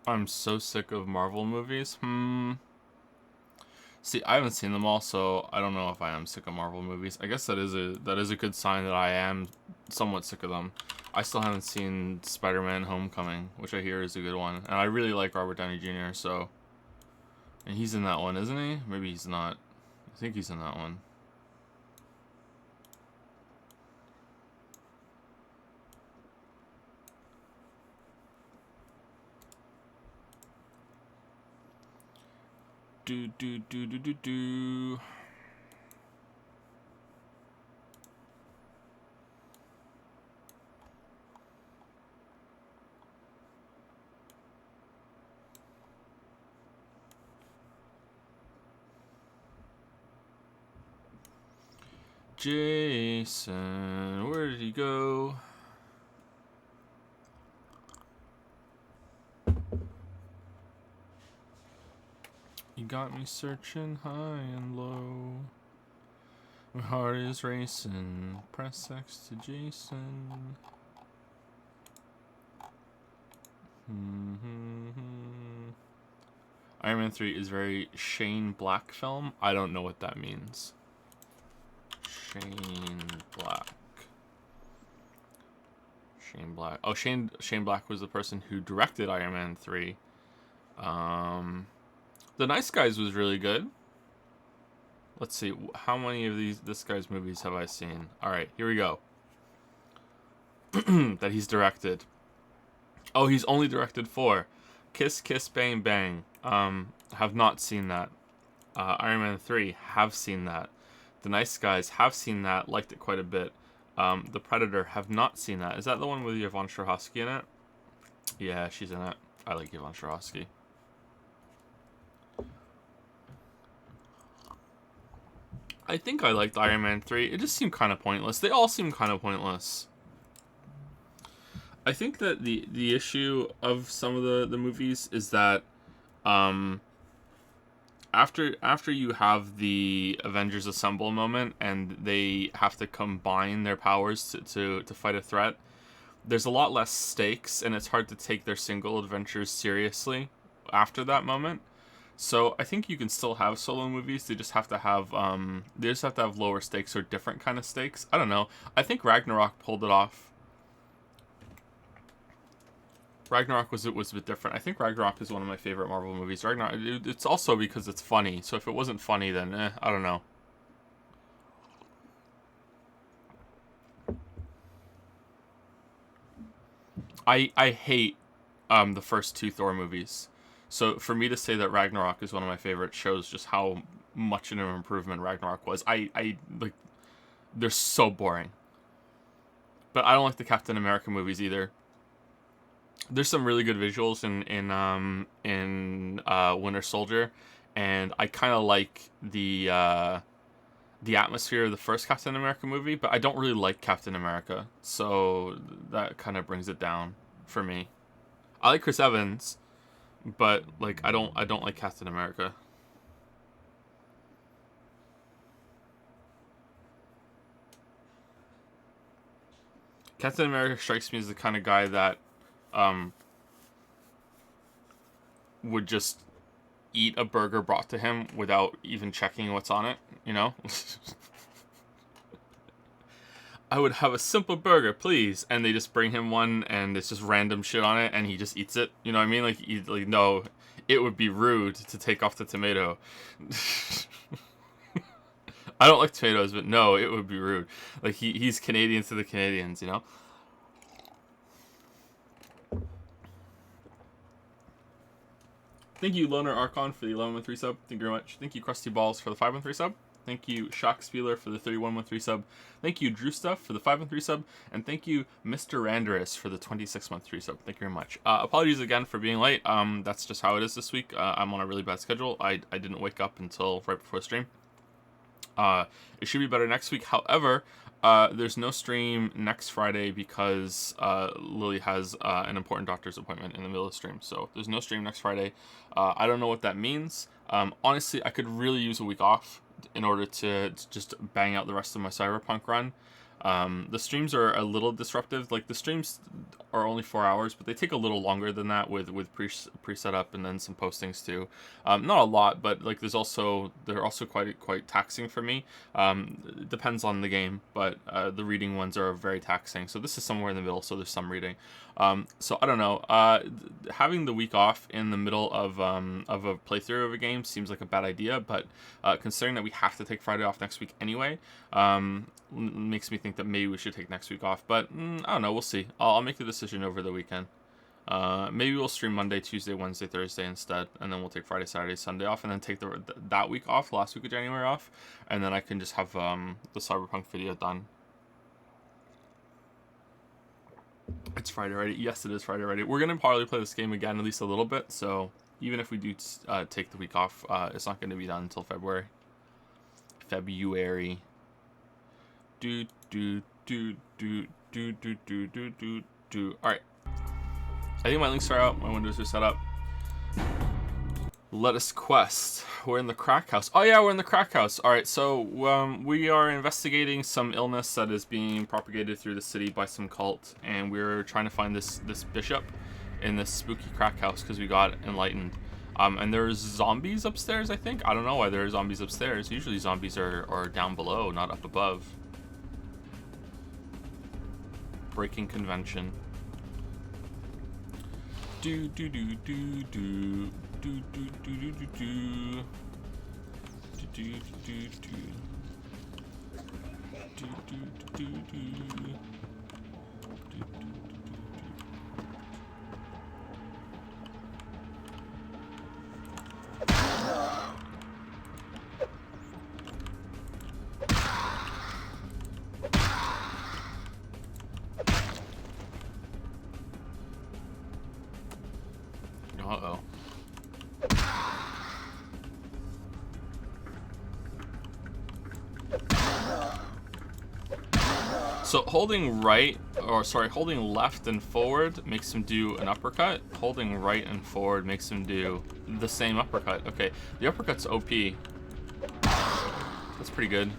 I'm so sick of Marvel movies. See, I haven't seen them all, so I don't know if I am sick of Marvel movies. I guess that is a good sign that I am somewhat sick of them. I still haven't seen Spider-Man: Homecoming, which I hear is a good one, and I really like Robert Downey Jr. So, and he's in that one, isn't he? Maybe he's not. I think he's in that one. Do do do do do do. Jason, where did he go? You got me searching high and low. My heart is racing. Press X to Jason. Iron Man 3 is very Shane Black film. I don't know what that means. Shane Black. Shane Black. Oh, Shane Black was the person who directed Iron Man 3. The Nice Guys was really good. Let's see, how many of this guy's movies have I seen? Alright, here we go. That he's directed. Oh, he's only directed 4. Kiss Kiss Bang Bang. Have not seen that. Iron Man 3, have seen that. The Nice Guys, have seen that, liked it quite a bit. The Predator, have not seen that. Is that the one with Yvonne Strahovski in it? Yeah, she's in it. I like Yvonne Strahovski. I think I liked Iron Man 3. It just seemed kind of pointless. They all seem kind of pointless. I think that the issue of some of the movies is that after you have the Avengers Assemble moment and they have to combine their powers to fight a threat, there's a lot less stakes and it's hard to take their single adventures seriously after that moment. So I think you can still have solo movies. They just have to have lower stakes or different kind of stakes. I don't know. I think Ragnarok pulled it off. Ragnarok was a bit different. I think Ragnarok is one of my favorite Marvel movies. Ragnarok, it's also because it's funny. So if it wasn't funny, then I don't know. I hate the first 2 Thor movies. So for me to say that Ragnarok is one of my favorites shows just how much of an improvement Ragnarok was. I like, they're so boring. But I don't like the Captain America movies either. There's some really good visuals in Winter Soldier, and I kind of like the atmosphere of the first Captain America movie, but I don't really like Captain America, so that kind of brings it down for me. I like Chris Evans, but like I don't like Captain America. Captain America strikes me as the kind of guy that would just eat a burger brought to him without even checking what's on it, you know? I would have a simple burger, please. And they just bring him one and it's just random shit on it and he just eats it. You know what I mean? Like no, it would be rude to take off the tomato. I don't like tomatoes, but no, it would be rude. Like he's Canadian to the Canadians, you know? Thank you, Loner Archon, for the 11-1-3 sub. Thank you very much. Thank you, Krusty Balls, for the 5-1-3 sub. Thank you, Shock Spieler, for the 31-1-3 sub. Thank you, Drew Stuff, for the 5-1-3 sub. And thank you, Mr. Randerous, for the 26-1-3 sub. Thank you very much. Apologies again for being late. That's just how it is this week. I'm on a really bad schedule. I didn't wake up until right before stream. It should be better next week. However, there's no stream next Friday because Lily has an important doctor's appointment in the middle of the stream. So there's no stream next Friday. I don't know what that means. Honestly, I could really use a week off in order to just bang out the rest of my Cyberpunk run. The streams are a little disruptive. Like the streams are only 4 hours, but they take a little longer than that with pre-setup and then some postings too. Not a lot, but like they're also quite taxing for me. It depends on the game, but the reading ones are very taxing. So this is somewhere in the middle, so there's some reading. So I don't know. Having the week off in the middle of a playthrough of a game seems like a bad idea, but considering that we have to take Friday off next week anyway, makes me think that maybe we should take next week off. But I don't know. We'll see. I'll make the decision over the weekend. Maybe we'll stream Monday, Tuesday, Wednesday, Thursday instead, and then we'll take Friday, Saturday, Sunday off, and then take that week off, last week of January off, and then I can just have the Cyberpunk video done. It's Friday already. Yes, it is Friday already. We're gonna probably play this game again at least a little bit. So even if we do take the week off, it's not gonna be done until February. Do do do do do do do do do do. All right. I think my links are out. My windows are set up. Let us quest. We're in the crack house. Oh yeah, we're in the crack house. All right, so we are investigating some illness that is being propagated through the city by some cult, and we're trying to find this bishop in this spooky crack house because we got enlightened. And there's zombies upstairs, I think. I don't know why there are zombies upstairs. Usually zombies are down below, not up above. Breaking convention. Do do do do do. Do do do do do do do do do do do do do. Uh-oh. So holding left and forward makes him do an uppercut. Holding right and forward makes him do the same uppercut. Okay, the uppercut's OP. That's pretty good.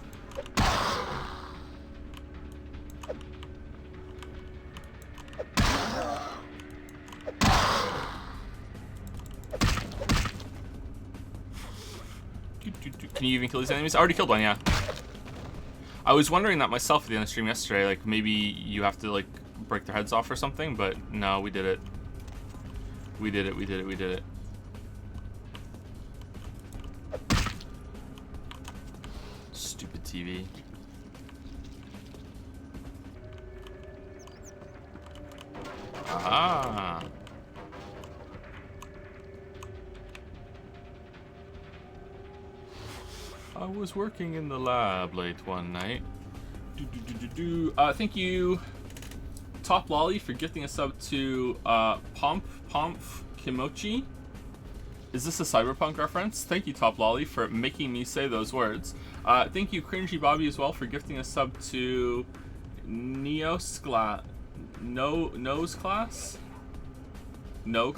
Can you even kill these enemies? I already killed one, yeah. I was wondering that myself at the end of the stream yesterday, like maybe you have to like break their heads off or something, but no, we did it. We did it, we did it, we did it. Stupid TV. Ah. I was working in the lab late one night. Thank you, Top Lolly, for gifting a sub to Pomp Kimochi. Is this a Cyberpunk reference? Thank you, Top Lolly, for making me say those words. Thank you, Cringy Bobby, as well, for gifting a sub to Nose Class. Not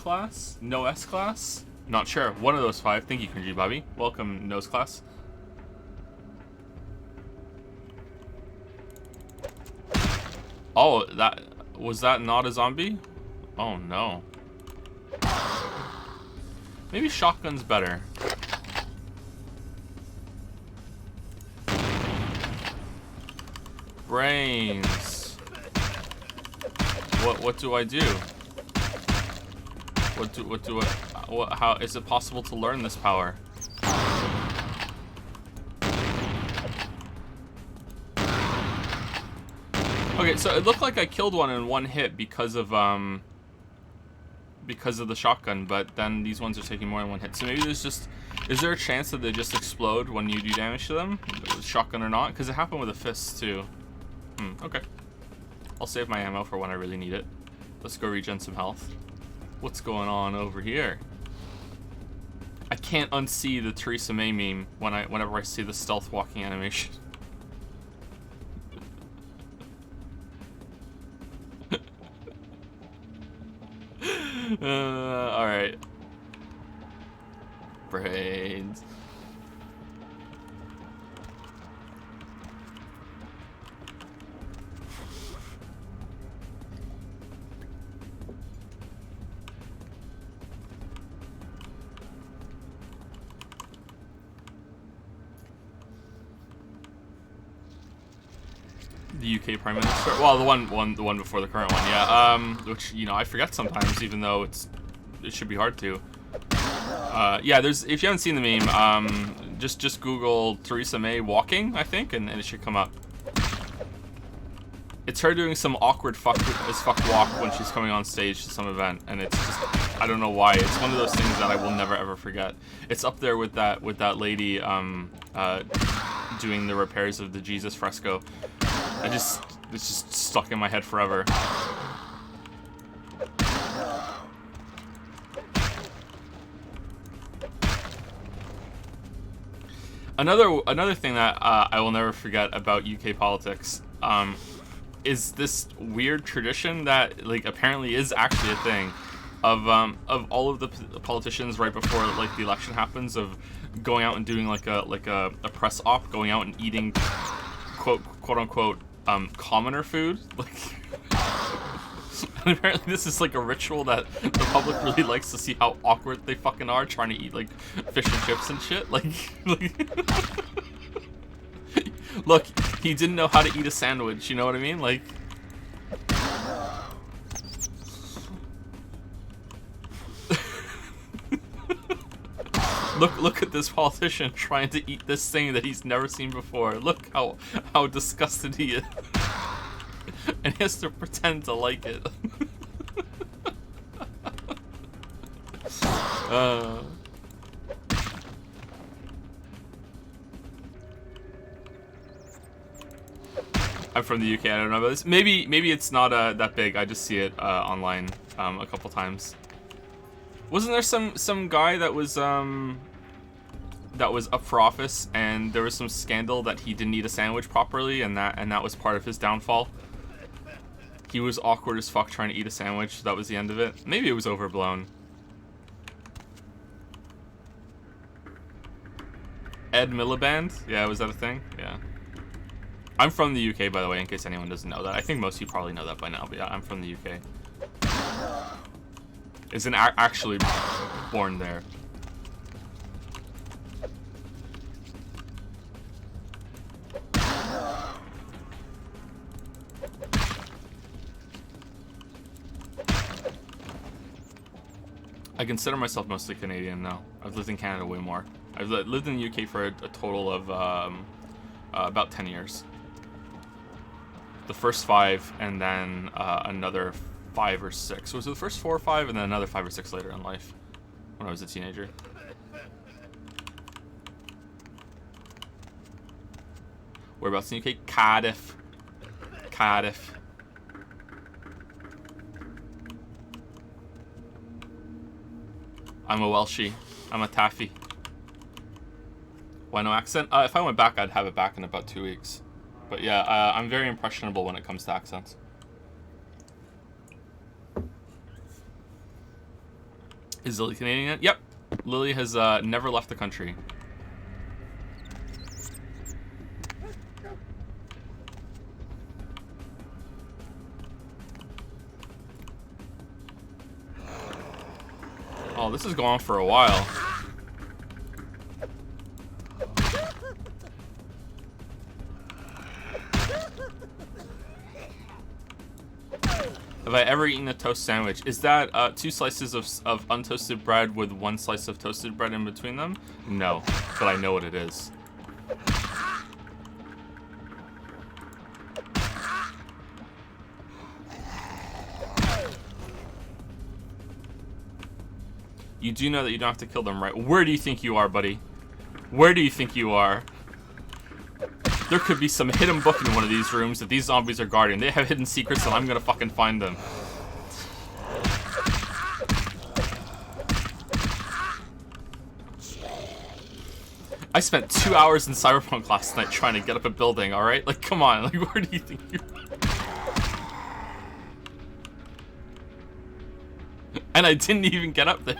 sure. One of those 5. Thank you, Cringy Bobby. Welcome, Nose Class. Oh, was that not a zombie? Oh no. Maybe shotgun's better. Brains. What do I do? How is it possible to learn this power? Okay, so it looked like I killed one in one hit because of the shotgun, but then these ones are taking more than one hit. So maybe is there a chance that they just explode when you do damage to them, shotgun or not? Because it happened with a fist too. Okay. I'll save my ammo for when I really need it. Let's go regen some health. What's going on over here? I can't unsee the Theresa May meme whenever I see the stealth walking animation. Alright. Brains. The UK Prime Minister. Well, the one before the current one, yeah. Which, you know, I forget sometimes, even though it should be hard to. Yeah, if you haven't seen the meme, just Google Theresa May walking, I think, and it should come up. It's her doing some awkward fuck walk when she's coming on stage to some event, and it's just, I don't know why. It's one of those things that I will never ever forget. It's up there with that lady doing the repairs of the Jesus fresco. It's just stuck in my head forever. Another thing that I will never forget about UK politics is this weird tradition that, like, apparently is actually a thing of all of the politicians right before, like, the election happens, of going out and doing like a press op, going out and eating quote unquote commoner food, like. And apparently this is like a ritual that the public really likes to see how awkward they fucking are trying to eat like fish and chips and shit. Like look, he didn't know how to eat a sandwich, you know what I mean? Like, look at this politician trying to eat this thing that he's never seen before. Look how disgusted he is. And he has to pretend to like it. I'm from the UK, I don't know about this. Maybe it's not that big. I just see it online a couple times. Wasn't there some guy that was up for office, and there was some scandal that he didn't eat a sandwich properly, and that was part of his downfall? He was awkward as fuck trying to eat a sandwich. That was the end of it. Maybe it was overblown. Ed Miliband? Yeah, was that a thing? Yeah. I'm from the UK, by the way, in case anyone doesn't know that. I think most of you probably know that by now, but yeah, I'm from the UK. Isn't actually born there. I consider myself mostly Canadian now. I've lived in Canada way more. I've lived in the UK for a total of about 10 years. The first 5, and then another 5 or 6. Was it the first 4 or 5, and then another 5 or 6 later in life, when I was a teenager. Whereabouts in the UK? Cardiff. Cardiff. I'm a Welshie. I'm a Taffy. Why no accent? If I went back, I'd have it back in about 2 weeks. But yeah, I'm very impressionable when it comes to accents. Is Lily Canadian yet? Yep. Lily has never left the country. Oh, this is going on for a while. Have I ever eaten a toast sandwich? Is that 2 slices of untoasted bread with 1 slice of toasted bread in between them? No, but I know what it is. You do know that you don't have to kill them, right? Where do you think you are, buddy? Where do you think you are? There could be some hidden book in one of these rooms that these zombies are guarding. They have hidden secrets and I'm gonna fucking find them. I spent 2 hours in Cyberpunk last night trying to get up a building, alright? Like, come on, like, where do you think you are? And I didn't even get up there.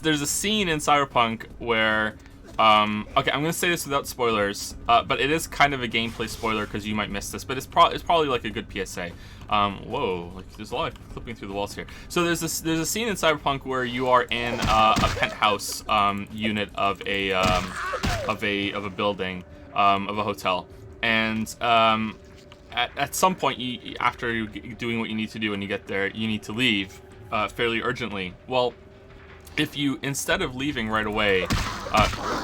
There's a scene in Cyberpunk where Okay, I'm gonna say this without spoilers, but it is kind of a gameplay spoiler because you might miss this, but it's probably like a good PSA. Whoa, like there's a lot of clipping through the walls here. So there's a scene in Cyberpunk where you are in a penthouse unit of a building, of a hotel, and at some point, after you doing what you need to do when you get there, you need to leave fairly urgently. Well, if you, instead of leaving right away,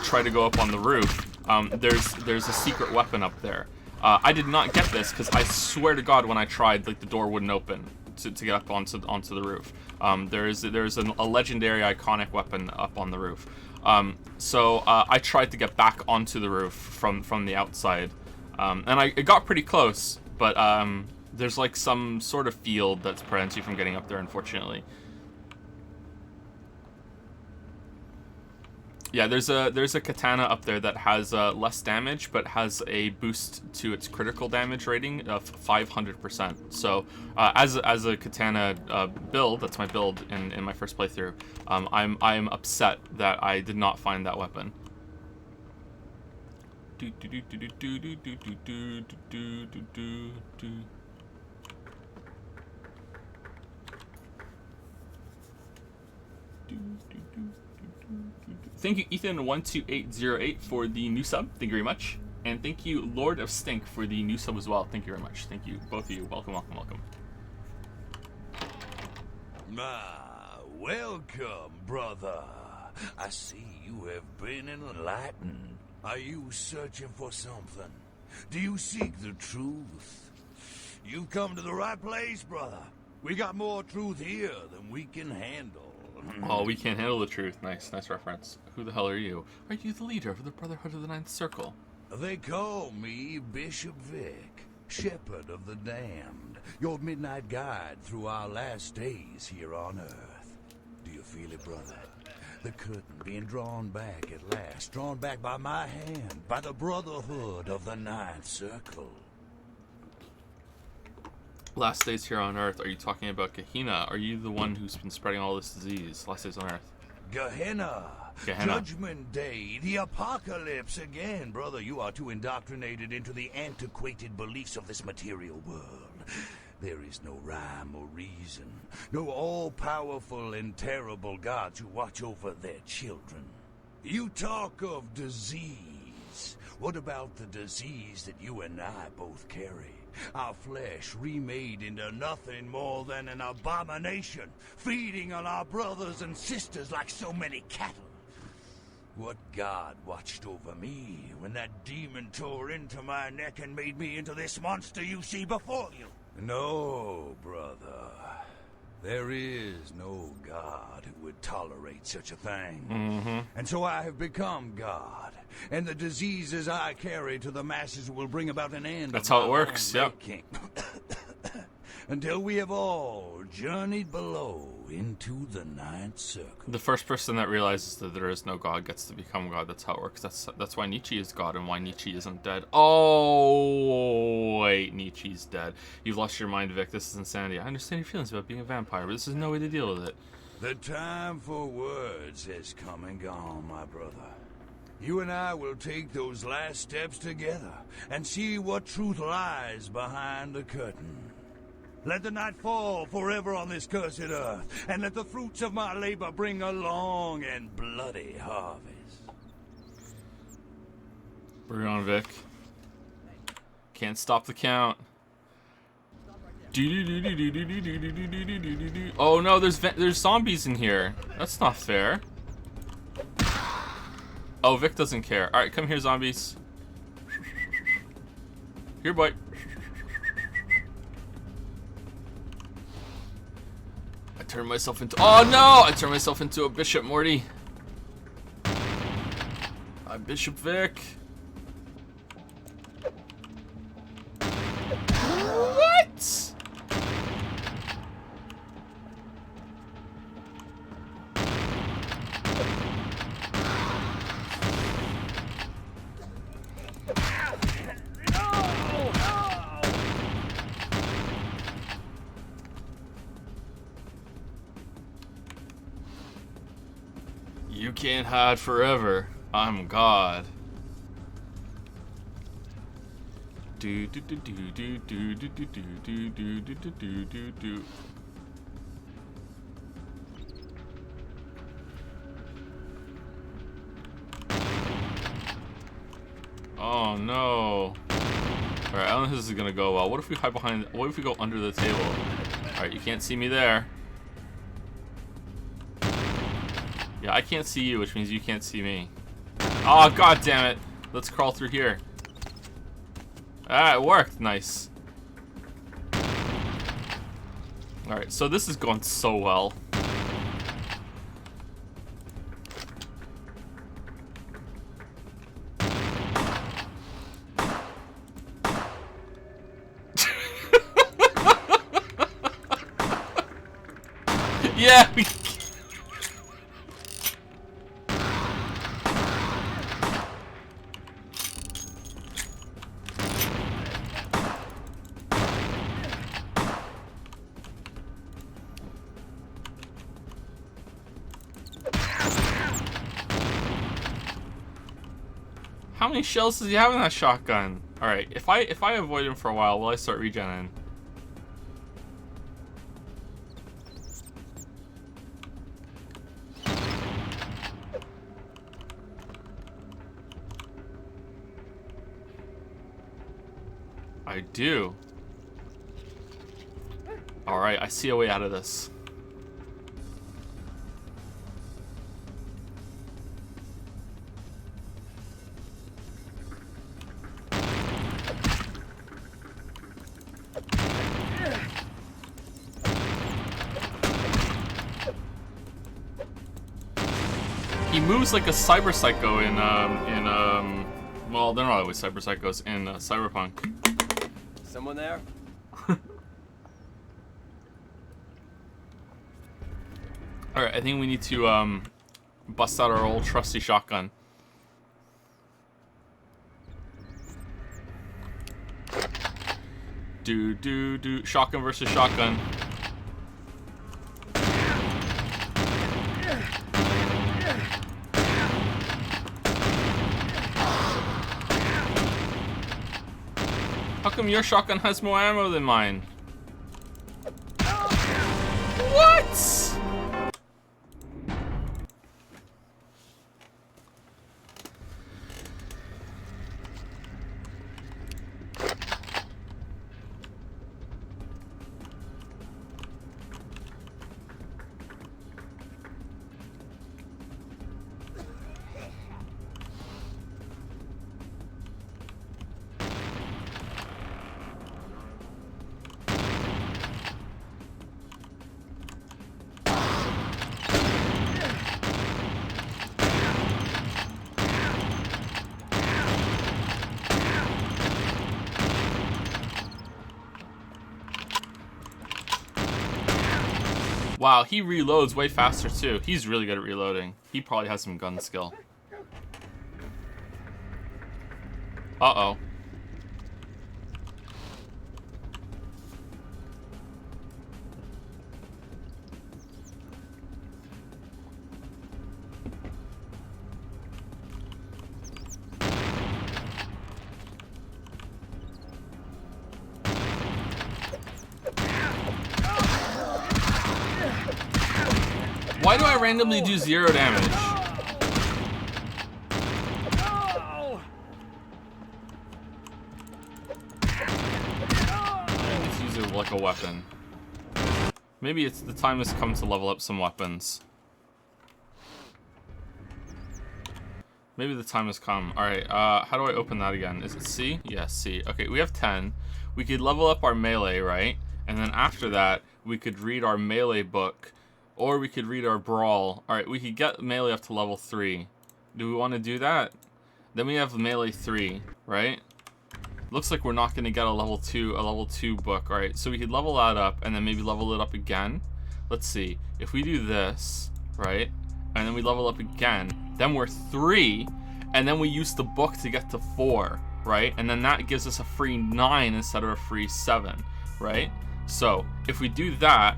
try to go up on the roof, there's a secret weapon up there. I did not get this because I swear to God, when I tried, like the door wouldn't open to get up onto the roof. There's a legendary iconic weapon up on the roof. So I tried to get back onto the roof from the outside, and it got pretty close, but there's like some sort of field that prevents you from getting up there, unfortunately. Yeah, there's a katana up there that has less damage, but has a boost to its critical damage rating of 500%. So as a katana build, that's my build in my first playthrough. I'm upset that I did not find that weapon. Thank you, Ethan12808, for the new sub. Thank you very much. And thank you, Lord of Stink, for the new sub as well. Thank you very much. Thank you, both of you. Welcome, welcome, welcome. Welcome, brother. I see you have been enlightened. Are you searching for something? Do you seek the truth? You've come to the right place, brother. We got more truth here than we can handle. Oh, we can't handle the truth. Nice reference. Who the hell are you? Are you the leader of the Brotherhood of the Ninth Circle? They call me Bishop Vic, Shepherd of the Damned, your midnight guide through our last days here on Earth. Do you feel it, brother? The curtain being drawn back at last, drawn back by my hand, by the Brotherhood of the Ninth Circle. Last days here on Earth, are you talking about Gehenna? Are you the one who's been spreading all this disease? Last days on Earth. Gehenna. Judgment Day, the apocalypse again, brother. You are too indoctrinated into the antiquated beliefs of this material world. There is no rhyme or reason, no all-powerful and terrible gods who watch over their children. You talk of disease. What about the disease that you and I both carry? Our flesh remade into nothing more than an abomination, feeding on our brothers and sisters like so many cattle. What god watched over me when that demon tore into my neck and made me into this monster you see before you? No, brother. There is no God who would tolerate such a thing. And so I have become God. And the diseases I carry to the masses will bring about an end. That's how it works, yep. Until we have all journeyed below into the Ninth Circle. The first person that realizes that there is no God gets to become God. That's how it works. That's why Nietzsche is God and why Nietzsche isn't dead. Oh, wait, Nietzsche's dead. You've lost your mind, Vic. This is insanity. I understand your feelings about being a vampire, but this is no way to deal with it. The time for words has come and gone, my brother. You and I will take those last steps together and see what truth lies behind the curtain. Let the night fall forever on this cursed earth, and let the fruits of my labor bring a long and bloody harvest. Bring it on, Vic. Can't stop the count. Oh no, there's zombies in here. That's not fair. Oh, Vic doesn't care. Alright, come here, zombies. Here, boy. I turned myself into... Oh, no! I turned myself into a Bishop, Morty. I'm Bishop Vic. What? You can't hide forever. I'm God. Do do do do do do do do do do do do do do. Oh no. Alright, I don't know if this is gonna go well. What if we hide behind, what if we go under the table? Alright, you can't see me there. Yeah, I can't see you, which means you can't see me. Oh, god damn it. Let's crawl through here. Ah, it worked. Nice. Alright, so this is going so well. Yeah, we... How many shells does he have in that shotgun? Alright, if I avoid him for a while, will I start regenerating? I do. Alright, I see a way out of this. He moves like a cyber psycho in well, they're not always cyber psychos in Cyberpunk. Someone there? Alright, I think we need to bust out our old trusty shotgun. Do shotgun versus shotgun. How come your shotgun has more ammo than mine? What? Wow, he reloads way faster too. He's really good at reloading. He probably has some gun skill. Uh-oh. Why do I randomly do 0 damage? Let's use it like a weapon. Maybe it's the time has come to level up some weapons. Maybe the time has come. Alright, how do I open that again? Is it C? Yeah, C. Okay, we have 10. We could level up our melee, right? And then after that, we could read our melee book. Or we could read our brawl. Alright, we could get melee up to level 3. Do we want to do that? Then we have melee 3, right? Looks like we're not going to get a level 2 book. Alright, so we could level that up and then maybe level it up again. Let's see. If we do this, right? And then we level up again. Then we're 3. And then we use the book to get to 4, right? And then that gives us a free 9 instead of a free 7, right? So, if we do that,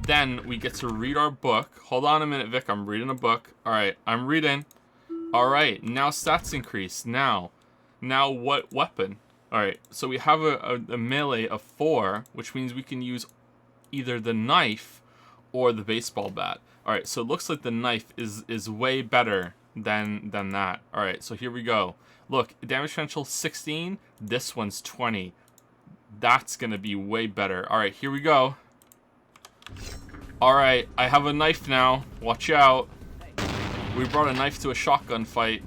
then we get to read our book. Hold on a minute, Vic. I'm reading a book. Alright, I'm reading. Alright, now stats increase. Now what weapon? Alright, so we have a melee of 4, which means we can use either the knife or the baseball bat. Alright, so it looks like the knife is way better than that. Alright, so here we go. Look, damage potential 16, this one's 20. That's gonna be way better. Alright, here we go. Alright, I have a knife now. Watch out. We brought a knife to a shotgun fight.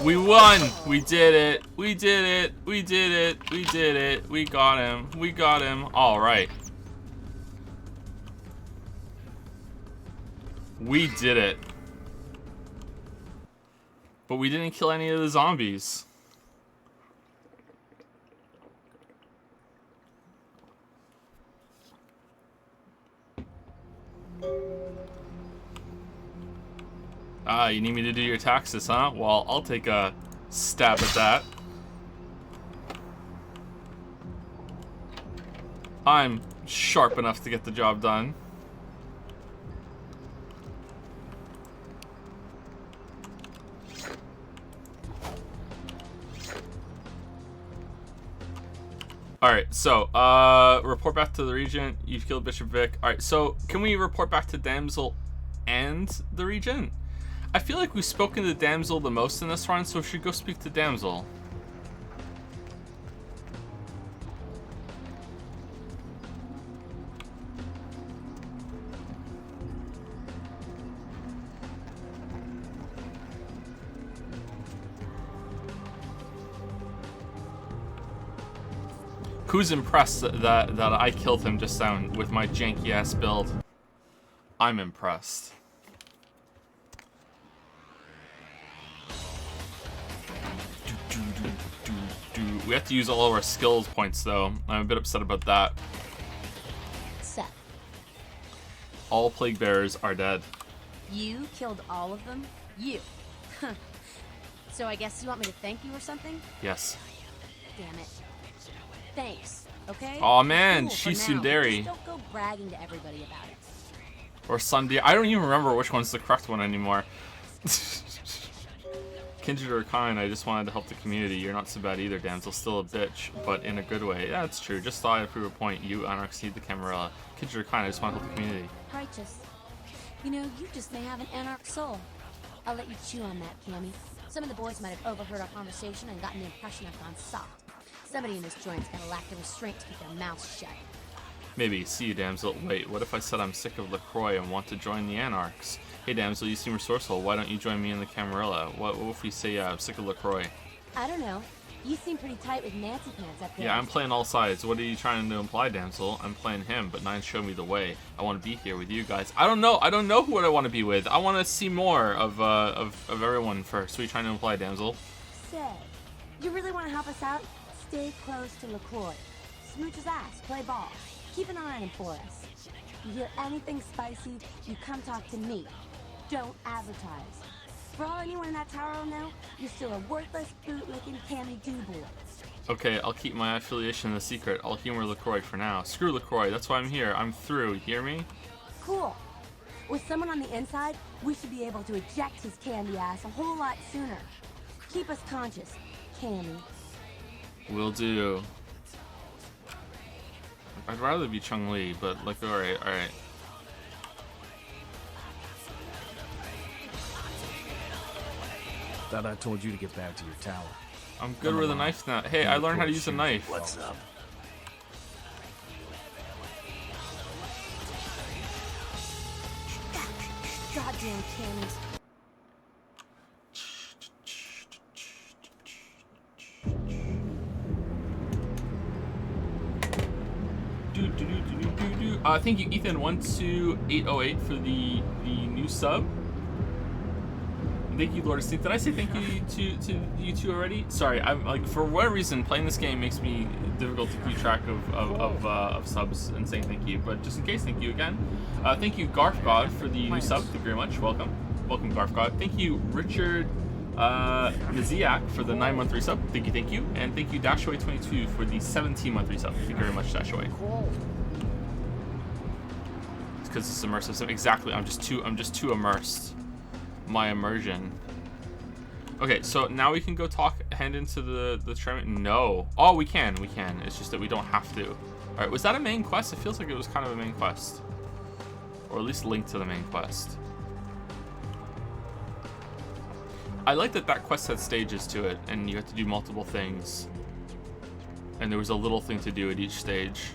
We won! We did it! We did it! We did it! We did it! We got him! We got him! Alright. We did it. But we didn't kill any of the zombies. Ah, you need me to do your taxes, huh? Well, I'll take a stab at that. I'm sharp enough to get the job done. Alright, so, report back to the Regent. You've killed Bishop Vic. Alright, so, can we report back to Damsel and the Regent? I feel like we've spoken to Damsel the most in this run, so we should go speak to Damsel. Who's impressed that I killed him just now with my janky ass build? I'm impressed. We have to use all of our skills points though. I'm a bit upset about that. Seth. All plague bearers are dead. You killed all of them? You. So I guess you want me to thank you or something? Yes. Damn it. Thanks, okay? Aw man, Cool, she's for now. Sundari. Just don't go bragging to everybody about it. Or Sundari. I don't even remember which one's the correct one anymore. Kindred or kind, I just wanted to help the community. You're not so bad either, Damsel. Still a bitch, but in a good way. Yeah, that's true. Just thought I'd prove a point. You, Anarchs, need the Camarilla. Kindred or kind, I just want to help the community. Righteous. You know, you just may have an anarch soul. I'll let you chew on that, Cammy. Some of the boys might have overheard our conversation and gotten the impression I've gone soft. Somebody in this joint's gonna lack the restraint to keep their mouths shut. Maybe. See you, Damsel. Wait, what if I said I'm sick of LaCroix and want to join the Anarchs? Hey, Damsel, you seem resourceful. Why don't you join me in the Camarilla? What if we say I'm sick of LaCroix? I don't know. You seem pretty tight with Nancy Pants up there. Yeah, I'm playing all sides. What are you trying to imply, Damsel? I'm playing him, but Nine showed me the way. I want to be here with you guys. I don't know. I don't know who I want to be with. I want to see more of everyone first. What are you trying to imply, Damsel? Say, you really want to help us out? Stay close to LaCroix. Smooch his ass, play ball. Keep an eye on him for us. You hear anything spicy, you come talk to me. Don't advertise. For all anyone in that tower will know, you're still a worthless, bootlicking Cammy Dooboy. Okay, I'll keep my affiliation a secret. I'll humor LaCroix for now. Screw LaCroix, that's why I'm here. I'm through, you hear me? Cool. With someone on the inside, we should be able to eject his candy ass a whole lot sooner. Keep us conscious, Cammy. Will do. I'd rather be Chung-Li, but like, alright. Thought I told you to get back to your tower. I'm good with a knife now. Hey, I learned how to use a knife. What's up? Goddamn Cammys. Thank you, Ethan12808 for the new sub. Thank you, Lord of Sleep. Did I say thank you to you two already? Sorry, I'm like, for whatever reason, playing this game makes me difficult to keep track of subs and saying thank you. But just in case, thank you again. Thank you, Garf God, for the new sub. Thank you very much. Welcome, Garf God. Thank you, Richard Maziak, for the 9-month resub. Thank you, and thank you, Dashaway22 for the 17-month resub. Thank you very much, Dashaway. It's because it's immersive. So exactly, I'm just too immersed. My immersion. Okay, so now we can go hand into the tournament. No. Oh, we can. It's just that we don't have to. All right, was that a main quest? It feels like it was kind of a main quest, or at least linked to the main quest. I like that quest had stages to it, and you had to do multiple things, and there was a little thing to do at each stage.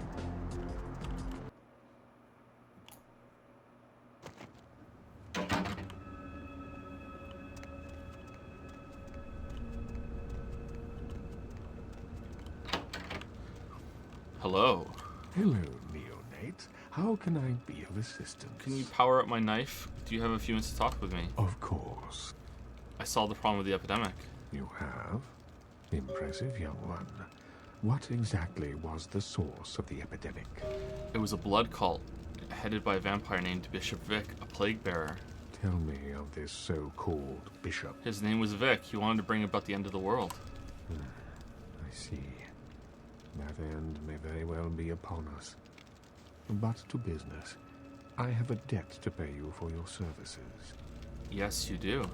Hello. Hello, neonate. How can I be of assistance? Can you power up my knife? Do you have a few minutes to talk with me? Of course. I solved the problem with the epidemic. You have? Impressive, young one. What exactly was the source of the epidemic? It was a blood cult, headed by a vampire named Bishop Vic, a plague bearer. Tell me of this so-called bishop. His name was Vic. He wanted to bring about the end of the world. I see. That end may very well be upon us. But to business. I have a debt to pay you for your services. Yes, you do.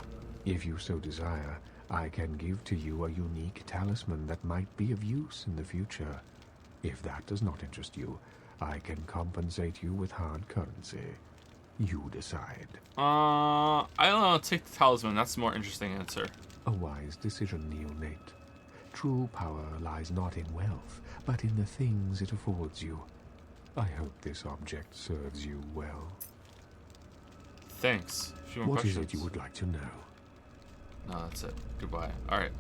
If you so desire, I can give to you a unique talisman that might be of use in the future. If that does not interest you, I can compensate you with hard currency. You decide. I don't know. Take the talisman. That's the more interesting answer. A wise decision, neonate. True power lies not in wealth, but in the things it affords you. I hope this object serves you well. Thanks. A few more What questions. is it you would like to know? No, that's it. Goodbye. Alright.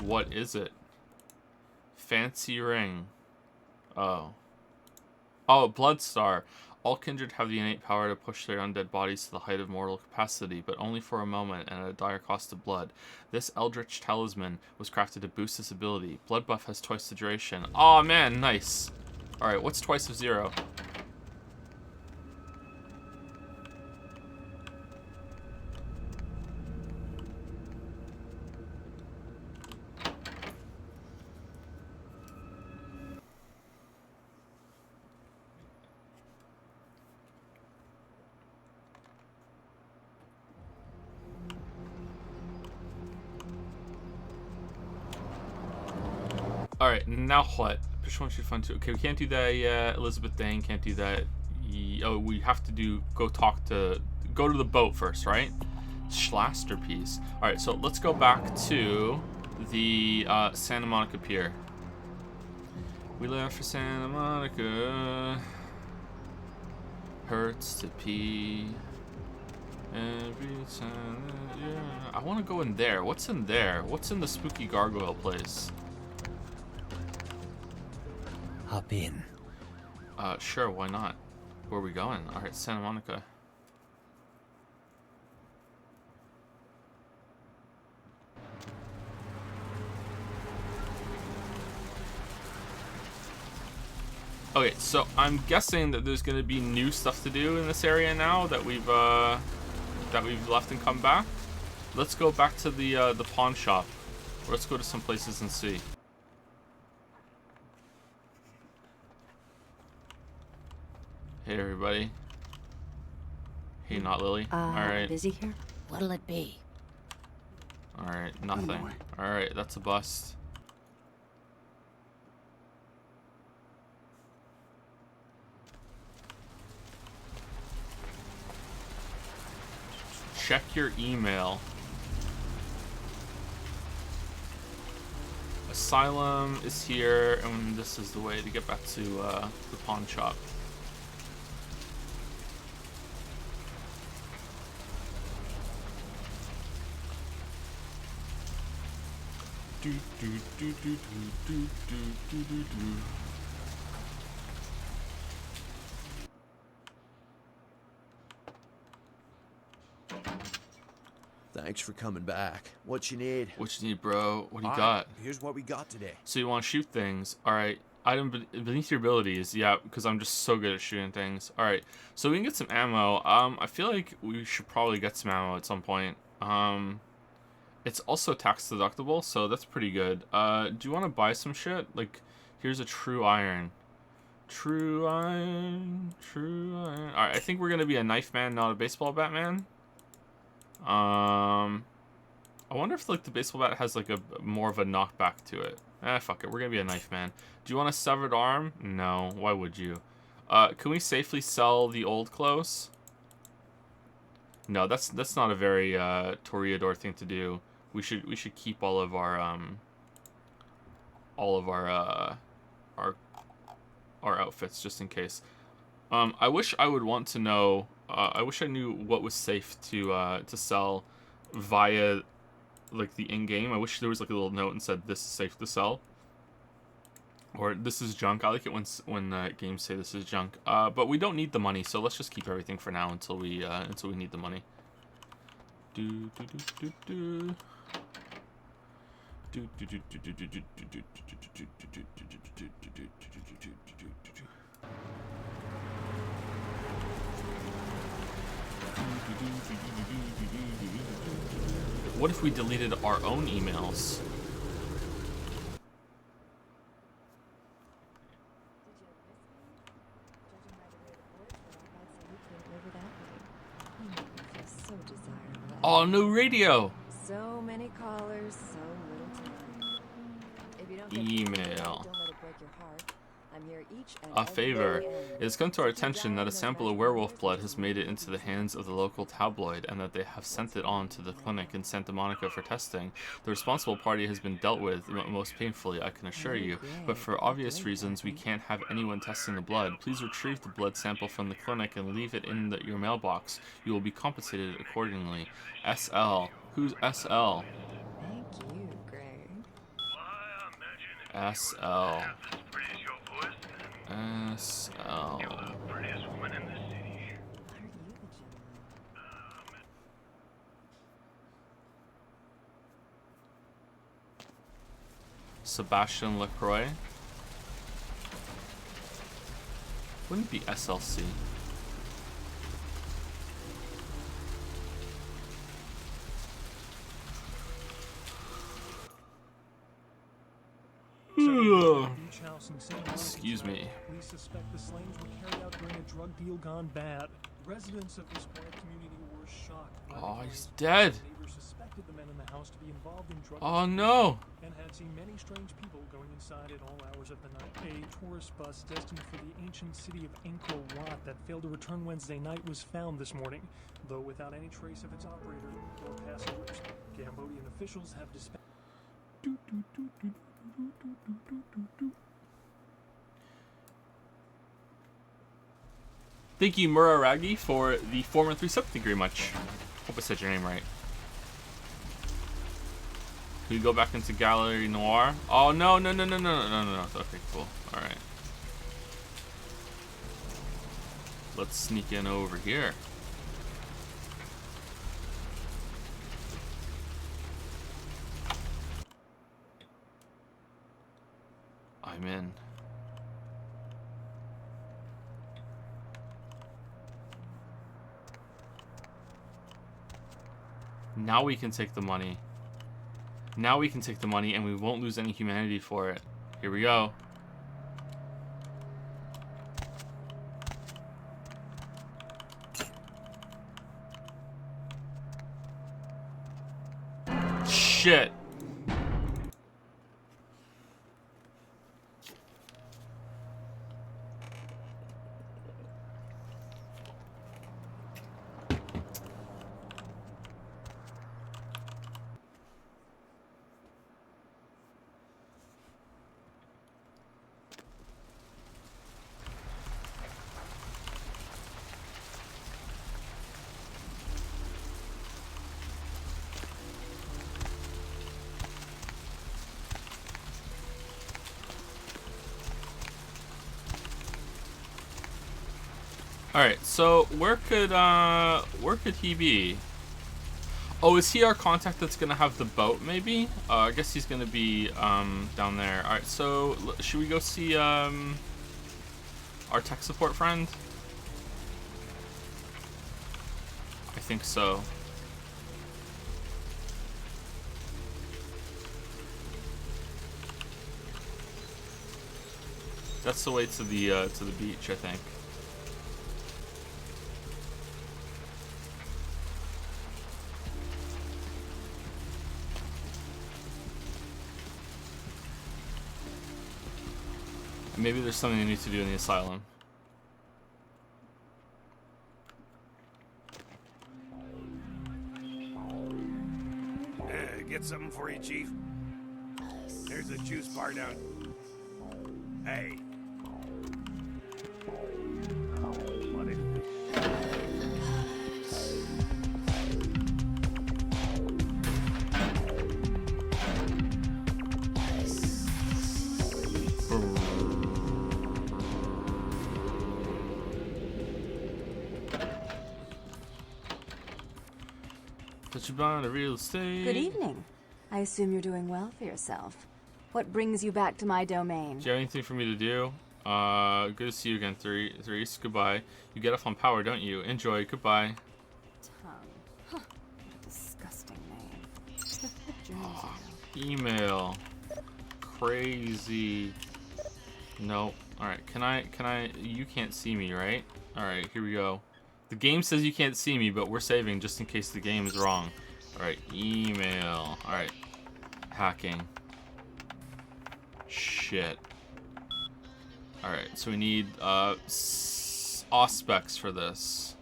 What is it? Fancy ring. Oh. Oh, Blood Star. All kindred have the innate power to push their undead bodies to the height of mortal capacity, but only for a moment and at a dire cost of blood. This Eldritch Talisman was crafted to boost this ability. Blood buff has twice the duration. Oh man, nice. Alright, what's twice of 0? Alright, now what? Which one should fun too? Okay, we can't do that yet. Elizabeth Dane can't do that. Oh, we have to go to the boat first, right? Schlasterpiece. Alright, so let's go back to the Santa Monica Pier. We left for Santa Monica. Hurts to pee. Every time. Yeah. I want to go in there. What's in there? What's in the spooky gargoyle place? Hop in. Sure, why not? Where are we going? Alright, Santa Monica. Okay, so I'm guessing that there's gonna be new stuff to do in this area now that we've left and come back. Let's go back to the pawn shop. Or let's go to some places and see. Hey everybody. Hey, not Lily. Alright. Busy here? What'll it be? Alright, nothing. Alright, that's a bust. Check your email. Asylum is here, and this is the way to get back to the pawn shop. Thanks for coming back. What you need? What you need, bro? What do you All got? right, here's what we got today. So you want to shoot things. Alright. Item beneath your abilities. Yeah, because I'm just so good at shooting things. Alright. So we can get some ammo. I feel like we should probably get some ammo at some point. It's also tax deductible, so that's pretty good. Do you want to buy some shit? Like, here's a true iron. True iron. True iron. Alright, I think we're going to be a knife man, not a baseball bat man. I wonder if like the baseball bat has like a more of a knockback to it. Fuck it. We're gonna be a knife man. Do you want a severed arm? No. Why would you? Can we safely sell the old clothes? No, that's not a very Toreador thing to do. We should keep all of our outfits just in case. I wish I would want to know. I wish I knew what was safe to sell via like the in-game. I wish there was like a little note and said this is safe to sell, or this is junk. I like it when games say this is junk. But we don't need the money, so let's just keep everything for now until we need the money. What if we deleted our own emails? Oh, no radio. So many callers, so little time. If you don't get Email. don't let it break your heart. I'm here each and A every favor. day. It has come to our attention that a sample of werewolf blood has made it into the hands of the local tabloid and that they have sent it on to the clinic in Santa Monica for testing. The responsible party has been dealt with most painfully, I can assure you, but for obvious reasons we can't have anyone testing the blood. Please retrieve the blood sample from the clinic and leave it in your mailbox. You will be compensated accordingly. SL. Who's SL? Thank you, Greg. SL. SL. Are you the gentleman? Sebastian LaCroix. Wouldn't be SLC. Excuse me. Police suspect the slayings were carried out during a drug deal gone bad. Residents of this quiet community were shocked. Oh, he's dead. Neighbors suspected the men in the house to be involved in drug Oh no. and had seen many strange people going inside at all hours of the night. A tourist bus destined for the ancient city of Angkor Wat that failed to return Wednesday night was found this morning, though without any trace of its operator or passengers. Cambodian officials have dispatched. Thank you, Muraragi, for the 4-month resub. Thank you very much. Hope I said your name right. Can we go back into Gallery Noir? Oh, no. Okay, cool. Alright. Let's sneak in over here. I'm in. Now we can take the money. Now we can take the money and we won't lose any humanity for it. Here we go. Shit. Alright, so where could he be? Oh, is he our contact that's gonna have the boat, maybe? I guess he's gonna be down there. Alright, so should we go see our tech support friend? I think so. That's the way to the beach, I think. And maybe there's something I need to do in the asylum. Get something for you, Chief. There's a juice bar down. Hey. What is Put you on a real estate. Good evening. I assume you're doing well for yourself. What brings you back to my domain? Do you have anything for me to do? Good to see you again, Therese. Goodbye. You get off on power, don't you? Enjoy. Goodbye. Tongue. Huh. What a disgusting name. Email. Crazy. No. Alright, can I... You can't see me, right? Alright, here we go. The game says you can't see me, but we're saving just in case the game is wrong. Alright, email. Alright. Hacking. Shit. Alright, so we need auspex for this.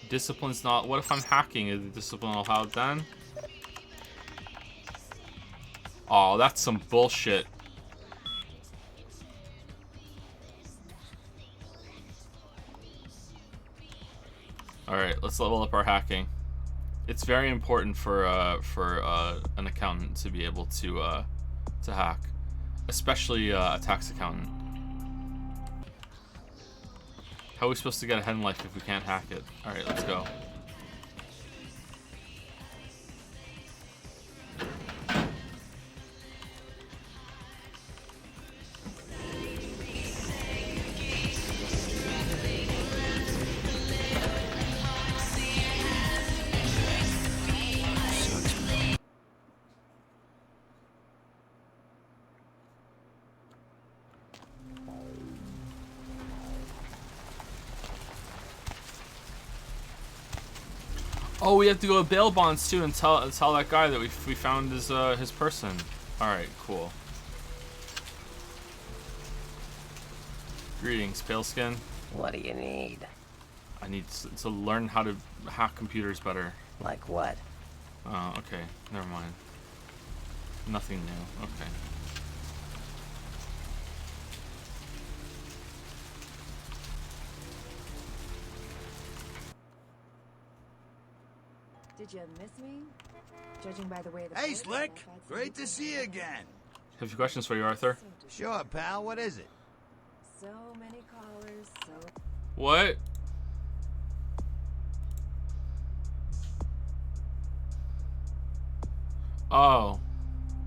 Discipline's not... What if I'm hacking? Is the discipline allowed then? Oh, that's some bullshit. Alright, let's level up our hacking. It's very important for an accountant to be able to hack. Especially a tax accountant. How are we supposed to get ahead in life if we can't hack it? Alright, let's go. Oh, we have to go to bail bonds too and tell that guy that we found his person. All right, cool. Greetings, pale skin. What do you need? I need to learn how to hack computers better. Like what? Oh, okay. Never mind. Nothing new. Okay. Did you miss me? Judging by the way the Hey, Slick! Great to see you again. Have a few questions for you, Arthur. Sure, pal. What is it? So many callers, so... What? Oh.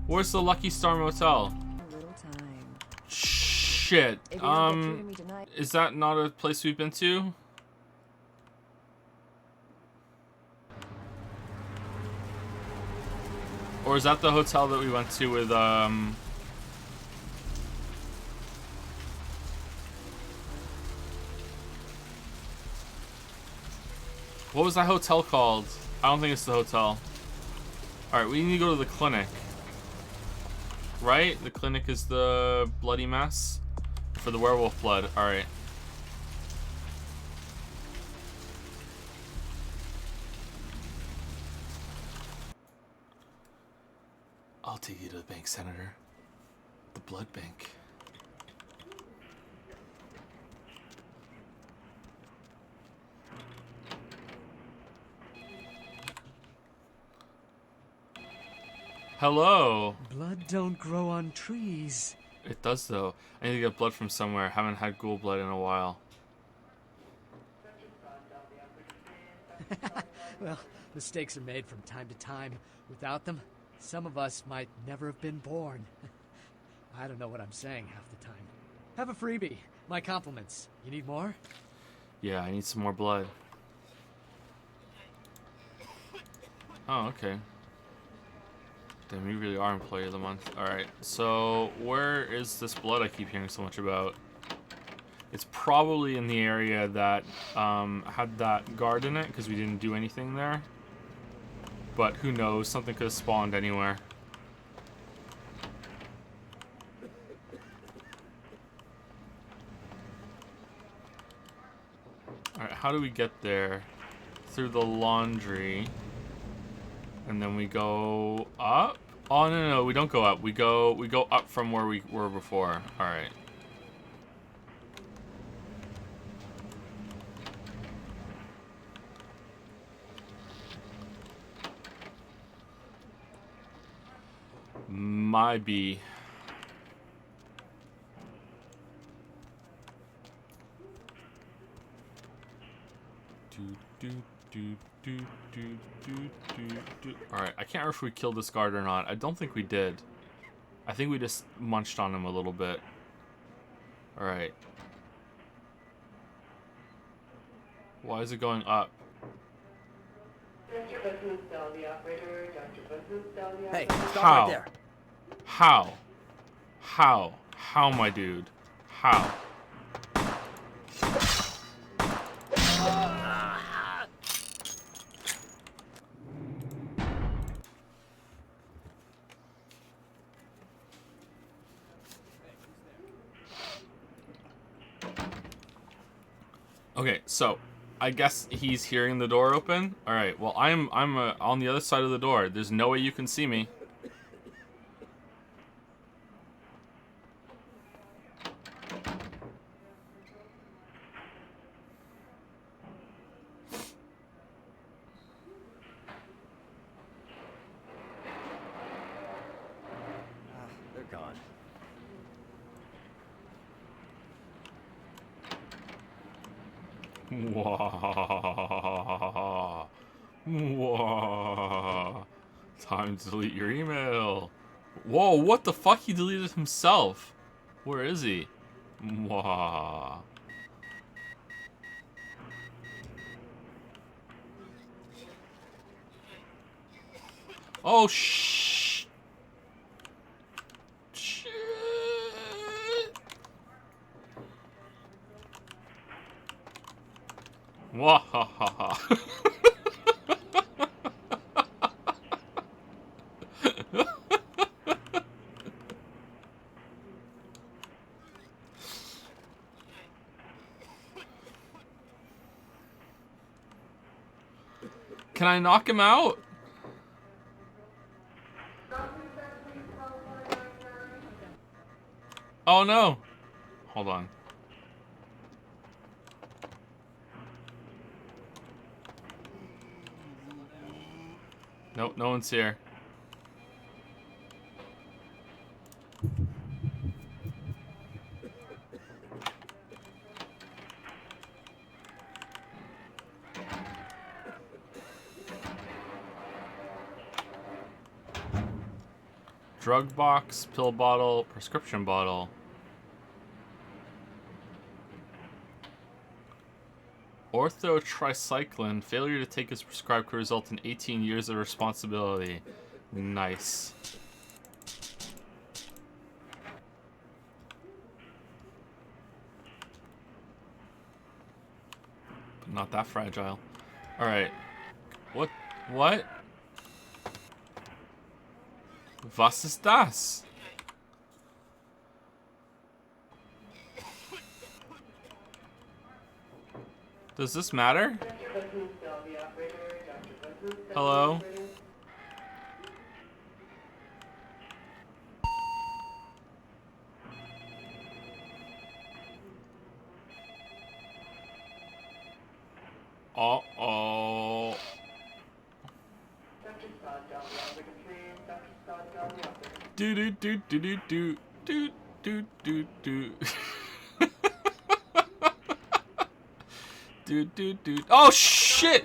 Where's the Lucky Star Motel? A little time. Shit. If you don't get through to me tonight... Is that not a place we've been to? Or is that the hotel that we went to with, What was that hotel called? I don't think it's the hotel. Alright, we need to go to the clinic. Right? The clinic is the bloody mess? For the werewolf blood. Alright. I'll take you to the bank, Senator. The blood bank. Hello. Blood don't grow on trees. It does though. I need to get blood from somewhere. Haven't had ghoul blood in a while. Well, Mistakes are made from time to time. Without them, some of us might never have been born. I don't know what I'm saying half the time. Have a freebie. My compliments. You need more? Yeah, I need some more blood. Oh, okay. Damn, you really are Employee of the Month. Alright, so where is this blood I keep hearing so much about? It's probably in the area that had that guard in it, because we didn't do anything there. But who knows, something could have spawned anywhere. Alright, how do we get there? Through the laundry. And then we go up? Oh, no, we don't go up. We go up from where we were before. Alright. My bee. Alright, I can't remember if we killed this guard or not. I don't think we did. I think we just munched on him a little bit. Alright. Why is it going up? Hey, stop How? right there. How? How? How, my dude? How? Okay, so I guess he's hearing the door open. All right. Well, I'm on the other side of the door. There's no way you can see me. They're gone. Wah. Wah. Time to delete your email. Whoa, what the fuck? He deleted himself. Where is he? Wah. Oh, shh. Shit. Wah ha ha ha. Can I knock him out? Oh no. Hold on. Nope, no one's here. Drug box, pill bottle, prescription bottle. Orthotricycline. Failure to take as prescribed could result in 18 years of responsibility. Nice. But not that fragile. Alright. What? What? Was ist das? Does this matter? Hello? Uh-oh. Do do do do do do do do do do. Do do do. Oh shit!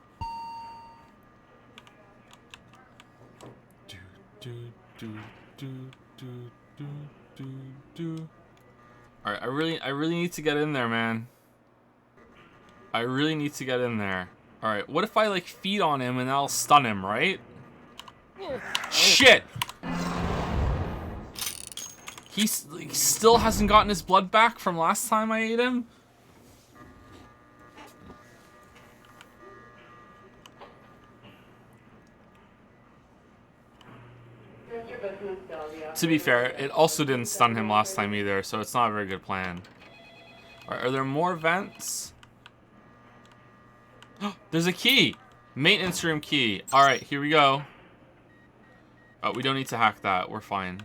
Alright, I really need to get in there, man. I really need to get in there. Alright, what if I, like, feed on him and I'll stun him, right? Shit! He still hasn't gotten his blood back from last time I ate him? To be fair, it also didn't stun him last time either, so it's not a very good plan. Alright, are there more vents? There's a key! Maintenance room key. Alright, here we go. Oh, we don't need to hack that. We're fine.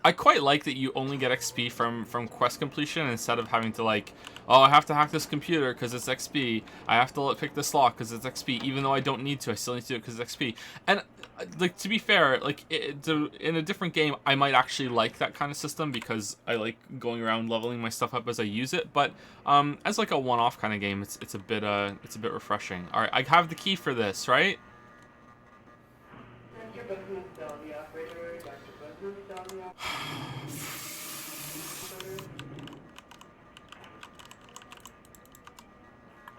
I quite like that you only get XP from quest completion instead of having to, like, oh, I have to hack this computer because it's XP. I have to pick this lock because it's XP. Even though I don't need to, I still need to do it because it's XP. And, like, to be fair, like, in a different game, I might actually like that kind of system because I like going around leveling my stuff up as I use it. But as, like, a one-off kind of game, it's a bit refreshing. All right, I have the key for this, right?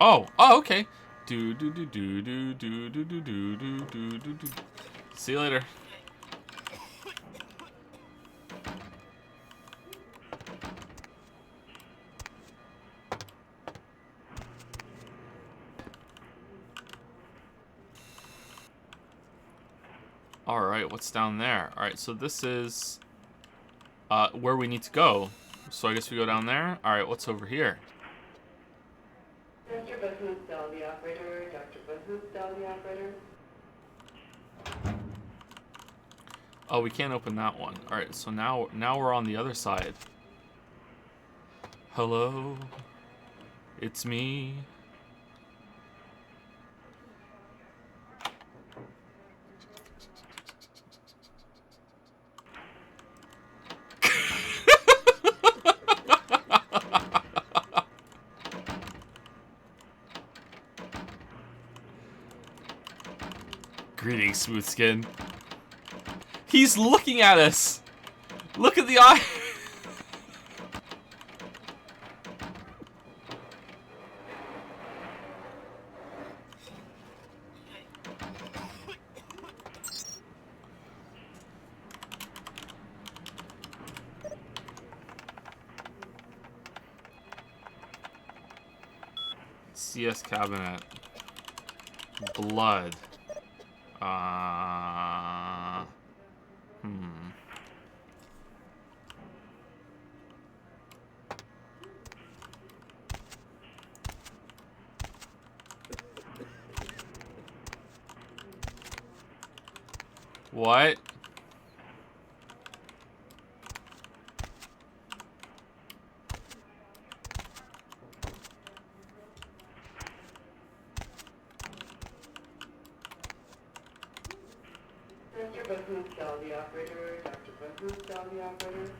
Oh, okay. Do. See you later. All right, what's down there? All right, so this is where we need to go. So I guess we go down there. All right, what's over here? Dr. Business, tell the operator. Dr. Business, tell the operator. Oh, we can't open that one. All right, so now we're on the other side. Hello, it's me. Greetings, Smooth Skin. He's looking at us. Look at the eye. CS cabinet. Blood. What? Dr. Business, tell the operator. Dr. Business, tell the operator.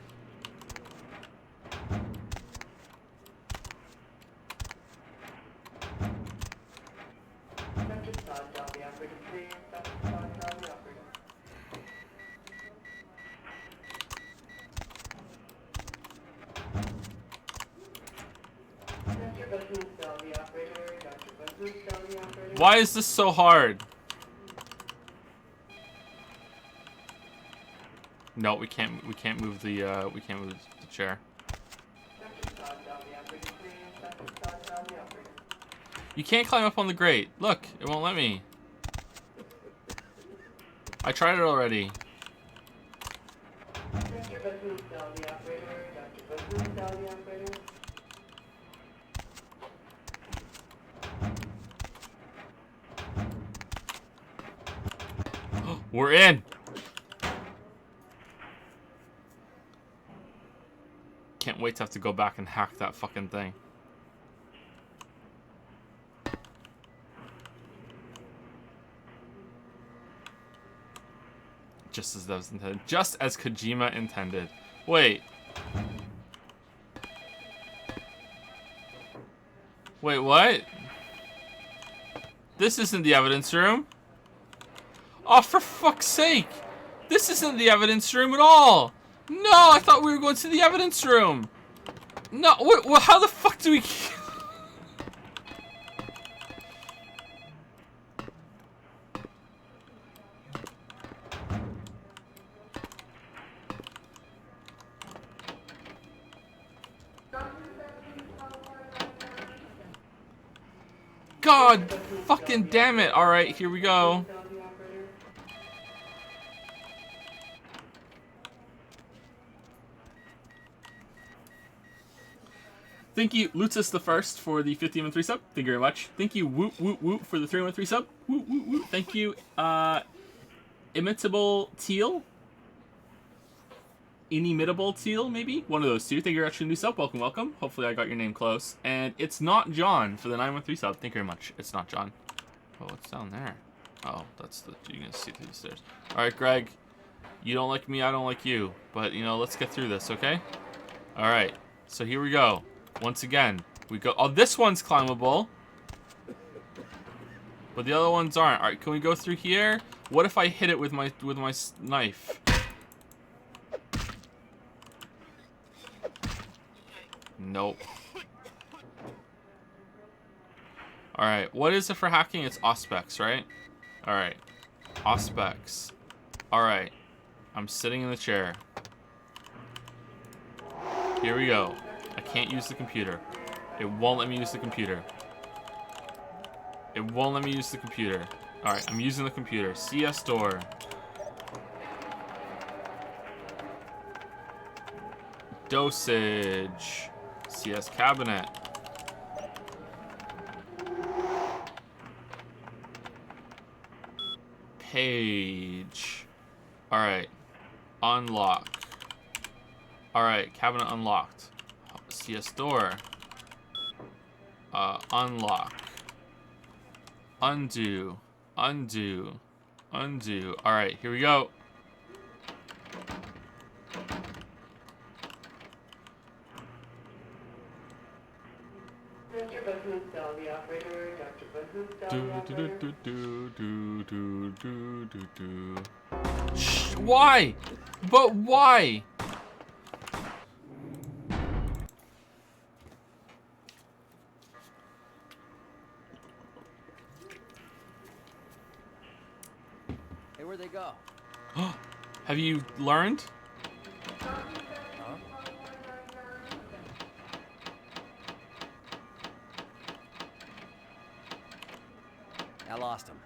Dr. Todd, tell the operator, please. Dr. Todd, tell the operator. Dr. Business, tell the operator. Dr. Business, tell the operator. Why is this so hard? No, we can't move the chair. You can't climb up on the grate. Look, it won't let me. I tried it already. We're in. Can't wait to have to go back and hack that fucking thing. Just as that was intended. Just as Kojima intended. Wait. Wait, what? This isn't the evidence room. Oh, for fuck's sake. This isn't the evidence room at all. No, I thought we were going to the evidence room. No, how the fuck do we... God fucking damn it. Alright, here we go. Thank you, Lutzis the First, for the 50 sub. Thank you very much. Thank you, Woot Woot Woot, for the 313 sub. Woot Woot Woot. Thank you, Imitable Teal. Inimitable Teal, maybe? One of those two. Thank you for extra new sub. Welcome, welcome. Hopefully I got your name close. And it's not John for the 913 sub. Thank you very much. It's not John. Oh, what's down there? Oh, that's the... You can see through the stairs. Alright, Greg. You don't like me, I don't like you. But, you know, let's get through this, okay? Alright. So here we go. Once again, we go... Oh, this one's climbable. But the other ones aren't. Alright, can we go through here? What if I hit it with my knife? Nope. Alright, what is it for hacking? It's Auspex, right? Alright. Auspex. Alright. I'm sitting in the chair. Here we go. I can't use the computer. It won't let me use the computer. It won't let me use the computer. Alright, I'm using the computer. CS door. Dosage. CS cabinet. Page. Alright. Unlock. Alright, cabinet unlocked. CS door. Unlock. Undo. Undo. Undo. Alright, here we go. Mr. Bahusta, the operator, Dr. Bahusta, the operator. Shh, why? But why? Hey, where'd they go? Have you learned? Huh? I lost him.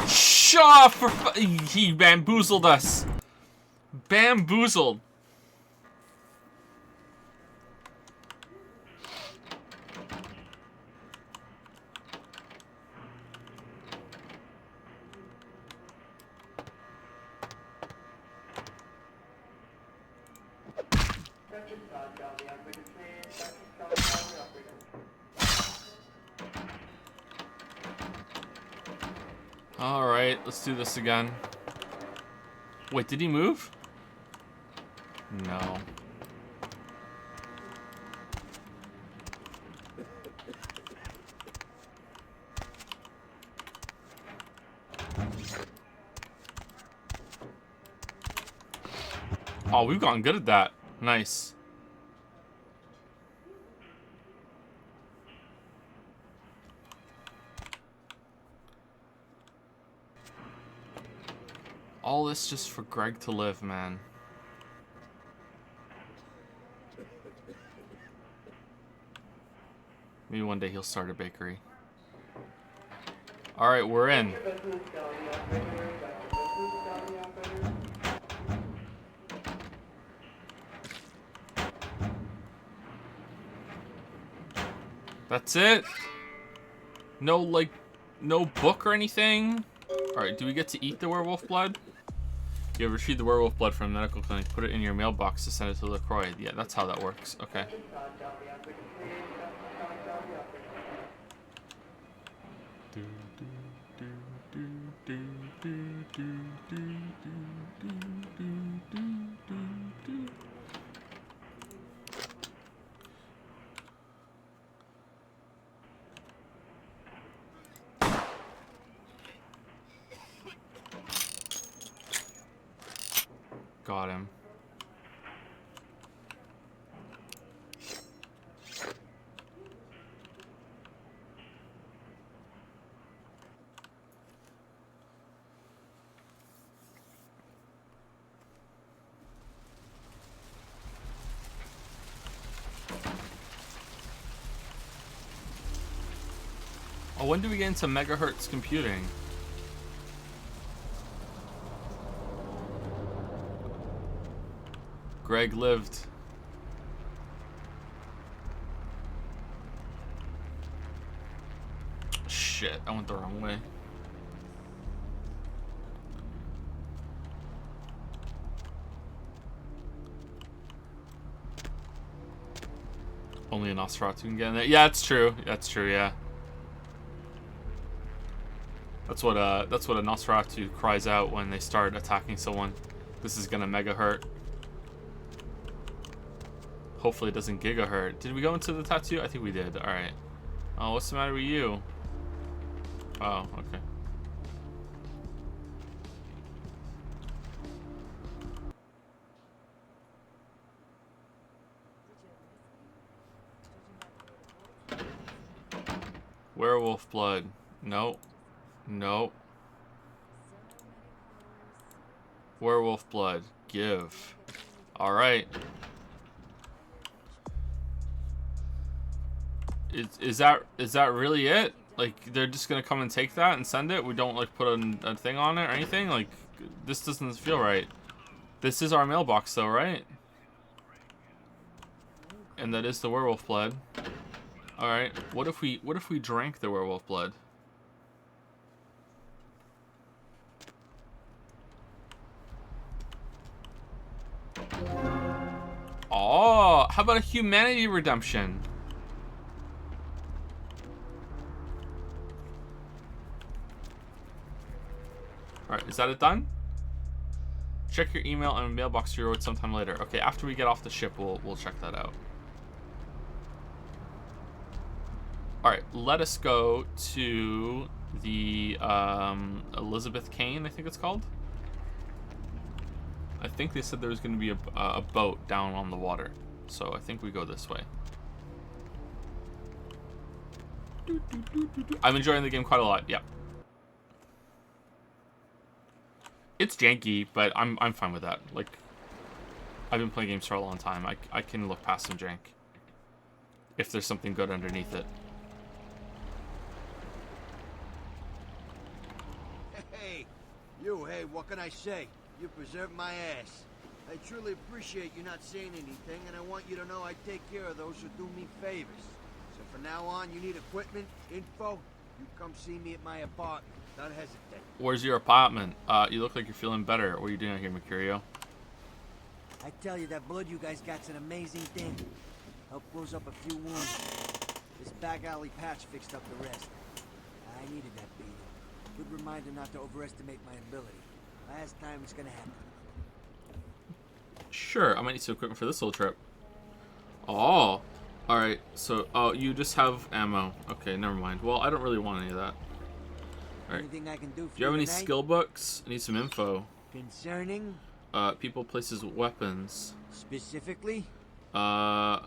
Shut up! He bamboozled us. Bamboozled. Alright, let's do this again. Wait, did he move? No. Oh, we've gotten good at that. Nice. All this just for Greg to live, man. Maybe one day he'll start a bakery. Alright, we're in. That's it? No, like, no book or anything? Alright, do we get to eat the werewolf blood? You have retrieved the werewolf blood from a medical clinic. Put it in your mailbox to send it to LaCroix. Yeah, that's how that works. Okay. Got him. Oh, when do we get into megahertz computing? Greg lived. Shit, I went the wrong way. Only a Nosferatu can get in there. Yeah, it's true. That's true, yeah. That's what a Nosferatu cries out when they start attacking someone. This is gonna mega hurt. Hopefully it doesn't giga hurt. Did we go into the tattoo? I think we did. Alright. Oh, what's the matter with you? Oh, okay. Werewolf blood. Nope. Nope. Werewolf blood. Give. Alright. Is that really it? Like, they're just gonna come and take that and send it? We don't, like, put a thing on it or anything? Like, this doesn't feel right. This is our mailbox, though, right? And that is the werewolf blood. Alright, what if we drank the werewolf blood? Oh, how about a humanity redemption? Alright, is that it done? Check your email and mailbox reward sometime later. Okay, after we get off the ship, we'll check that out. Alright, let us go to the Elizabeth Kane, I think it's called. I think they said there was going to be a boat down on the water. So I think we go this way. I'm enjoying the game quite a lot, yep. It's janky, but I'm fine with that. Like, I've been playing games for a long time. I can look past some jank if there's something good underneath it. Hey, what can I say? You preserved my ass. I truly appreciate you not saying anything, and I want you to know I take care of those who do me favors. So from now on, you need equipment, info, you come see me at my apartment. Don't hesitate. Where's your apartment? You look like you're feeling better. What are you doing out here, Mercurio? I tell you, that blood you guys got's an amazing thing. Help close up a few wounds. This back alley patch fixed up the rest. I needed that beating. Good reminder not to overestimate my ability. Last time it's gonna happen. Sure, I might need some equipment for this little trip. Oh, alright. So, oh, you just have ammo. Okay, never mind. Well, I don't really want any of that. Alright. Anything I can do for you have any tonight? skill books? I need some info. Concerning? People, places, weapons. Specifically? A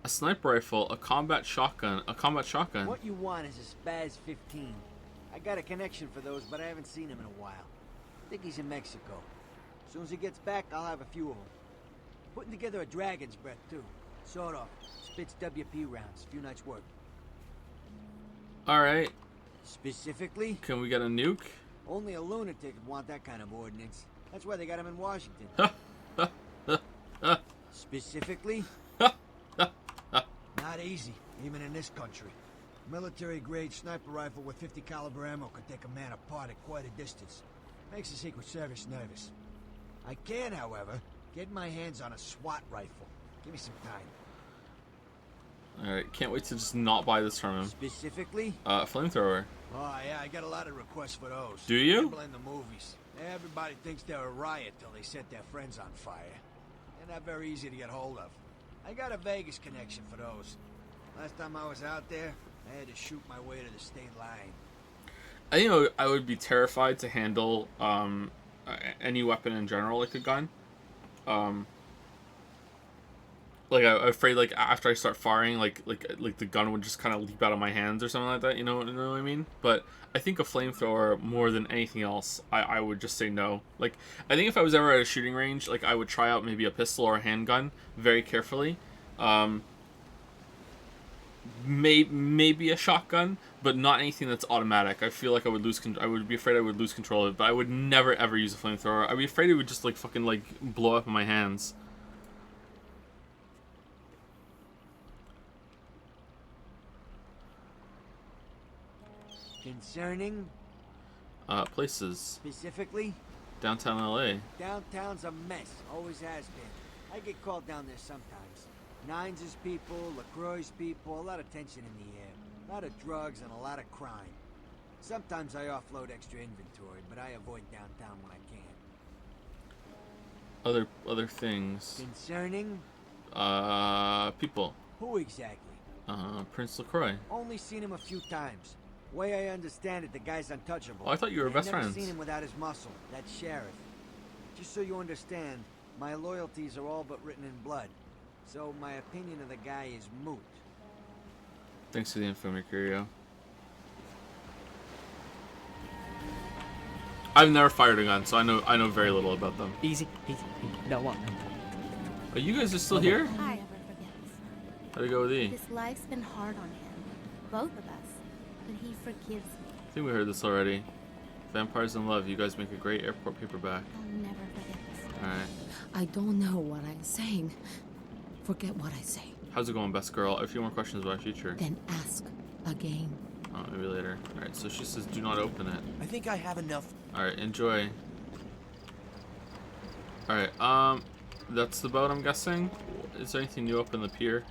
sniper rifle, a combat shotgun. What you want is a Spaz 15. I got a connection for those, but I haven't seen him in a while. I think he's in Mexico. As soon as he gets back, I'll have a few of them. Putting together a dragon's breath, too. Sort of. Spits WP rounds. Few nights' work. Alright. Specifically? Can we get a nuke? Only a lunatic would want that kind of ordnance. That's why they got him in Washington. Specifically? Not easy, even in this country. Military-grade sniper rifle with 50 caliber ammo could take a man apart at quite a distance. Makes the Secret Service nervous. I can, however, get my hands on a SWAT rifle. Give me some time. Alright, can't wait to just not buy this from him. Specifically? Flamethrower. Oh, yeah, I got a lot of requests for those. Do you? People in the movies. Everybody thinks they're a riot till they set their friends on fire. They're not very easy to get hold of. I got a Vegas connection for those. Last time I was out there, I had to shoot my way to the state line. I think I would be terrified to handle any weapon in general, like a gun. like I'm afraid like after I start firing, like the gun would just kind of leap out of my hands or something like that. You know what I mean? But I think a flamethrower more than anything else, I would just say no. Like I think if I was ever at a shooting range, like I would try out maybe a pistol or a handgun very carefully. Maybe a shotgun, but not anything that's automatic. I feel like I would I would be afraid I would lose control of it. But I would never ever use a flamethrower. I'd be afraid it would just like fucking like blow up in my hands. Concerning? Places. Specifically? Downtown LA. Downtown's a mess. Always has been. I get called down there sometimes. Nines' people, LaCroix's people, a lot of tension in the air. A lot of drugs and a lot of crime. Sometimes I offload extra inventory, but I avoid downtown when I can. Other things. Concerning? People. Who exactly? Prince LaCroix. Only seen him a few times. Way I understand it, the guy's untouchable. Oh, I thought you were best I've never friends. seen him without his muscle, that sheriff. Just so you understand, my loyalties are all but written in blood. So my opinion of the guy is moot. Thanks for the info, Mercurio. I've never fired a gun, so I know very little about them. Easy. No one. Oh, you guys are still here? I never forgets. How'd it go with E? This life's been hard on him. Both of us. But he forgives me. I think we heard this already. Vampires in Love. You guys make a great airport paperback. I'll never forget this. Alright. I don't know what I'm saying. Forget what I say. How's it going, best girl? I have a few more questions about our future. Then ask again. Oh, maybe later. Alright, so she says do not open it. I think I have enough. Alright, enjoy. Alright, that's the boat, I'm guessing. Is there anything new up in the pier?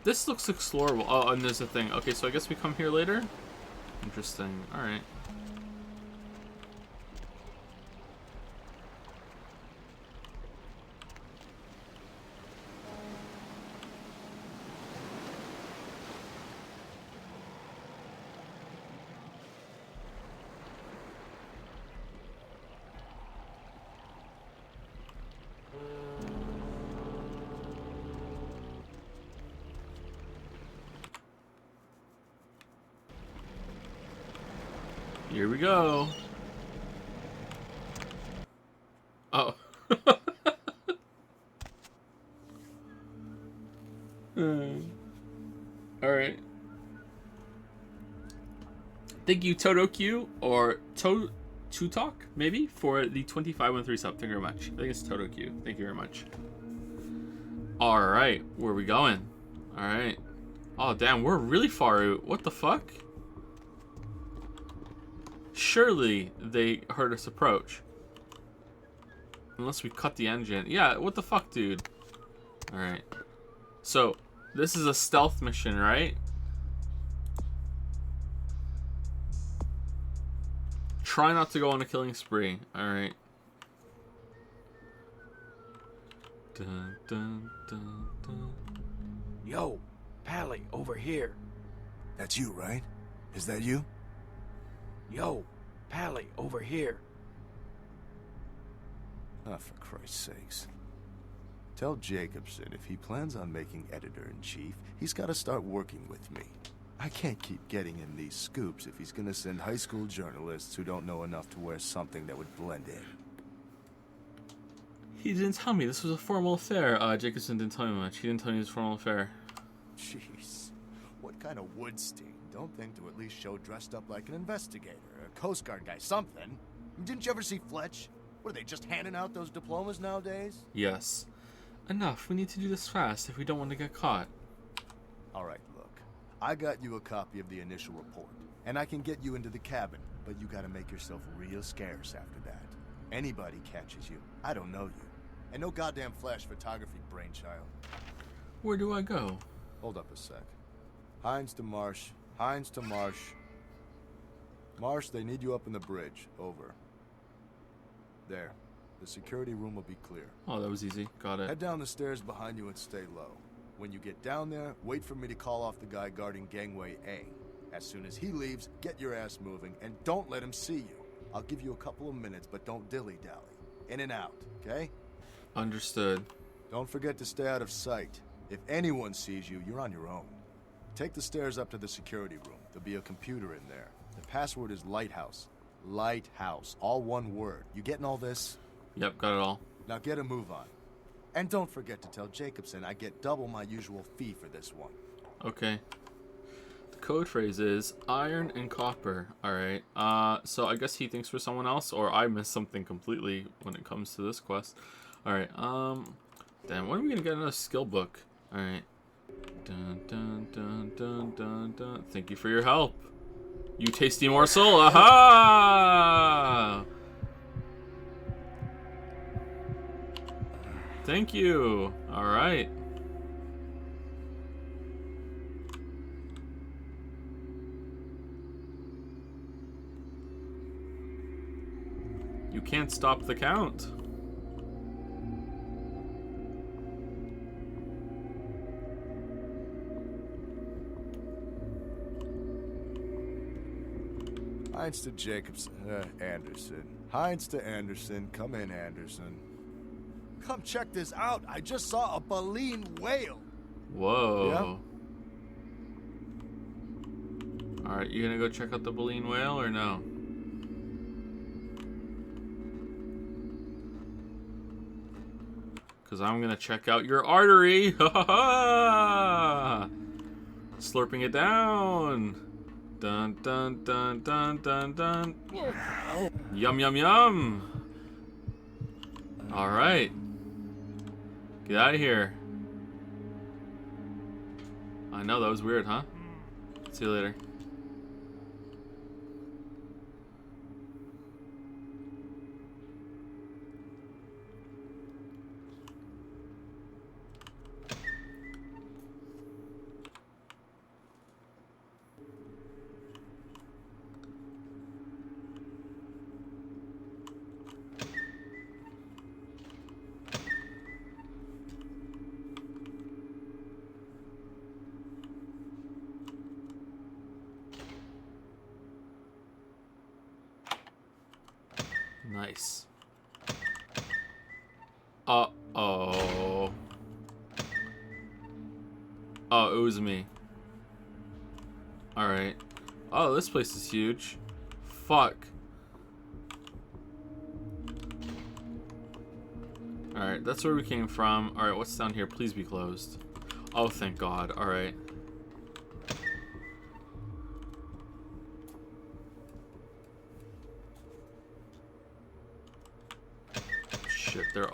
This looks explorable. Oh, and there's a thing. Okay, so I guess we come here later? Interesting. Alright. Here we go. Oh. Alright. Thank you, TotoQ, or Tutalk, maybe, for the 2513 sub. Thank you very much. I think it's TotoQ. Thank you very much. Alright, where are we going? Alright. Oh, damn, we're really far out. What the fuck? Surely they heard us approach. Unless we cut the engine. Yeah, what the fuck, dude? Alright. So, this is a stealth mission, right? Try not to go on a killing spree. Alright. Dun, dun, dun, dun. Yo, Pally, over here. That's you, right? Is that you? Yo, Pally, over here. Ah, for Christ's sakes. Tell Jacobson if he plans on making editor-in-chief, he's got to start working with me. I can't keep getting him these scoops if he's gonna send high school journalists who don't know enough to wear something that would blend in. He didn't tell me this was a formal affair. Jacobson didn't tell me much. He didn't tell me it was a formal affair. Jeez. What kind of Woodstein? Don't think to at least show dressed up like an investigator, a Coast Guard guy, something. Didn't you ever see Fletch? What, are they just handing out those diplomas nowadays? Yes. Enough. We need to do this fast if we don't want to get caught. Alright, look. I got you a copy of the initial report, and I can get you into the cabin, but you gotta make yourself real scarce after that. Anybody catches you, I don't know you. And no goddamn flash photography brainchild. Where do I go? Hold up a sec. Hines to Marsh. Hines to Marsh. Marsh, they need you up in the bridge. Over. There. The security room will be clear. Oh, that was easy. Got it. Head down the stairs behind you and stay low. When you get down there, wait for me to call off the guy guarding gangway A. As soon as he leaves, get your ass moving, and don't let him see you. I'll give you a couple of minutes, but don't dilly-dally. In and out, okay? Understood. Don't forget to stay out of sight. If anyone sees you, you're on your own. Take the stairs up to the security room. There'll be a computer in there. The password is Lighthouse. Lighthouse. All one word. You getting all this? Yep, got it all. Now get a move on. And don't forget to tell Jacobson I get double my usual fee for this one. Okay. The code phrase is iron and copper. Alright. So I guess he thinks we're someone else, or I missed something completely when it comes to this quest. Alright, damn, when are we gonna get another skill book? Alright. Dun dun dun dun dun dun. Thank you for your help. You tasty morsel. Aha! Thank you. Alright. You can't stop the count. Hines to Jacobson. Anderson. Hines to Anderson. Come in, Anderson. Come check this out. I just saw a baleen whale. Whoa. Yeah? Alright, you gonna go check out the baleen whale or no? Because I'm gonna check out your artery. Ha ha ha! Slurping it down. Dun dun dun dun dun dun. Yum yum yum. Alright. Get out of here. I know, that was weird, huh? See you later. Nice. Uh-oh. Oh, it was me. Alright. Oh, this place is huge. Fuck. Alright, that's where we came from. Alright, what's down here? Please be closed. Oh, thank God. Alright. Shit, they're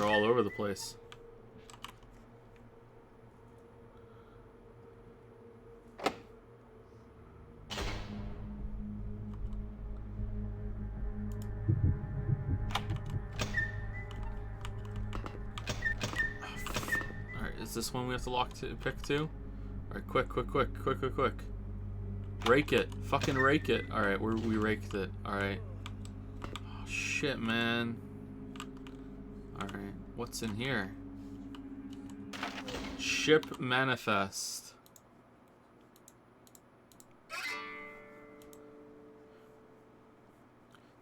all over the place. Alright, is this one we have to pick to? Alright, quick. Rake it. Fucking rake it. Alright, we raked it. Alright. Oh, shit, man. Alright, what's in here? Ship manifest.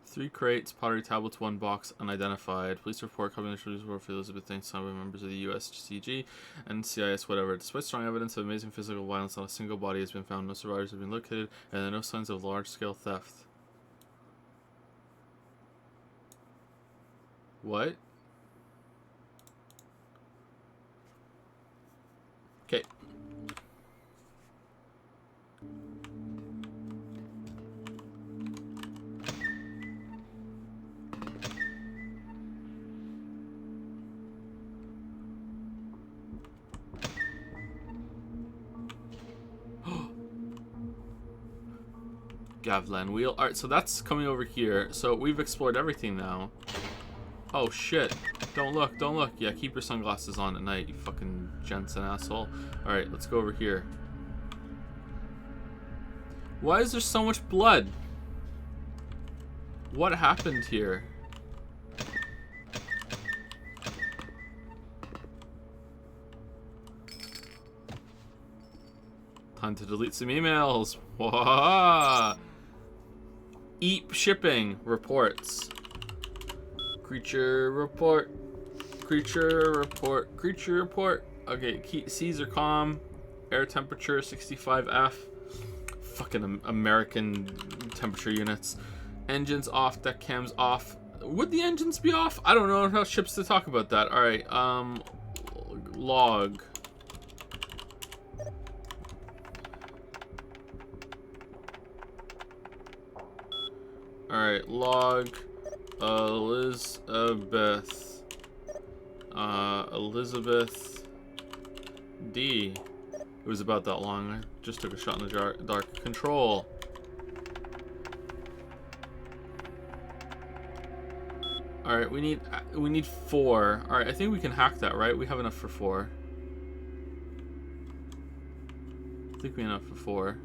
Three crates, pottery tablets, 1 box, unidentified. Police report coming to the for Elizabeth thanks to members of the USCG and CIS, whatever. Despite strong evidence of amazing physical violence, not a single body has been found, no survivors have been located, and there are no signs of large-scale theft. What? Okay. Gavlan wheel. Alright, so that's coming over here. So we've explored everything now. Oh shit. Don't look, don't look. Yeah, keep your sunglasses on at night, you fucking Jensen asshole. Alright, let's go over here. Why is there so much blood? What happened here? Time to delete some emails. Wah! Eat shipping reports. Creature report. Creature report. Creature report. Okay, seas are calm. Air temperature 65F. Fucking American temperature units. Engines off. Deck cams off. Would the engines be off? I don't know how ships to talk about that. All right. Log. Alright, log Elizabeth. Elizabeth D. It was about that long. I just took a shot in the dark. Control. Alright, we need 4. Alright, I think we can hack that, right? We have enough for 4. I think we have enough for 4.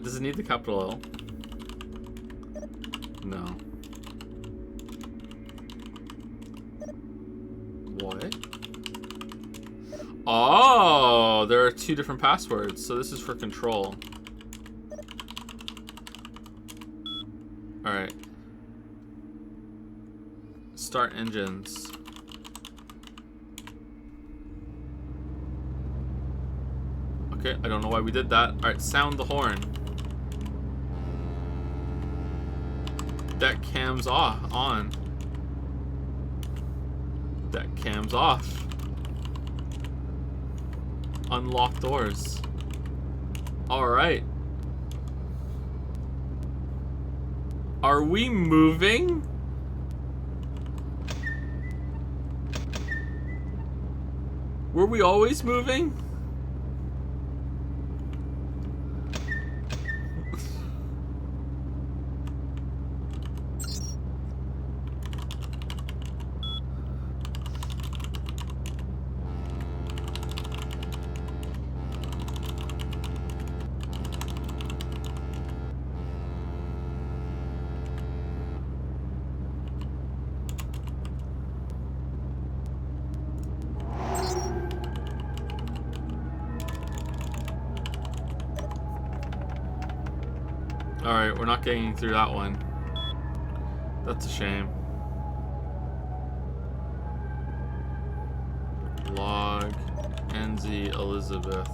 Does it need the capital L? No. What? Oh, there are 2 different passwords, so this is for control. Alright. Start engines. Okay, I don't know why we did that. Alright, sound the horn. Deck cams off. On. Deck cams off. Unlock doors. Alright. Are we moving? Were we always moving? Alright, we're not getting through that one. That's a shame. Log NZ Elizabeth.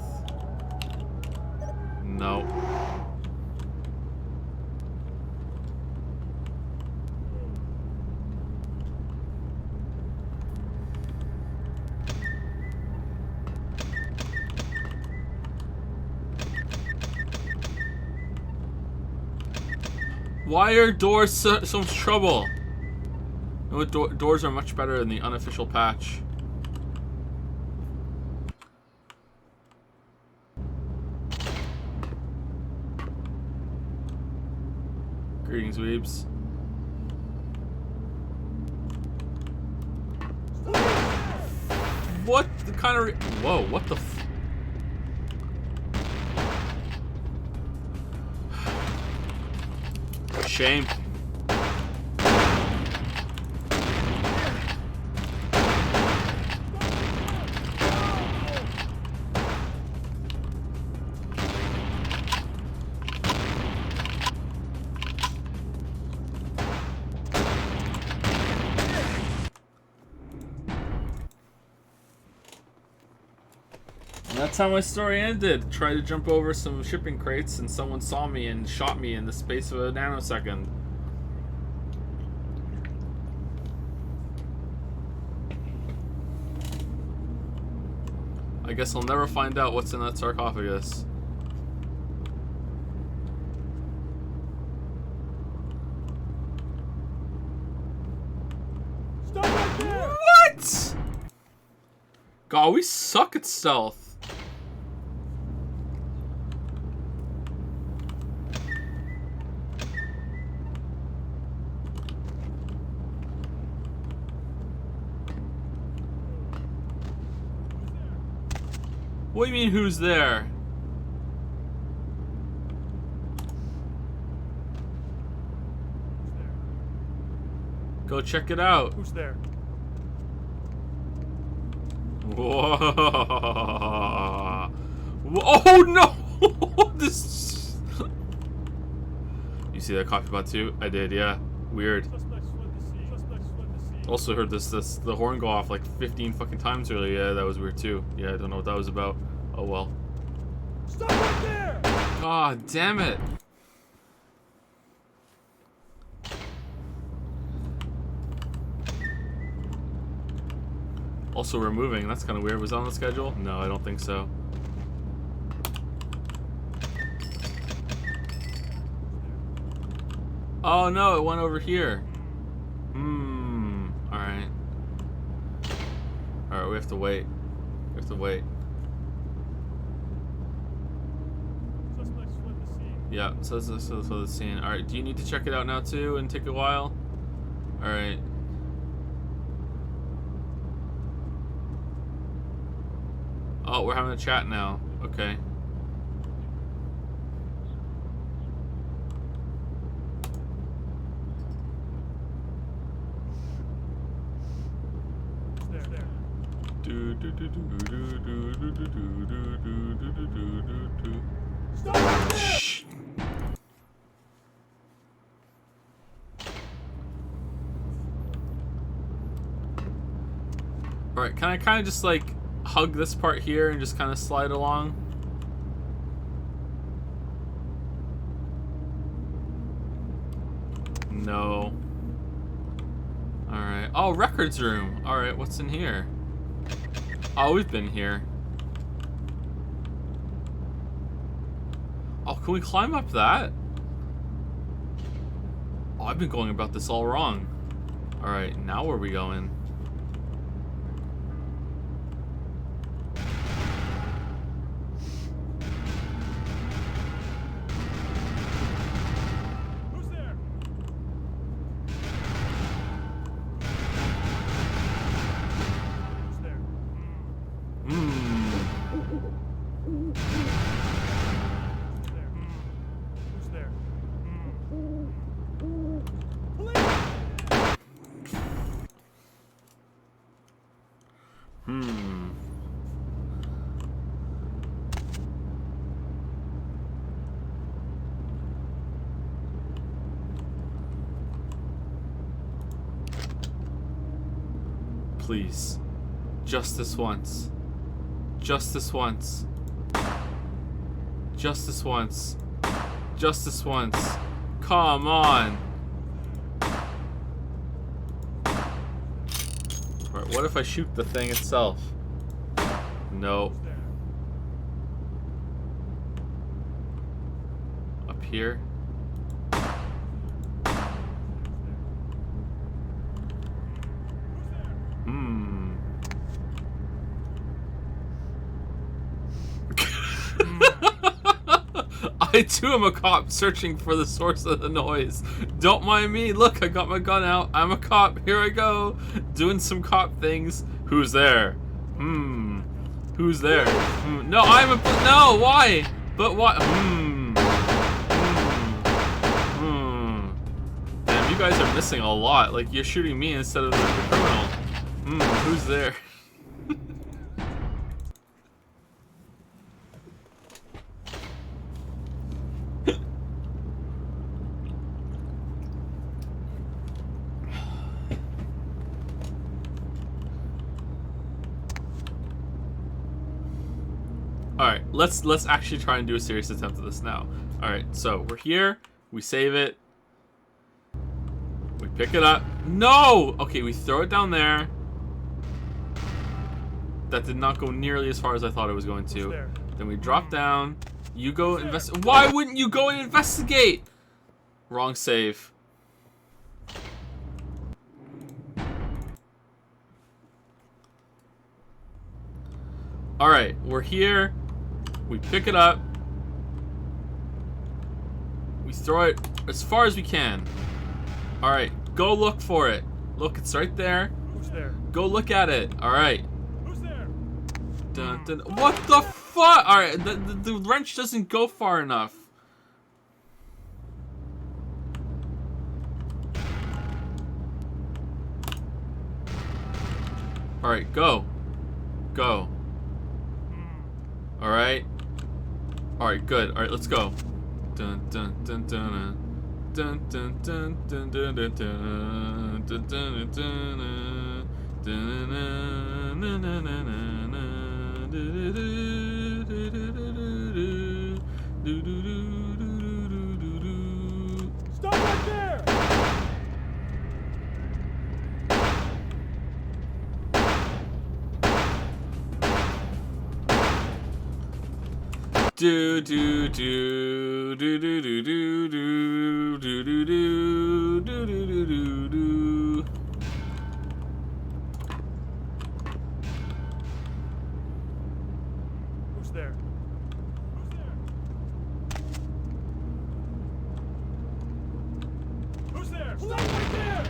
Nope. Why are doors so much trouble? You know, doors are much better in the unofficial patch. Greetings, weebs. What the kind of... Whoa, what the... Shame. That's how my story ended. Tried to jump over some shipping crates and someone saw me and shot me in the space of a nanosecond. I guess I'll never find out what's in that sarcophagus. God, we suck at stealth. What do you mean, who's there? Go check it out. Who's there? Whoa. Oh no! This. You see that coffee pot too? I did, yeah. Weird. Also heard the horn go off like 15 fucking times earlier. Yeah, that was weird too. Yeah, I don't know what that was about. Oh well. Stop right there! God damn it! Also, we're moving. That's kind of weird. Was that on the schedule? No, I don't think so. Oh no, it went over here. Alright. Alright, we have to wait. We have to wait. Yeah, so the scene. Alright, do you need to check it out now too and take a while? Alright. Oh, we're having a chat now. Okay. Shh. Alright, can I kind of just like hug this part here and just kind of slide along? No. Alright. Oh, records room. Alright, what's in here? Oh, we've been here. Oh, can we climb up that? Oh, I've been going about this all wrong. Alright, now where are we going? Please. Just this once. Just this once. Just this once. Just this once. Come on. Alright, what if I shoot the thing itself? No. Up here. I too am a cop searching for the source of the noise. Don't mind me. Look, I got my gun out. I'm a cop. Here I go. Doing some cop things. Who's there? Who's there? No, I'm a... No, why? But why? Damn, you guys are missing a lot. Like, you're shooting me instead of the criminal. Who's there? Alright, let's actually try and do a serious attempt at this now. Alright, so we're here, we save it, we pick it up. No! Okay, we throw it down there. That did not go nearly as far as I thought it was going to. Then we drop down. You go invest. Why wouldn't you go and investigate? Wrong save. Alright, we're here. We pick it up. We throw it as far as we can. Alright, go look for it. Look, it's right there. Who's there? Go look at it. Alright. Who's there? Dun, dun. What the fuck? Alright, the wrench doesn't go far enough. Alright, go. Go. Alright. Alright, good. Alright, let's go. Dun dun dun dun dun dun dun dun dun dun dun dun dun dun. Stop right there! Do do do do do do do do do do do do do do do. Who's there? Who's there? Stop right there!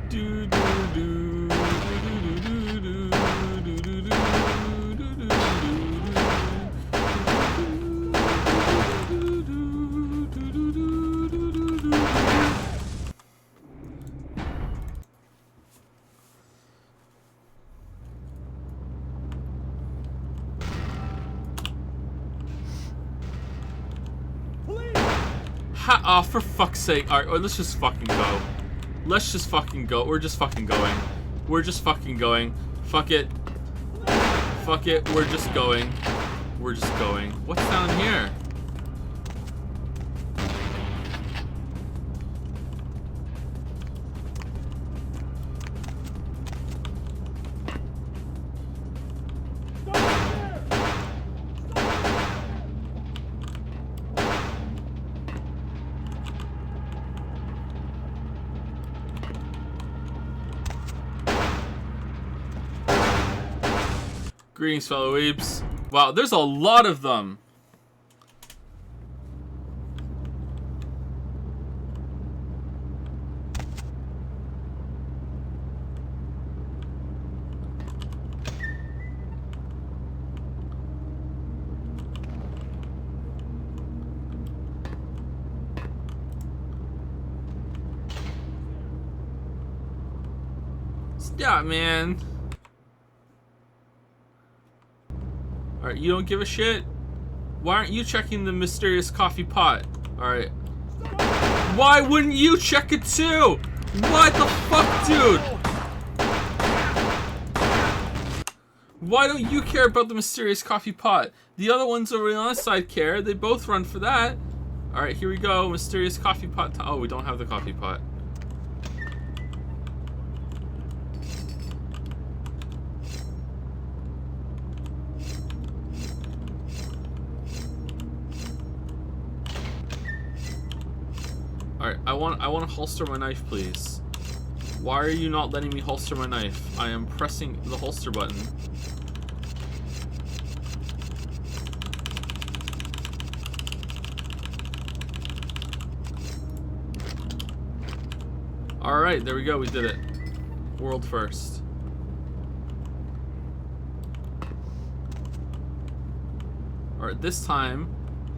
Do do do do do do do do do. Oh, for fuck's sake. Alright, let's just fucking go. Let's just fucking go. We're just fucking going. We're just fucking going. Fuck it. Fuck it. We're just going. We're just going. What's down here? Greetings, fellow weebs. Wow, there's a lot of them. Yeah, man. Alright, you don't give a shit? Why aren't you checking the mysterious coffee pot? Alright. Why wouldn't you check it too? What the fuck, dude? Why don't you care about the mysterious coffee pot? The other ones over on the side care. They both run for that. Alright, here we go. Mysterious coffee pot. Oh, we don't have the coffee pot. Alright, I want to holster my knife, please. Why are you not letting me holster my knife? I am pressing the holster button. Alright, there we go, we did it. World first. Alright, this time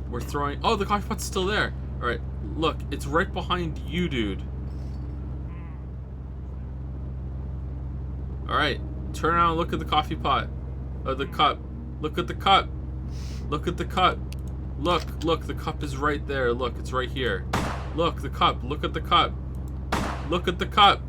we're throwing... Oh, the coffee pot's still there. Alright, look, it's right behind you, dude. Alright, turn around and look at the coffee pot. The cup. Look at the cup. Look at the cup. Look, the cup is right there. Look, it's right here. Look, the cup. Look at the cup. Look at the cup.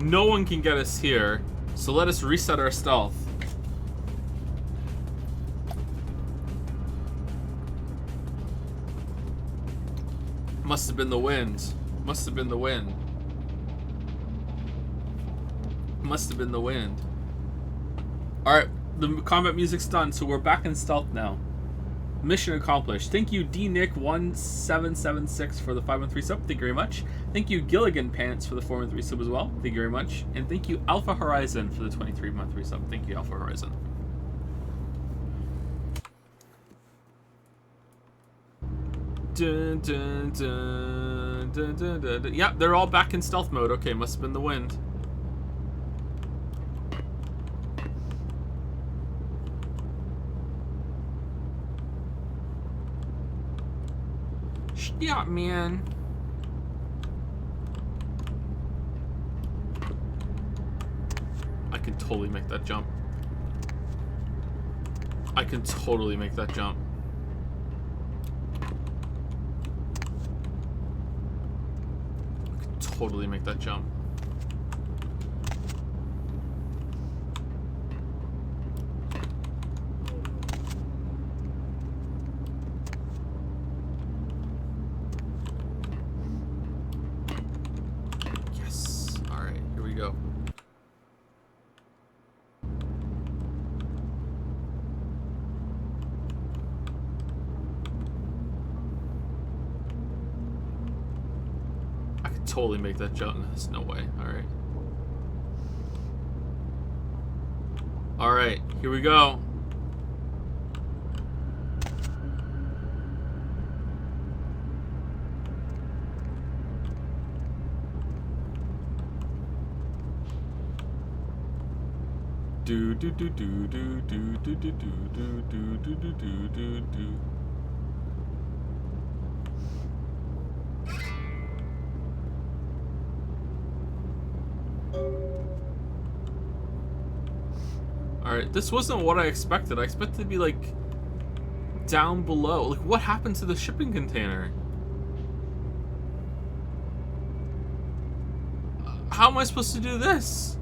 No one can get us here. So let us reset our stealth. Must have been the wind. Must have been the wind. Must have been the wind. Alright, the combat music's done, so we're back in stealth now. Mission accomplished. Thank you, DNick1776 for the 513 sub. Thank you very much. Thank you, Gilligan Pants for the 413 sub as well. Thank you very much. And thank you, Alpha Horizon for the 23-month resub. Thank you, Alpha Horizon. Dun, dun, dun, dun, dun, dun, dun. Yep, they're all back in stealth mode. Okay, must have been the wind. Yeah, man. I can totally make that jump. I can totally make that jump. I can totally make that jump. Go. I could totally make that jump. There's no way. Alright. Alright, here we go. Do do do do do do do do do do do do do do do. Alright, this wasn't what I expected. I expected to be like down below. Like, what happened to the shipping container? How am I supposed to do this?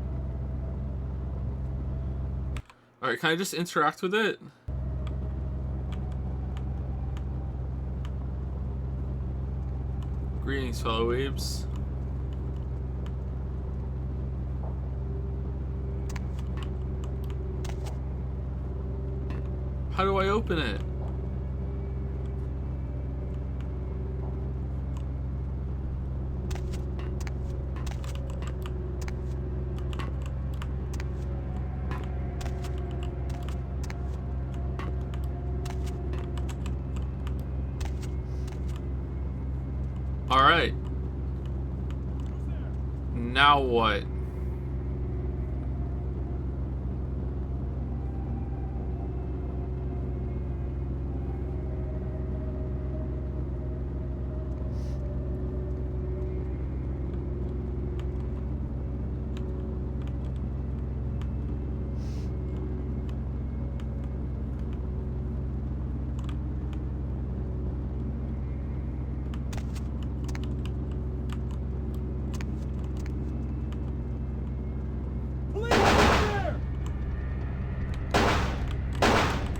Alright, can I just interact with it? Greetings, fellow weebs. How do I open it? Alright. Now what?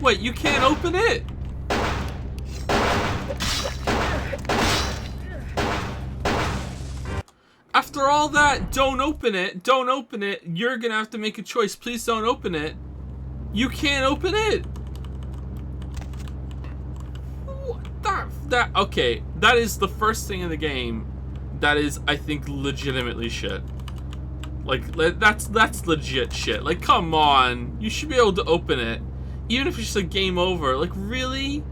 Wait, you can't open it? After all that, don't open it, don't open it. You're gonna have to make a choice. Please don't open it. You can't open it. Okay, that is the first thing in the game that is, I think, legitimately shit. Like, that's legit shit. Like, come on. You should be able to open it. Even if it's just a game over. Like, really?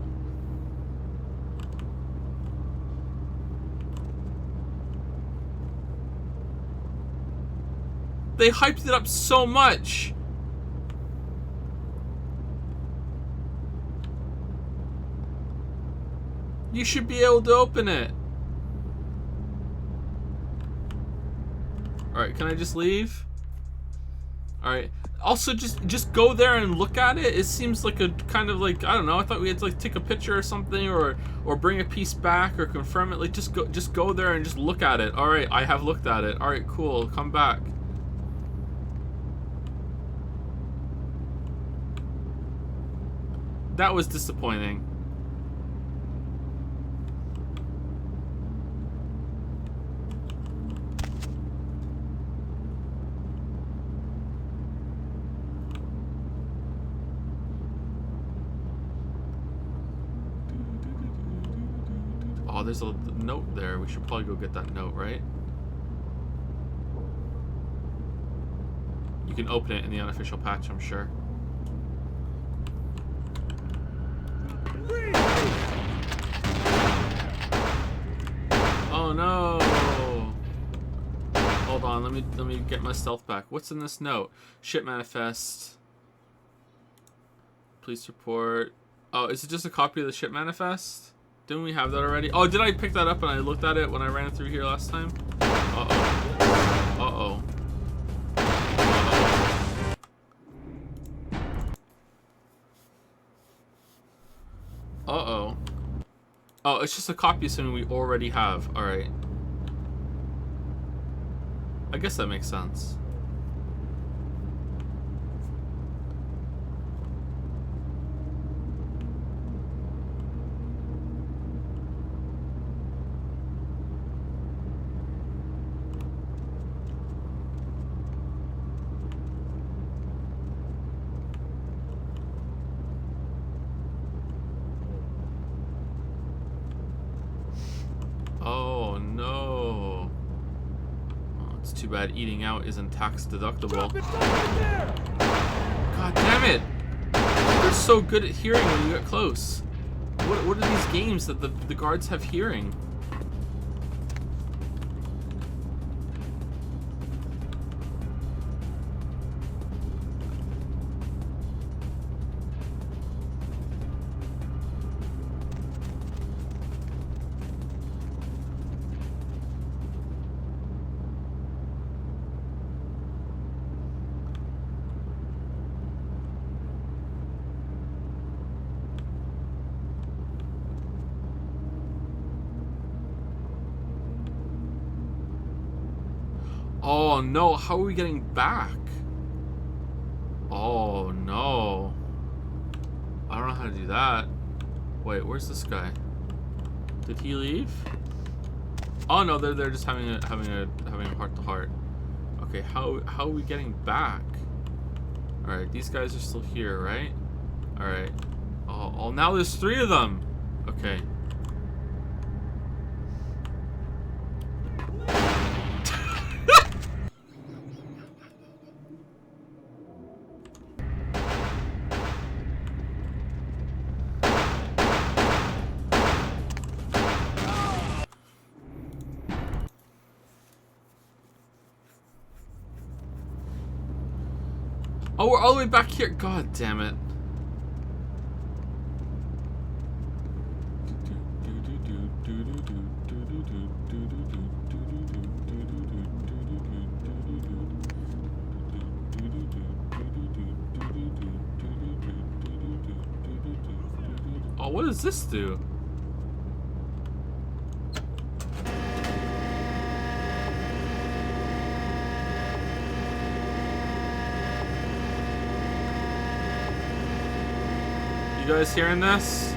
They hyped it up so much. You should be able to open it. Alright, can I just leave? Alright. Also, just go there and look at it. It seems like a kind of like, I don't know, I thought we had to like take a picture or something, or bring a piece back or confirm it. Like, just go there and just look at it. Alright, I have looked at it. Alright, cool. Come back. That was disappointing. Oh, there's a note there. We should probably go get that note, right? You can open it in the unofficial patch, I'm sure. Oh no! Hold on, let me get my stealth back. What's in this note? Ship manifest. Police report. Oh, is it just a copy of the ship manifest? Didn't we have that already? Oh, did I pick that up and I looked at it when I ran through here last time? Uh-oh. Uh-oh. Uh-oh. Oh, it's just a copy of something we already have. Alright. I guess that makes sense. Oh no. Oh, it's too bad eating out isn't tax deductible. God damn it! They're so good at hearing when you get close. What are these games that the guards have hearing? Oh no, how are we getting back? Oh no. I don't know how to do that. Wait, where's this guy? Did he leave? Oh no, they're just having a heart to heart. Okay, how are we getting back? Alright, these guys are still here, right? Alright. Oh, now there's 3 of them. Okay. Oh, we're all the way back here. God damn it. Oh, what does this do? You guys hearing this?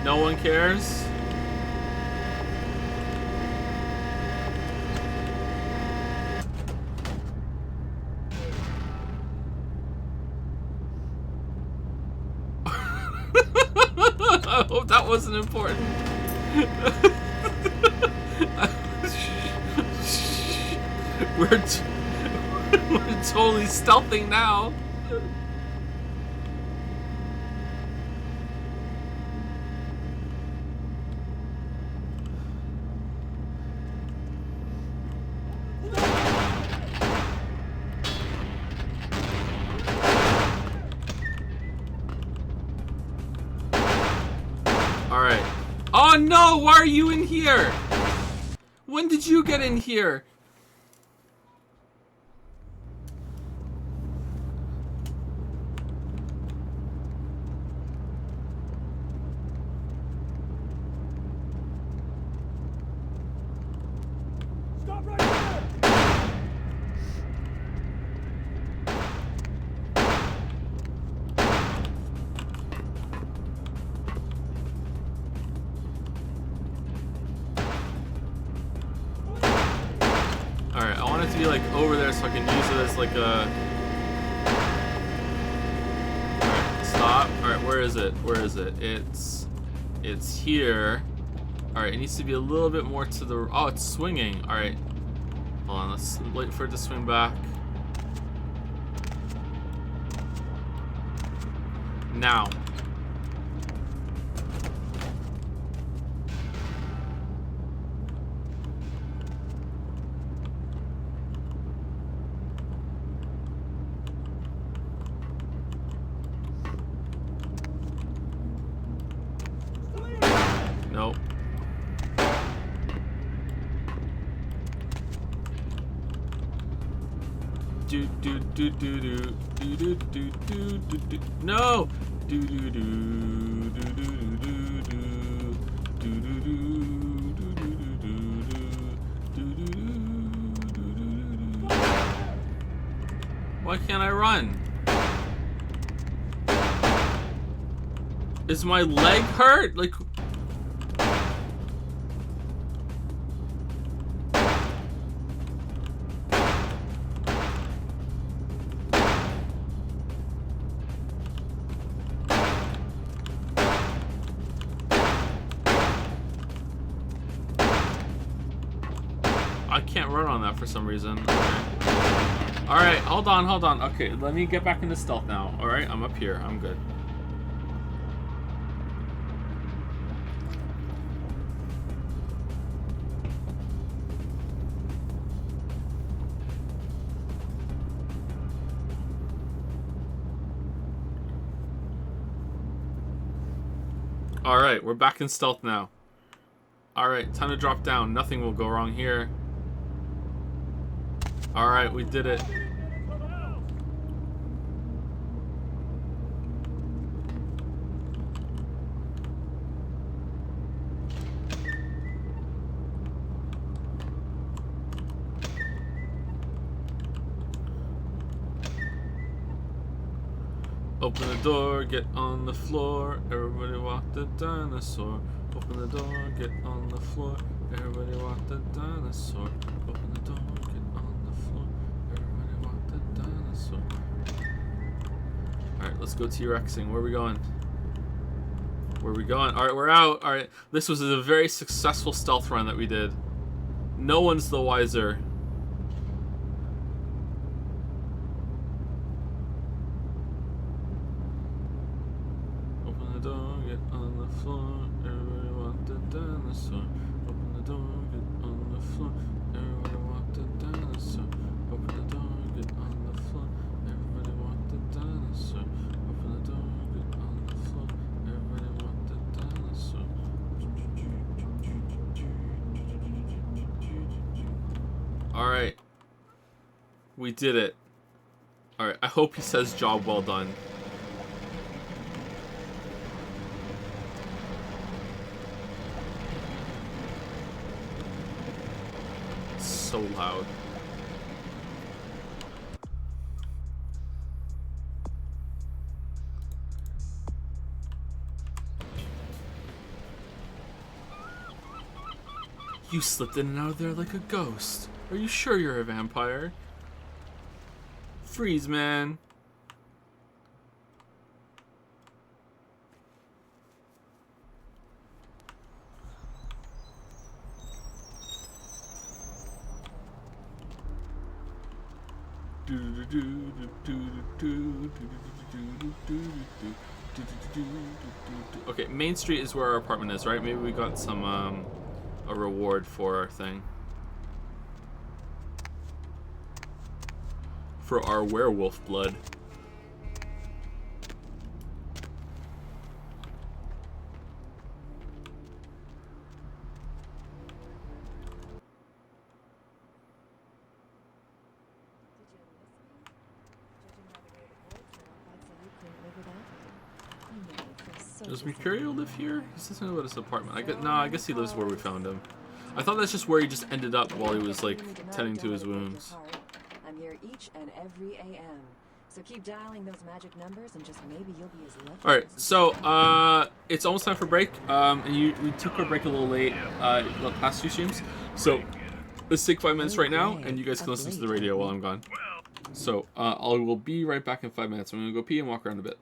No one cares? I hope that wasn't important. We're totally stealthing now. Alright. Oh no! Why are you in here? When did you get in here? Stop right there! be like over there so I can use it as like a... Alright, stop. Alright, where is it? Where is it? It's here. Alright, it needs to be a little bit more to the... Oh, it's swinging. Alright. Hold on, let's wait for it to swing back. Now. Nope. Do do do do do do do do do do do. No. Do do do do do do do do do do. Why can't I run? Is my leg hurt? Like. I can't run on that for some reason. Okay. Alright, hold on, hold on. Okay, let me get back into stealth now. Alright, I'm up here. I'm good. Alright, we're back in stealth now. Alright, time to drop down. Nothing will go wrong here. Alright, we did it. Open the door, get on the floor. Everybody walk the dinosaur. Open the door, get on the floor. Everybody walk the dinosaur. Open the door, get on the floor. Everybody walk the dinosaur. Alright, let's go T-Rexing. Where are we going? Where are we going? Alright, we're out. Alright, this was a very successful stealth run that we did. No one's the wiser. Open the door, get on the floor. Everybody walk the dinosaur. Open the door, get on the floor. Everybody walk the dinosaur. Open the door, get on the floor. Everybody walk the dinosaur. Open the door, get on the floor. Everybody walk the dinosaur. Alright. We did it. Alright, I hope he says job well done. So loud. You slipped in and out of there like a ghost. Are you sure you're a vampire? Freeze, man. Okay, Main Street is where our apartment is, right? Maybe we got some a reward for our thing. For our werewolf blood. Does Mercurial live here? He says something about his apartment. I guess he lives where we found him. I thought that's just where he just ended up while he was like tending to his wounds. I'm here each and every AM. So keep dialing those magic numbers and just maybe you'll be as lucky. All right, so it's almost time for break. And we took our break a little late, the past two streams. So Let's take 5 minutes Oh, right now, great. and you guys can A listen to the great radio while idea. I'm gone. So I will be right back in 5 minutes. I'm gonna go pee and walk around a bit.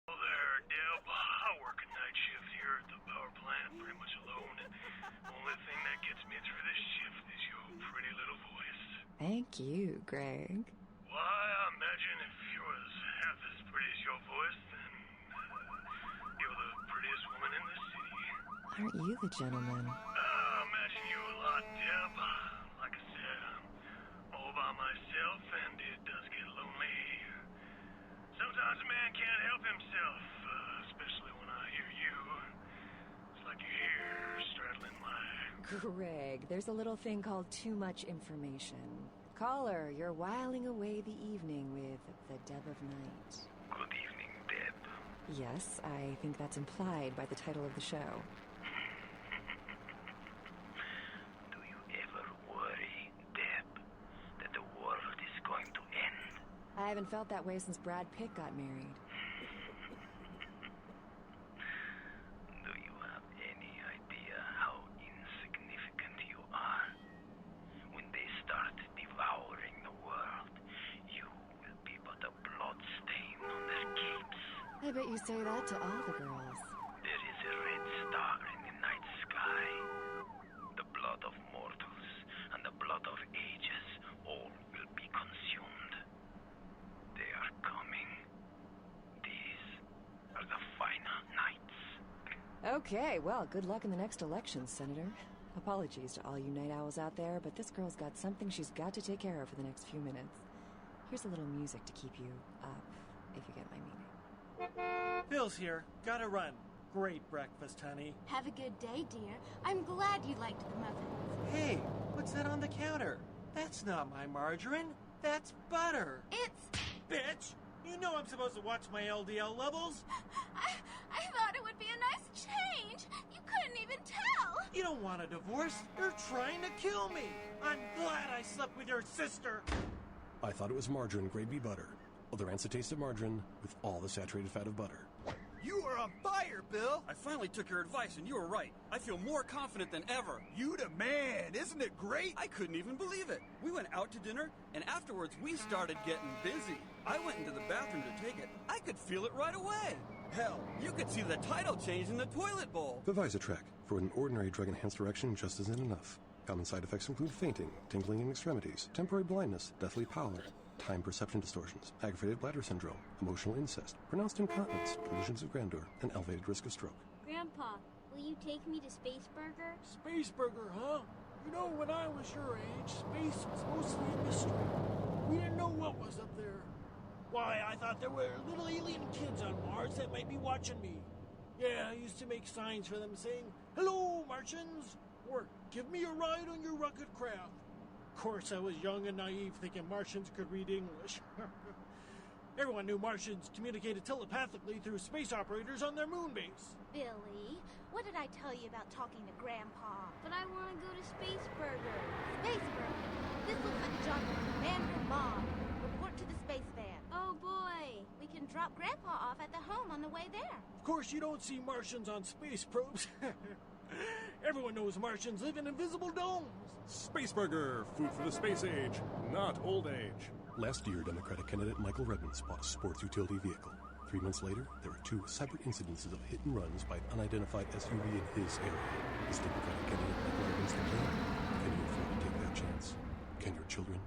There, Deb. I work a night shift here at the power plant, pretty much alone. Only thing that gets me through this shift is your pretty little voice. Thank you, Greg. Why, I imagine if you was half as pretty as your voice, then you're the prettiest woman in the city. Aren't you the gentleman? I imagine you a lot, Deb. Like I said, I'm all by myself, and it does get lonely. Sometimes a man can't help himself, especially when I hear you. It's like you're here, straddling my... Greg, there's a little thing called too much information. Caller, you're whiling away the evening with the Deb of Night. Good evening, Deb. Yes, I think that's implied by the title of the show. Do you ever worry, Deb, that the world is going to end? I haven't felt that way since Brad Pitt got married. Do you have any idea how insignificant you are? When they start devouring the world, you will be but a blood stain on their capes. I bet you say that to all the girls. There is a red star in the night sky. The blood of mortals and the blood of ages, all will be consumed. They are coming. These are the final nights. Okay, well, good luck in the next election, Senator. Apologies to all you night owls out there, but this girl's got something she's got to take care of for the next few minutes. Here's a little music to keep you up, if you get my meaning. Bill's here. Gotta run. Great breakfast, honey. Have a good day, dear. I'm glad you liked the muffins. Hey, what's that on the counter? That's not my margarine. That's butter. It's... Bitch! You know I'm supposed to watch my LDL levels. I thought it would be a nice change. You couldn't even tell. You don't want a divorce. They're trying to kill me. I'm glad I slept with your sister. I thought it was margarine grade B butter. Other acetate of margarine with all the saturated fat of butter. You are on fire, Bill! I finally took your advice, and you were right. I feel more confident than ever. You the man! Isn't it great? I couldn't even believe it. We went out to dinner, and afterwards we started getting busy. I went into the bathroom to take it. I could feel it right away. Hell, you could see the title change in the toilet bowl. Vivisatrac. For an ordinary drug-enhanced erection just isn't enough. Common side effects include fainting, tingling in extremities, temporary blindness, deathly pallor, time perception distortions, aggravated bladder syndrome, emotional incest, pronounced incontinence, delusions of grandeur, and elevated risk of stroke. Grandpa, will you take me to Spaceburger? Spaceburger, huh? You know, when I was your age, space was mostly a mystery. We didn't know what was up there. Why, I thought there were little alien kids on Mars that might be watching me. Yeah, I used to make signs for them saying, "Hello, Martians," or "Give me a ride on your rocket craft." Of course, I was young and naive, thinking Martians could read English. Everyone knew Martians communicated telepathically through space operators on their moon base. Billy, what did I tell you about talking to Grandpa? But I want to go to Spaceburger. Spaceburger. This looks like a job for Commander Mom. Report to the space van. Oh boy, we can drop Grandpa off at the home on the way there. Of course, you don't see Martians on space probes. Everyone knows Martians live in invisible domes. Spaceburger, food for the space age, not old age. Last year, Democratic candidate Michael Redmond bought a sports utility vehicle. 3 months later, there were 2 separate incidences of hit and runs by an unidentified SUV in his area. Is Democratic candidate Michael Redmond the plan? Can you afford to take that chance? Can your children?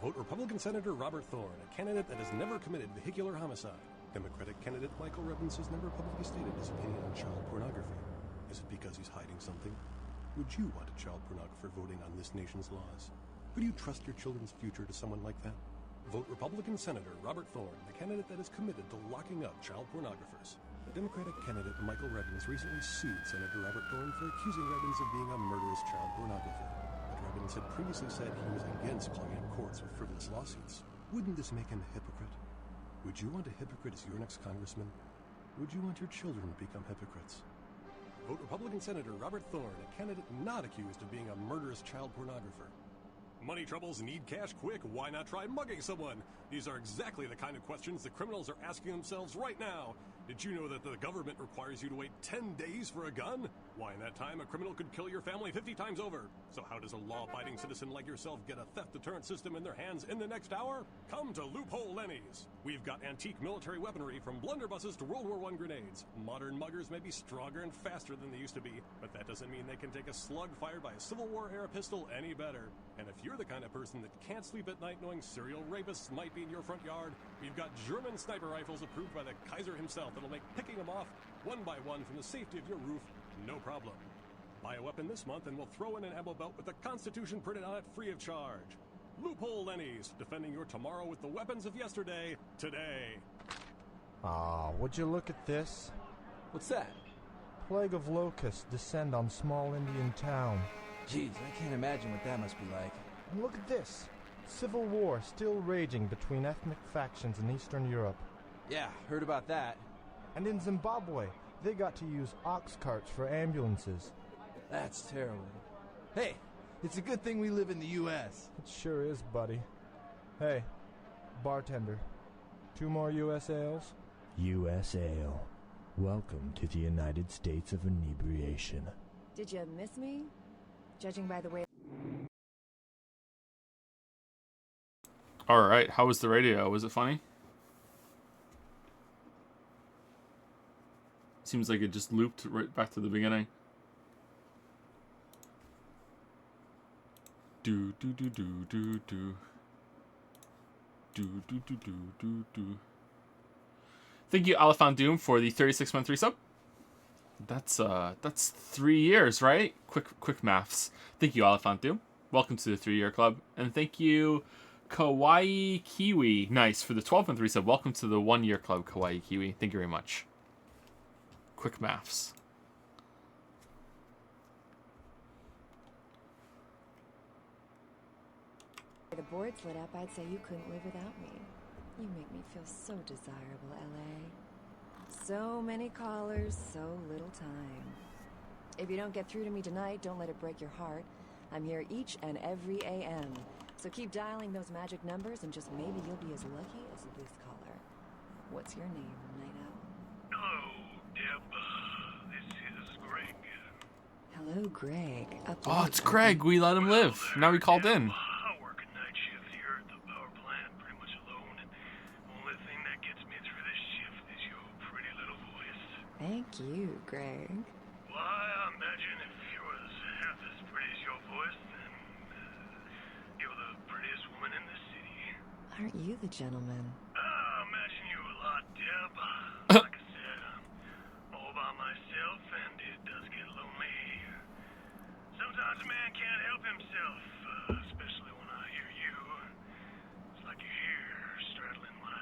Vote Republican Senator Robert Thorne, a candidate that has never committed vehicular homicide. Democratic candidate Michael Redmond has never publicly stated his opinion on child pornography. Is it because he's hiding something? Would you want a child pornographer voting on this nation's laws? Could you trust your children's future to someone like that? Vote Republican Senator Robert Thorne, the candidate that is committed to locking up child pornographers. The Democratic candidate Michael Redmond recently sued Senator Robert Thorne for accusing Redmond of being a murderous child pornographer. But Redmond had previously said he was against clogging courts with frivolous lawsuits. Wouldn't this make him a hypocrite? Would you want a hypocrite as your next congressman? Would you want your children to become hypocrites? Vote Republican Senator Robert Thorne, a candidate not accused of being a murderous child pornographer. Money troubles, need cash quick, why not try mugging someone? These are exactly the kind of questions the criminals are asking themselves right now. Did you know that the government requires you to wait 10 days for a gun? Why, in that time, a criminal could kill your family 50 times over. So how does a law-abiding citizen like yourself get a theft deterrent system in their hands in the next hour? Come to Loophole Lenny's. We've got antique military weaponry from blunderbusses to World War I grenades. Modern muggers may be stronger and faster than they used to be, but that doesn't mean they can take a slug fired by a Civil War-era pistol any better. And if you're the kind of person that can't sleep at night knowing serial rapists might be in your front yard, we've got German sniper rifles approved by the Kaiser himself that'll make picking them off one by one from the safety of your roof no problem. Buy a weapon this month and we'll throw in an ammo belt with the Constitution printed on it free of charge. Loophole Lenny's, defending your tomorrow with the weapons of yesterday, today. Ah, would you look at this? What's that? Plague of locusts descend on small Indian town. Jeez, I can't imagine what that must be like. And look at this. Civil war still raging between ethnic factions in Eastern Europe. Yeah, heard about that. And in Zimbabwe, they got to use ox carts for ambulances. That's terrible. Hey, it's a good thing we live in the U.S. It sure is, buddy. Hey, bartender, 2 more U.S. ales? U.S. ale. Welcome to the United States of Inebriation. Did you miss me? Judging by the way... Alright, how was the radio? Was it funny? Seems like it just looped right back to the beginning. Do do do do do do. Do do do do do do. Thank you, Alifan Doom, for the 36-month resub. That's 3 years, right? Quick maths. Thank you, Alifan Doom. Welcome to the 3-year club. And thank you, Kawaii Kiwi. Nice, for the 12-month resub. Welcome to the 1-year club, Kawaii Kiwi. Thank you very much. Quick maths. The boards lit up, I'd say you couldn't live without me. You make me feel so desirable, L.A. So many callers, so little time. If you don't get through to me tonight, don't let it break your heart. I'm here each and every a.m. So keep dialing those magic numbers and just maybe you'll be as lucky as this caller. What's your name, Night Owl? Hello, Deb. This is Greg. Hello, Greg. Oh, it's Greg. We let him live. Now he called in. I work a night shift here at the power plant, pretty much alone, and the only thing that gets me through this shift is your pretty little voice. Thank you, Greg. Why, I imagine if you was half as pretty as your voice, then you're the prettiest woman in the city. Aren't you the gentleman? I imagine you a lot, Deb. Like I said, I'm all by myself, and it does get lonely. Sometimes a man can't help himself, especially when I hear you. It's like you're here, straddling my...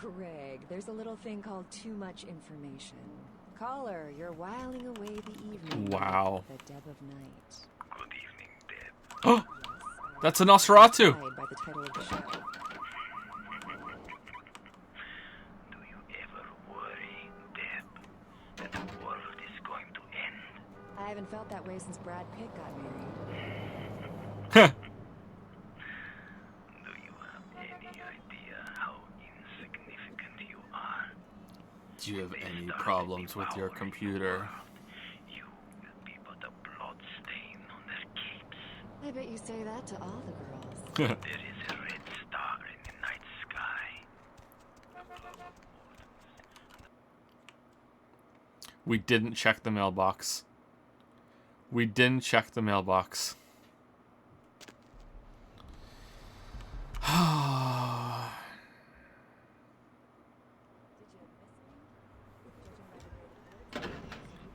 Greg, there's a little thing called too much information. Caller, you're whiling away the evening. Wow. The Deb of Night. Good evening, Deb. Oh, that's a Nosferatu. By the title of the show. Do you ever worry, Deb, that the world is going to end? I haven't felt that way since Brad Pitt got married. Do you have any idea how insignificant you are? Do you have any problems with your computer? You will be but a blood stain on their capes. I bet you say that to all the girls. There is a red star in the night sky. We didn't check the mailbox. We didn't check the mailbox.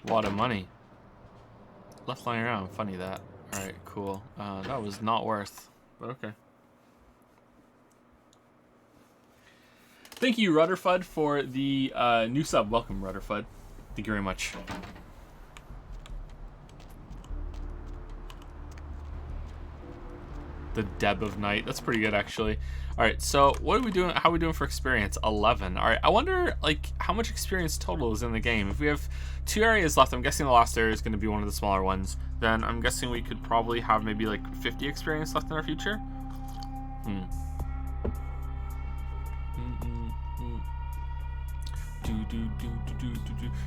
A lot of money. Left lying around. Funny that. Alright, cool. That was not worth, but okay. Thank you, Rutherford, for the new sub. Welcome, Rutherford. Thank you very much. The Deb of Night. That's pretty good, actually. All right, so what are we doing? How are we doing for experience? 11. All right, I wonder, like, how much experience total is in the game. If we have 2 areas left, I'm guessing the last area is going to be one of the smaller ones. Then I'm guessing we could probably have maybe like 50 experience left in our future. All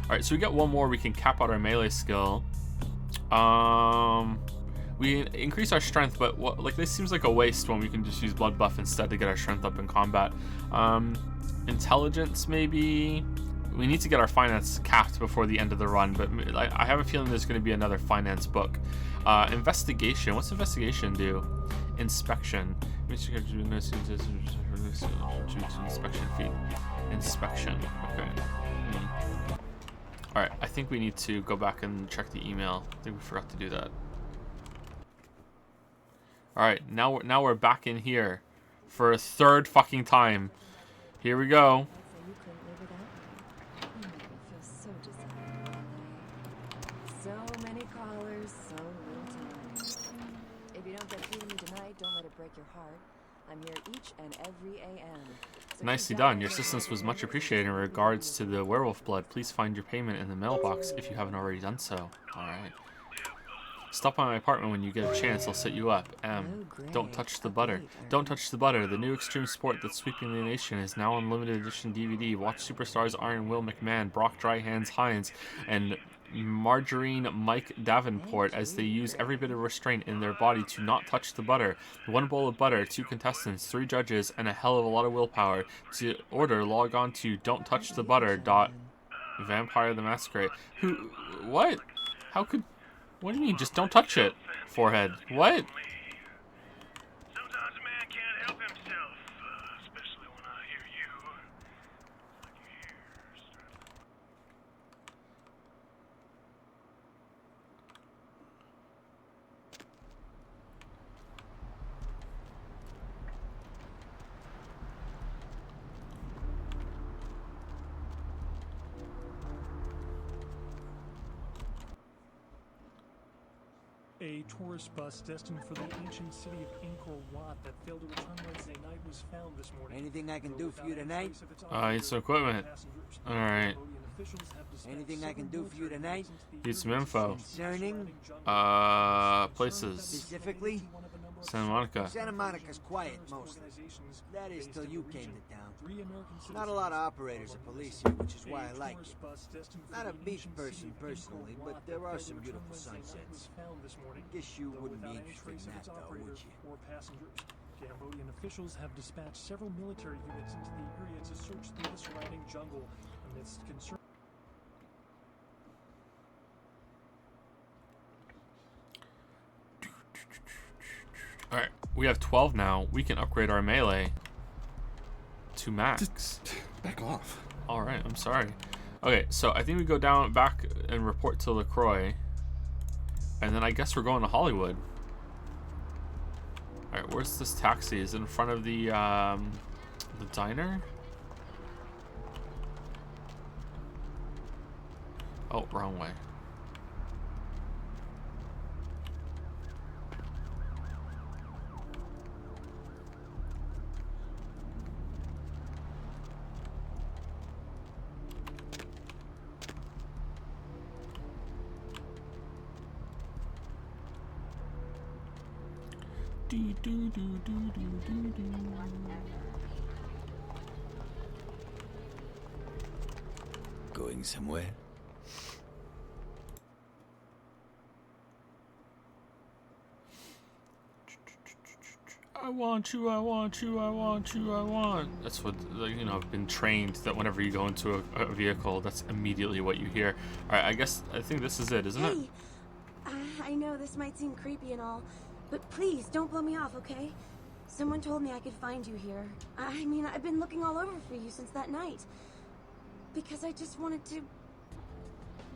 right, so we got one more. We can cap out our melee skill. We increase our strength, but like this seems like a waste when we can just use blood buff instead to get our strength up in combat. Intelligence, maybe. We need to get our finance capped before the end of the run, but I have a feeling there's going to be another finance book. Investigation. What's investigation do? Inspection. Inspection fee. Inspection. Okay. All right. I think we need to go back and check the email. I think we forgot to do that. All right. Now we're back in here for a third fucking time. Here we go. So many callers, so little time. If you don't get through to me tonight, don't let it break your heart. I'm here each and every AM. So nicely done. Your assistance was much appreciated in regards to the werewolf blood. Please find your payment in the mailbox if you haven't already done so. Alright. Stop by my apartment when you get a chance. I'll set you up. Don't touch the butter. Don't touch the butter. The new extreme sport that's sweeping the nation is now on limited edition DVD. Watch superstars Iron Will McMahon, Brock Dry Hands Hines, and Margarine Mike Davenport as they use every bit of restraint in their body to not touch the butter. 1 bowl of butter, 2 contestants, 3 judges, and a hell of a lot of willpower. To order, log on to don'ttouchthebutter.Vampire the Masquerade. Who? What? How could? What do you mean? Just don't touch it. Forehead. What? Sometimes a man can't help himself, especially when I hear you. A tourist bus destined for the ancient city of Angkor Wat that failed to return Wednesday night was found this morning. Anything I can do for you tonight? Need some equipment. Alright. Anything I can do for you tonight? Need some info. Concerning? Places. Specifically? Santa Monica. Santa Monica's quiet mostly. That is till you came to town. Not a lot of operators or police here, which is why I like it. Not a beach person personally, but there are some beautiful sunsets. Guess you wouldn't be interested in that though, would you? Cambodian officials have dispatched several military units into the area to search through the surrounding jungle amidst concern. Alright, we have 12 now. We can upgrade our melee to max. Just back off. Alright, I'm sorry. Okay, so I think we go back and report to LaCroix. And then I guess we're going to Hollywood. Alright, where's this taxi? Is it in front of the diner? Oh, wrong way. Going somewhere? I want you, I want you, I want you, I want. That's what, you know, I've been trained that whenever you go into a vehicle, that's immediately what you hear. Alright, I think this is it, isn't it? I know this might seem creepy and all, but please don't blow me off, okay? Someone told me I could find you here. I mean, I've been looking all over for you since that night. Because I just wanted to...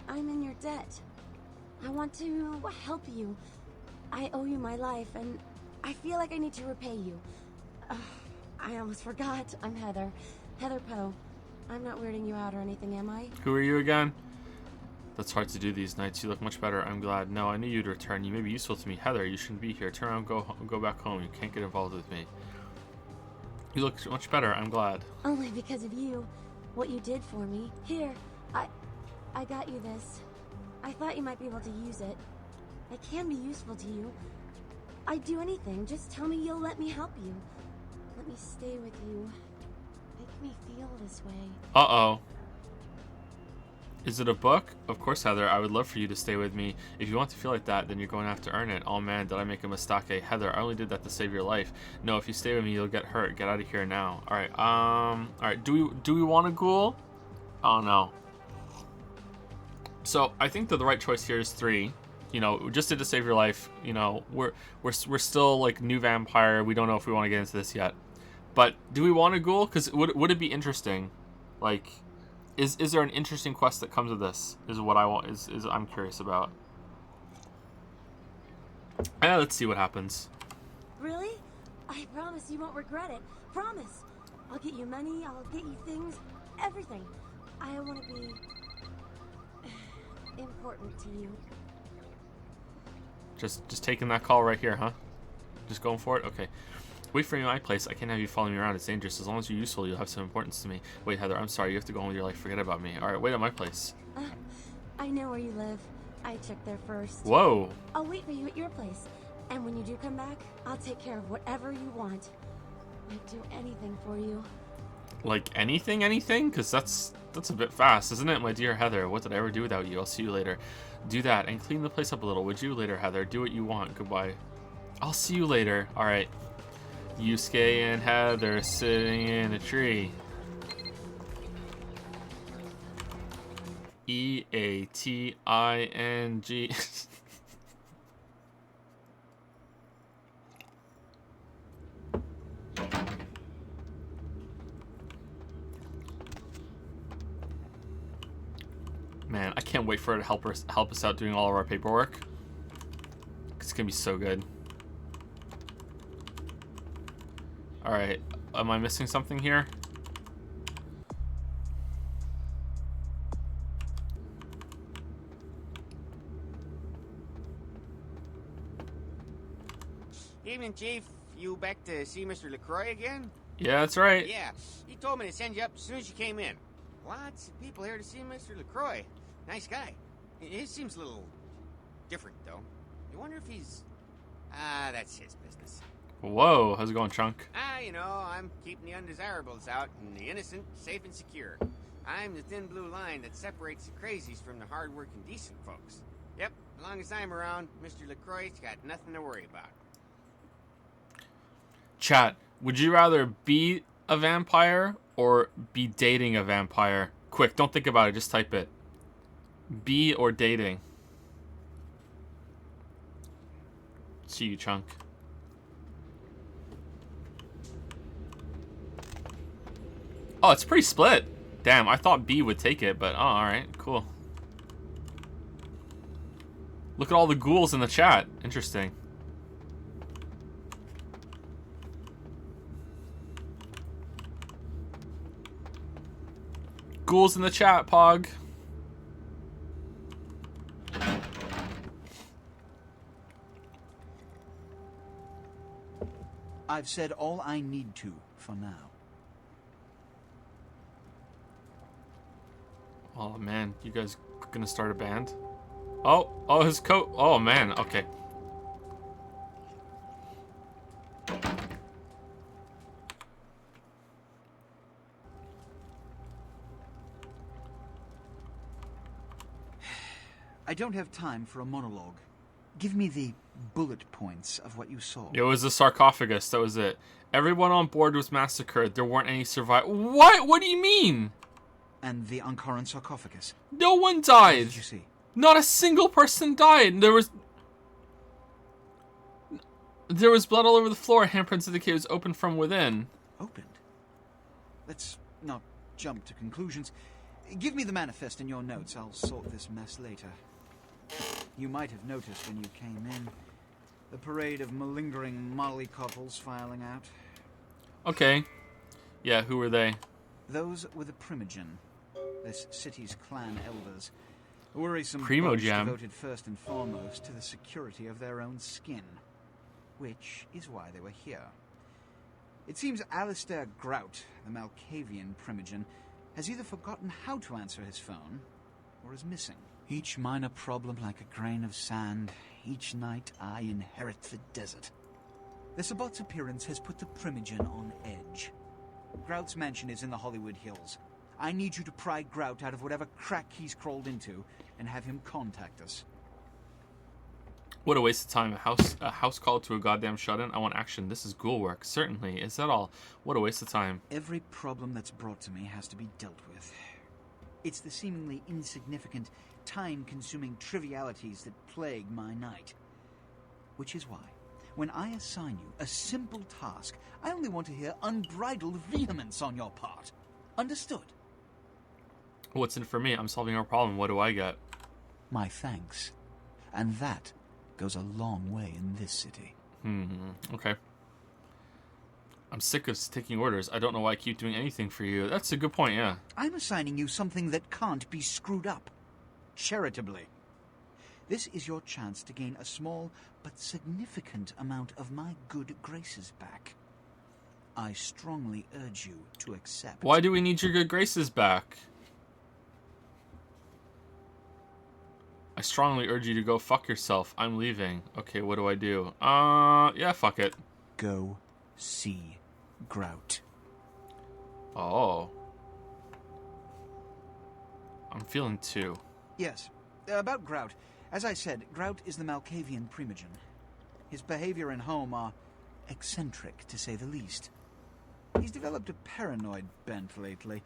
I'm in your debt. I want to help you. I owe you my life, and I feel like I need to repay you. I almost forgot. I'm Heather. Heather Poe. I'm not weirding you out or anything, am I? Who are you again? That's hard to do these nights. You look much better. I'm glad. No, I knew you'd return. You may be useful to me. Heather, you shouldn't be here. Turn around, go back home. You can't get involved with me. You look much better. I'm glad. Only because of you. What you did for me. Here, I got you this. I thought you might be able to use it. It can be useful to you. I'd do anything. Just tell me you'll let me help you. Let me stay with you. Make me feel this way. Uh-oh. Is it a book? Of course, Heather. I would love for you to stay with me. If you want to feel like that, then you're going to have to earn it. Oh man, did I make a mistake? Heather, I only did that to save your life. No, if you stay with me, you'll get hurt. Get out of here now. Alright, alright, do we want a ghoul? Oh no. So, I think that the right choice here is 3. You know, we just did to save your life. You know, we're still like new vampire. We don't know if we want to get into this yet. But do we want a ghoul? Because would it be interesting? Like, is there an interesting quest that comes with this? Is what I want. Is I'm curious about. Let's see what happens. Really? I promise you won't regret it. Promise. I'll get you money. I'll get you things. Everything. I want to be important to you. Just taking that call right here, huh? Just going for it? Okay. Wait for me in my place. I can't have you following me around. It's dangerous. As long as you're useful, you'll have some importance to me. Wait, Heather, I'm sorry. You have to go on with your life. Forget about me. Alright, wait at my place. I know where you live. I checked there first. Whoa. I'll wait for you at your place. And when you do come back, I'll take care of whatever you want. I'd do anything for you. Like anything? Because that's a bit fast, isn't it? My dear Heather, what did I ever do without you? I'll see you later. Do that and clean the place up a little, would you? Later, Heather. Do what you want. Goodbye. I'll see you later. Alright. Yusuke and Heather sitting in a tree. EATING. Man, I can't wait for her to help us out doing all of our paperwork. It's gonna be so good. Alright, am I missing something here? Evening, Chief. You back to see Mr. LaCroix again? Yeah, that's right. Yeah, he told me to send you up as soon as you came in. Lots of people here to see Mr. LaCroix. Nice guy. He seems a little different, though. You wonder if he's... that's his business. Whoa, how's it going, Chunk? You know, I'm keeping the undesirables out and the innocent safe and secure. I'm the thin blue line that separates the crazies from the hard-working, decent folks. Yep, as long as I'm around, Mr. LaCroix's got nothing to worry about. Chat, would you rather be a vampire or be dating a vampire? Quick, don't think about it, just type it. Be or dating? See you, Chunk. Oh, it's pretty split. Damn, I thought B would take it, but oh, alright, cool. Look at all the ghouls in the chat. Interesting. Ghouls in the chat, Pog. I've said all I need to for now. Oh man, you guys gonna start a band? Oh, his coat. Oh man, okay. I don't have time for a monologue. Give me the bullet points of what you saw. It was the sarcophagus, that was it. Everyone on board was massacred. There weren't any survivors. What? What do you mean? And the Ankaran sarcophagus. No one died. What did you see? Not a single person died. There was blood all over the floor. Handprints indicate it was opened from within. Opened? Let's not jump to conclusions. Give me the manifest in your notes. I'll sort this mess later. You might have noticed when you came in, the parade of malingering molly couples filing out. Okay. Yeah, who were they? Those were the Primogen, this city's clan elders. A worrisome Primo bunch Jam. devoted first and foremost to the security of their own skin, which is why they were here. It seems Alistair Grout, the Malkavian primogen, has either forgotten how to answer his phone, or is missing. Each minor problem like a grain of sand, each night I inherit the desert. The Sabot's appearance has put the primogen on edge. Grout's mansion is in the Hollywood Hills. I need you to pry Grout out of whatever crack he's crawled into, and have him contact us. What a waste of time. A house call to a goddamn shut-in. I want action. This is ghoul work. Certainly. Is that all? What a waste of time. Every problem that's brought to me has to be dealt with. It's the seemingly insignificant, time-consuming trivialities that plague my night. Which is why, when I assign you a simple task, I only want to hear unbridled vehemence on your part. Understood? What's in it for me? I'm solving a problem. What do I get? My thanks. And that goes a long way in this city. Okay. I'm sick of taking orders. I don't know why I keep doing anything for you. That's a good point, yeah. I'm assigning you something that can't be screwed up. Charitably. This is your chance to gain a small but significant amount of my good graces back. I strongly urge you to accept. Why do we need your good graces back? I strongly urge you to go fuck yourself. I'm leaving. Okay, what do I do? Yeah, fuck it. Go see Grout. Oh. I'm feeling two. Yes. About Grout. As I said, Grout is the Malkavian primogen. His behavior and home are eccentric, to say the least. He's developed a paranoid bent lately,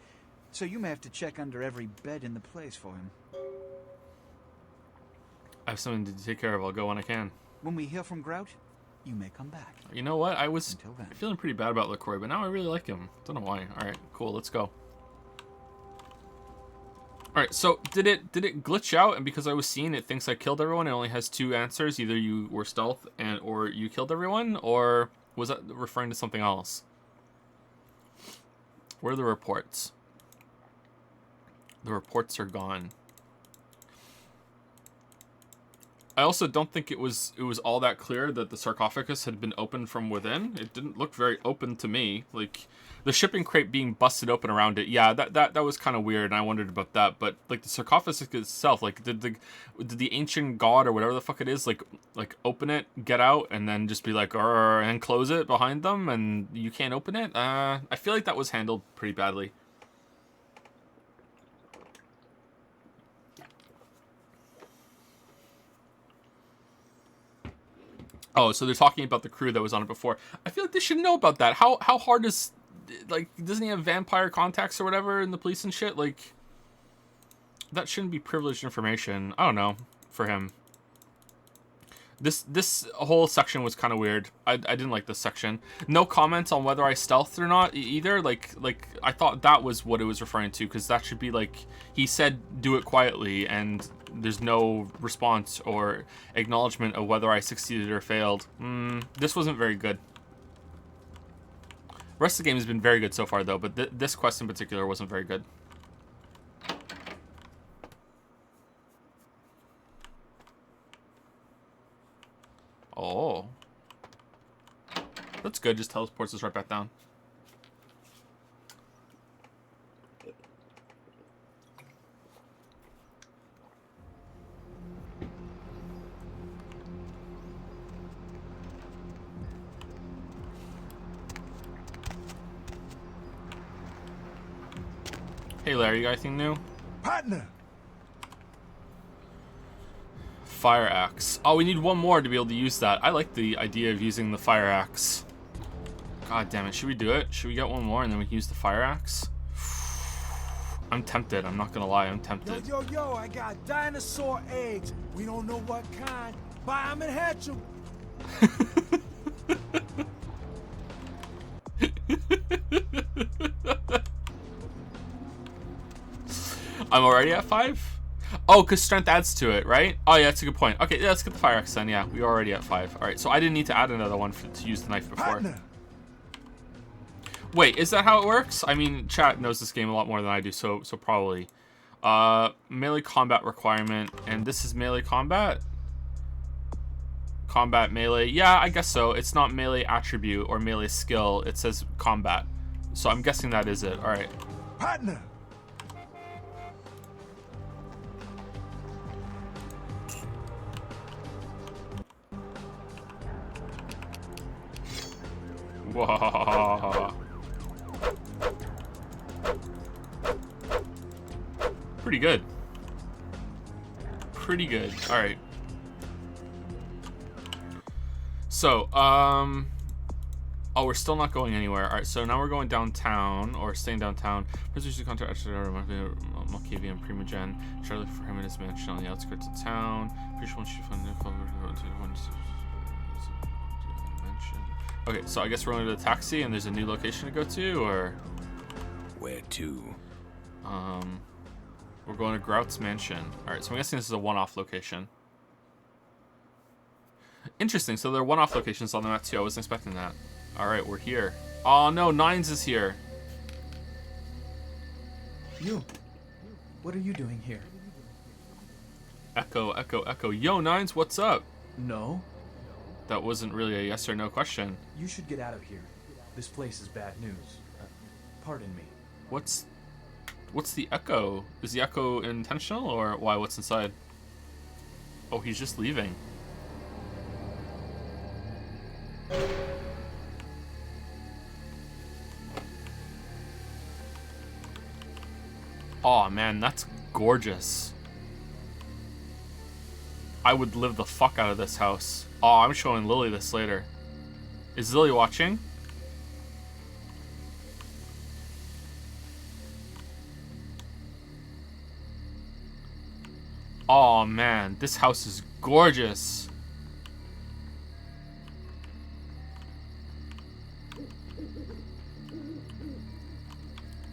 so you may have to check under every bed in the place for him. I have something to take care of. I'll go when I can. When we hear from Grout, you may come back. You know what? I was feeling pretty bad about LaCroix, but now I really like him. Don't know why. Alright, cool. Let's go. Alright, so did it glitch out, and because I was seeing it thinks I killed everyone, it only has two answers. Either you were stealth or you killed everyone, or was that referring to something else? Where are the reports? The reports are gone. I also don't think it was all that clear that the sarcophagus had been opened from within. It didn't look very open to me. Like the shipping crate being busted open around it. Yeah, that was kind of weird, and I wondered about that. But like the sarcophagus itself, like did the ancient god or whatever the fuck it is like open it, get out, and then just be like and close it behind them, and you can't open it? I feel like that was handled pretty badly. Oh, so they're talking about the crew that was on it before. I feel like they should know about that. How hard is, like, doesn't he have vampire contacts or whatever in the police and shit? Like, that shouldn't be privileged information. I don't know, for him. This whole section was kind of weird. I didn't like this section. No comments on whether I stealthed or not either. Like I thought that was what it was referring to, because that should be like, he said do it quietly, and there's no response or acknowledgement of whether I succeeded or failed. This wasn't very good. The rest of the game has been very good so far, though, but this quest in particular wasn't very good. Oh. That's good, just teleports us right back down. Hey Larry, you got anything new? Partner! Fire axe. Oh, we need one more to be able to use that. I like the idea of using the fire axe. God damn it. Should we do it? Should we get one more and then we can use the fire axe? I'm tempted. I'm not gonna lie. I'm tempted. Yo, I got dinosaur eggs. We don't know what kind. Buy them and hatch them. I'm already at 5? Oh, because strength adds to it, right? Oh, yeah, that's a good point. Okay, yeah, let's get the fire axe then. Yeah, we are already at 5. All right, so I didn't need to add another one to use the knife before. Partner. Wait, is that how it works? I mean, chat knows this game a lot more than I do, so probably. Melee combat requirement, and this is melee combat? Combat melee, yeah, I guess so. It's not melee attribute or melee skill, it says combat. So I'm guessing that is it, alright. Partner! Whoa. Pretty good. Pretty good. Alright. So, oh, we're still not going anywhere. Alright, so now we're going downtown, or staying downtown. Prisoners who contact Malkavian Primogen. Charlie for him in his mansion on the outskirts of town. Pretty sure she found Okay, so I guess we're going to the taxi and there's a new location to go to, or? Where to? We're going to Grout's mansion. Alright, so I'm guessing this is a one-off location. Interesting, so there are one-off locations on the map too. I wasn't expecting that. Alright, we're here. Oh no, Nines is here. You. What are you doing here? Echo, echo, echo. Yo, Nines, what's up? No. That wasn't really a yes or no question. You should get out of here. This place is bad news. Pardon me. What's the echo? Is the echo intentional, or why? What's inside? Oh, he's just leaving. Oh man, that's gorgeous. I would live the fuck out of this house. Oh, I'm showing Lily this later. Is Lily watching? Oh man, this house is gorgeous.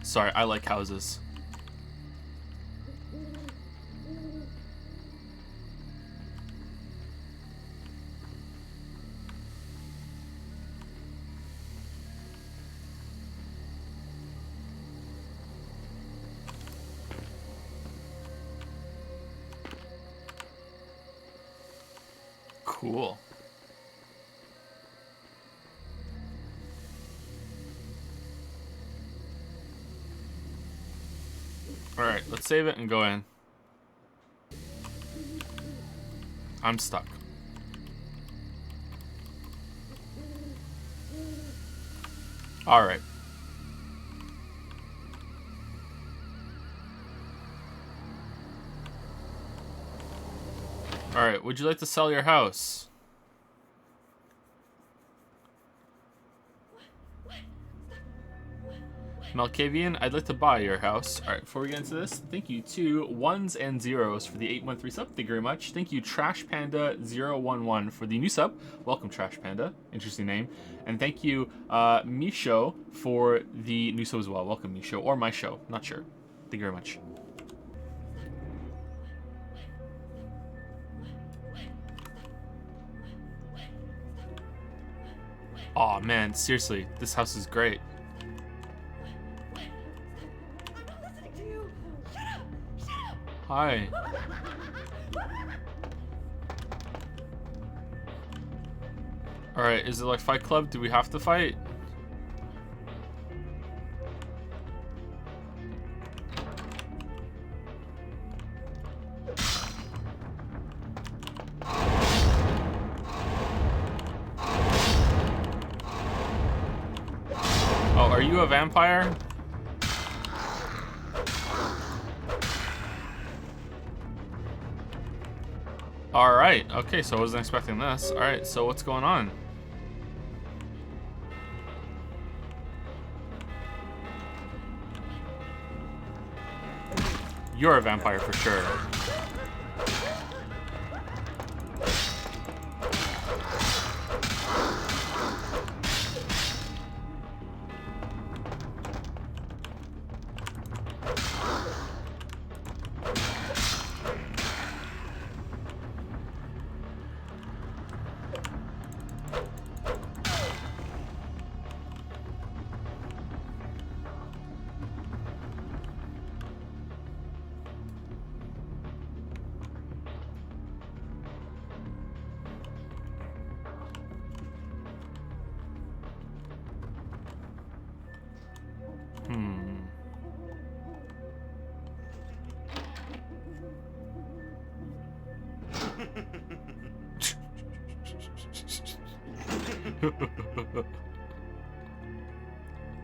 Sorry, I like houses. Cool. Alright, let's save it and go in. I'm stuck. Alright. Alright, would you like to sell your house? Malkavian, I'd like to buy your house. Alright, before we get into this, thank you to ones and zeros for the 813 sub. Thank you very much. Thank you, Trash Panda 011 for the new sub. Welcome, Trash Panda. Interesting name. And thank you, Misho, for the new sub as well. Welcome, Misho. Or my show. Not sure. Thank you very much. Aw, man, seriously, this house is great. Hi. Alright, is it like Fight Club? Do we have to fight? Oh, are you a vampire? Alright, okay, so I wasn't expecting this. Alright, so what's going on? You're a vampire for sure.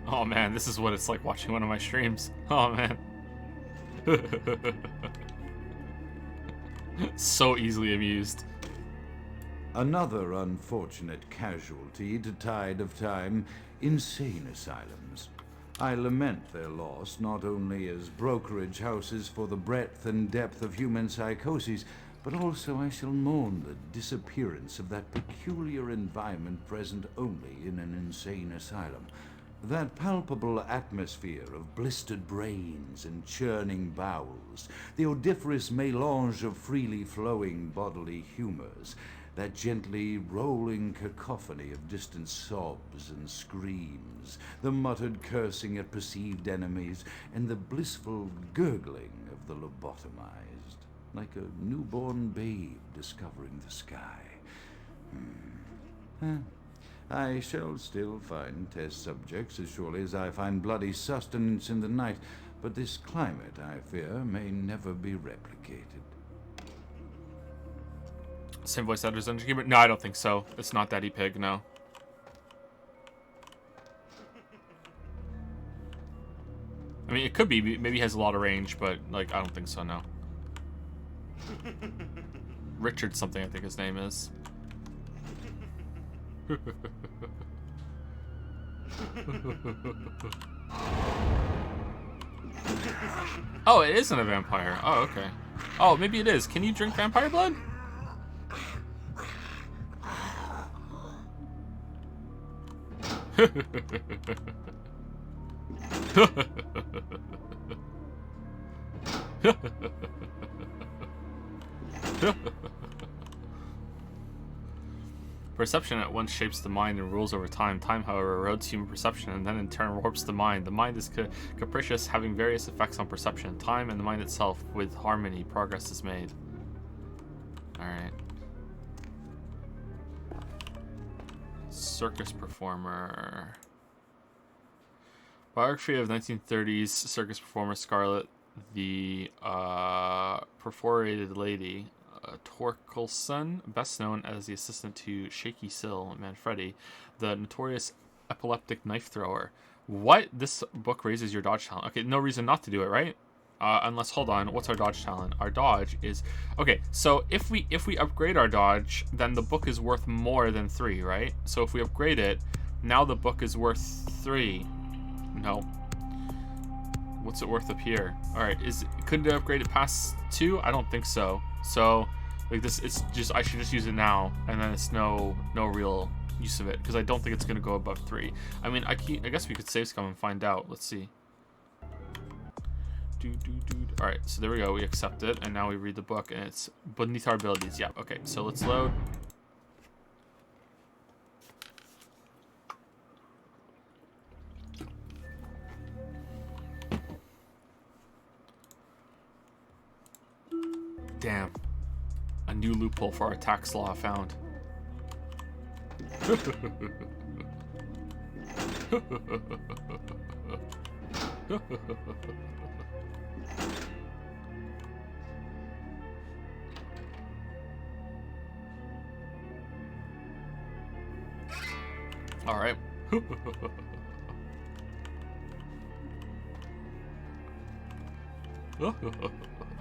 Oh man, this is what it's like watching one of my streams. Oh man. So easily amused. Another unfortunate casualty to tide of time, insane asylums. I lament their loss not only as brokerage houses for the breadth and depth of human psychoses, but also I shall mourn the disappearance of that peculiar environment present only in an insane asylum. That palpable atmosphere of blistered brains and churning bowels, the odoriferous melange of freely flowing bodily humors, that gently rolling cacophony of distant sobs and screams, the muttered cursing at perceived enemies, and the blissful gurgling of the lobotomized, like a newborn babe discovering the sky. I shall still find test subjects as surely as I find bloody sustenance in the night, but this climate, I fear, may never be replicated. Same voice actors under Gamer? No, I don't think so. It's not Daddy Pig, no. I mean, it could be. Maybe he has a lot of range, but, like, I don't think so, no. Richard something, I think his name is. Oh, it isn't a vampire. Oh, okay. Oh, maybe it is. Can you drink vampire blood? Perception at once shapes the mind and rules over time. Time, however, erodes human perception and then in turn warps the mind. The mind is capricious, having various effects on perception. Time and the mind itself, with harmony, progress is made. Alright. Circus performer. Biography of 1930s circus performer Scarlett, the perforated lady. Torkelson, best known as the assistant to Shaky Sill Manfredi, the notorious epileptic knife thrower. What? This book raises your dodge talent. Okay, no reason not to do it, right? Unless, hold on, what's our dodge talent? Our dodge is... Okay, so if we upgrade our dodge, then the book is worth more than 3, right? So if we upgrade it, now the book is worth 3. No. What's it worth up here? Alright, could it upgrade it past 2? I don't think so. So, like this, it's just, I should just use it now, and then it's no real use of it, because I don't think it's going to go above 3. I mean, I guess we could save scum and find out. Let's see. Alright, so there we go. We accept it, and now we read the book, and it's beneath our abilities. Yeah, okay, so let's load. Damn. A new loophole for our tax law found. All right.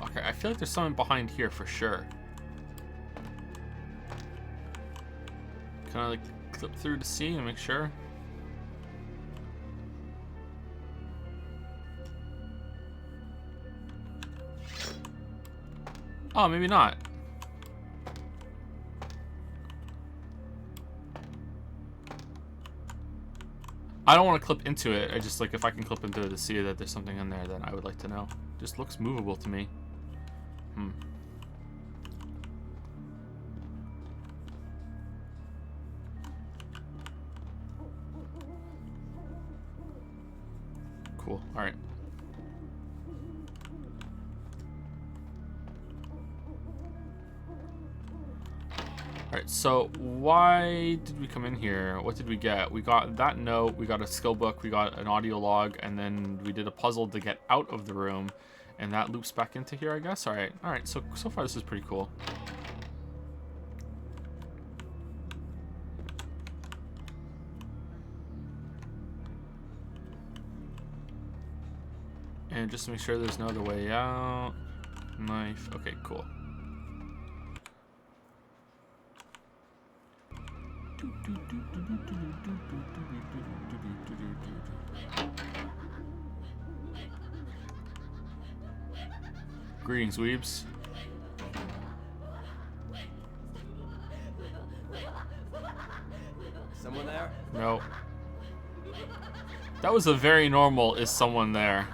Okay, I feel like there's someone behind here for sure. Can I like clip through to see and make sure? Oh, maybe not. I don't want to clip into it. I just like, if I can clip into it to see that there's something in there, then I would like to know. Just looks movable to me. Cool. All right. Alright, so why did we come in here? What did we get? We got that note, we got a skill book, we got an audio log, and then we did a puzzle to get out of the room, and that loops back into here, I guess? Alright, so far this is pretty cool. And just to make sure there's no other way out. Knife. Okay, cool. Greetings, weebs. Someone there? No. That was a very normal "is someone there."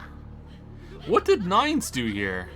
What did Nines do here?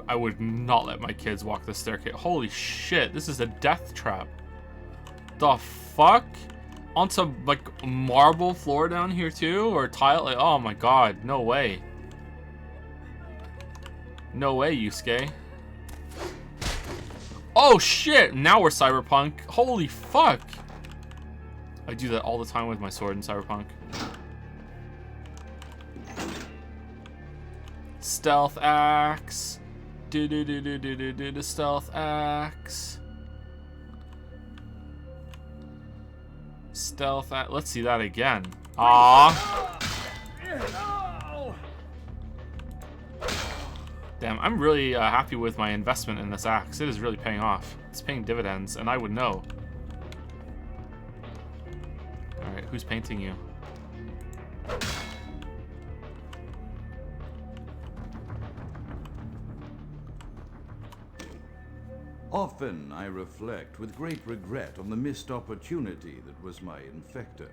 I would not let my kids walk the staircase. Holy shit, this is a death trap. The fuck? Onto like marble floor down here too? Or tile? Like, oh my god, no way. No way, Yusuke. Oh shit, now we're cyberpunk. Holy fuck. I do that all the time with my sword in cyberpunk. Stealth axe. Do stealth axe. Stealth axe. Let's see that again. Aww. Damn, I'm really happy with my investment in this axe. It is really paying off. It's paying dividends, and I would know. Alright, who's painting you? Often I reflect with great regret on the missed opportunity that was my infector.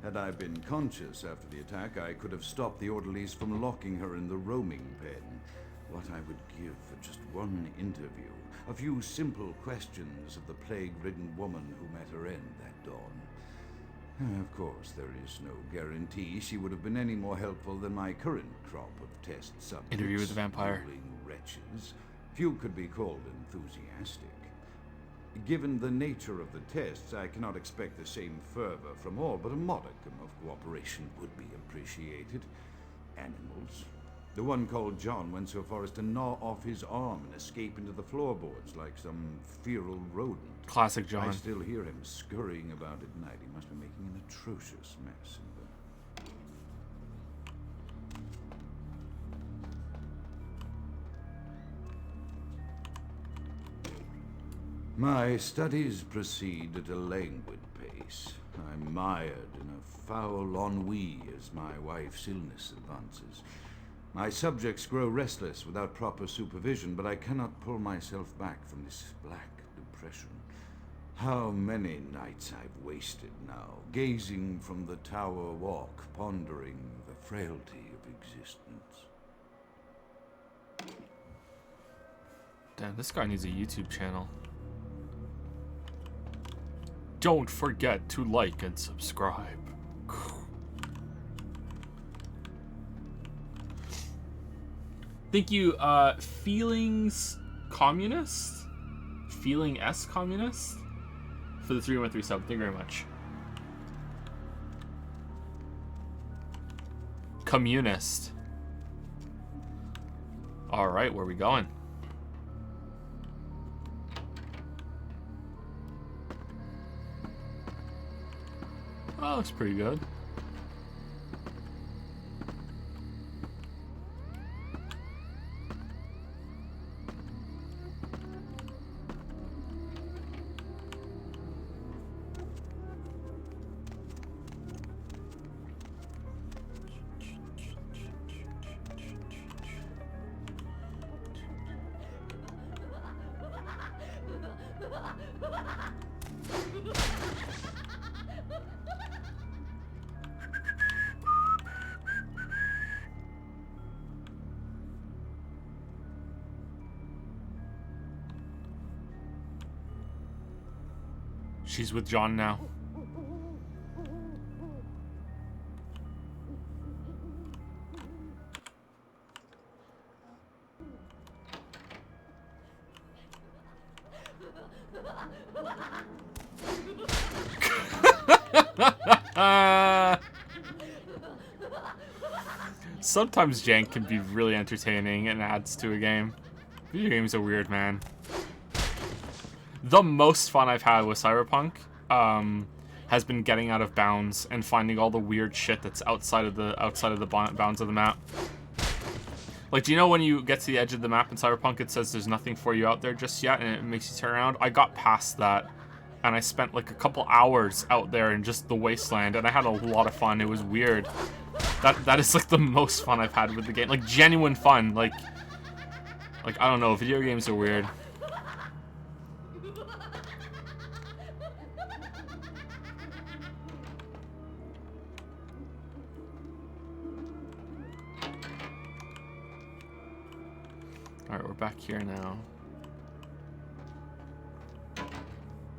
Had I been conscious after the attack, I could have stopped the orderlies from locking her in the roaming pen. What I would give for just one interview, a few simple questions of the plague-ridden woman who met her end that dawn. Of course, there is no guarantee she would have been any more helpful than my current crop of test subjects. Interview with the vampire. Dueling wretches. Few could be called enthusiastic. Given the nature of the tests, I cannot expect the same fervor from all, but a modicum of cooperation would be appreciated. Animals. The one called John went so far as to gnaw off his arm and escape into the floorboards like some feral rodent. Classic John. I still hear him scurrying about at night. He must be making an atrocious mess in My studies proceed at a languid pace. I'm mired in a foul ennui as my wife's illness advances. My subjects grow restless without proper supervision, but I cannot pull myself back from this black depression. How many nights I've wasted now, gazing from the tower walk, pondering the frailty of existence. Damn, this guy needs a YouTube channel. Don't forget to like and subscribe. Thank you, Feelings Communist? Feeling S Communist? For the 313 sub. Thank you very much. Communist. Alright, where are we going? Oh, looks pretty good. She's with John now. Sometimes jank can be really entertaining and adds to a game. Video games are weird, man. The most fun I've had with Cyberpunk has been getting out of bounds and finding all the weird shit that's outside of the bounds of the map. Like, do you know when you get to the edge of the map in Cyberpunk, it says there's nothing for you out there just yet, and it makes you turn around? I got past that, and I spent like a couple hours out there in just the wasteland, and I had a lot of fun. It was weird. That is like the most fun I've had with the game. Like, genuine fun. Like I don't know, video games are weird. Alright, we're back here now.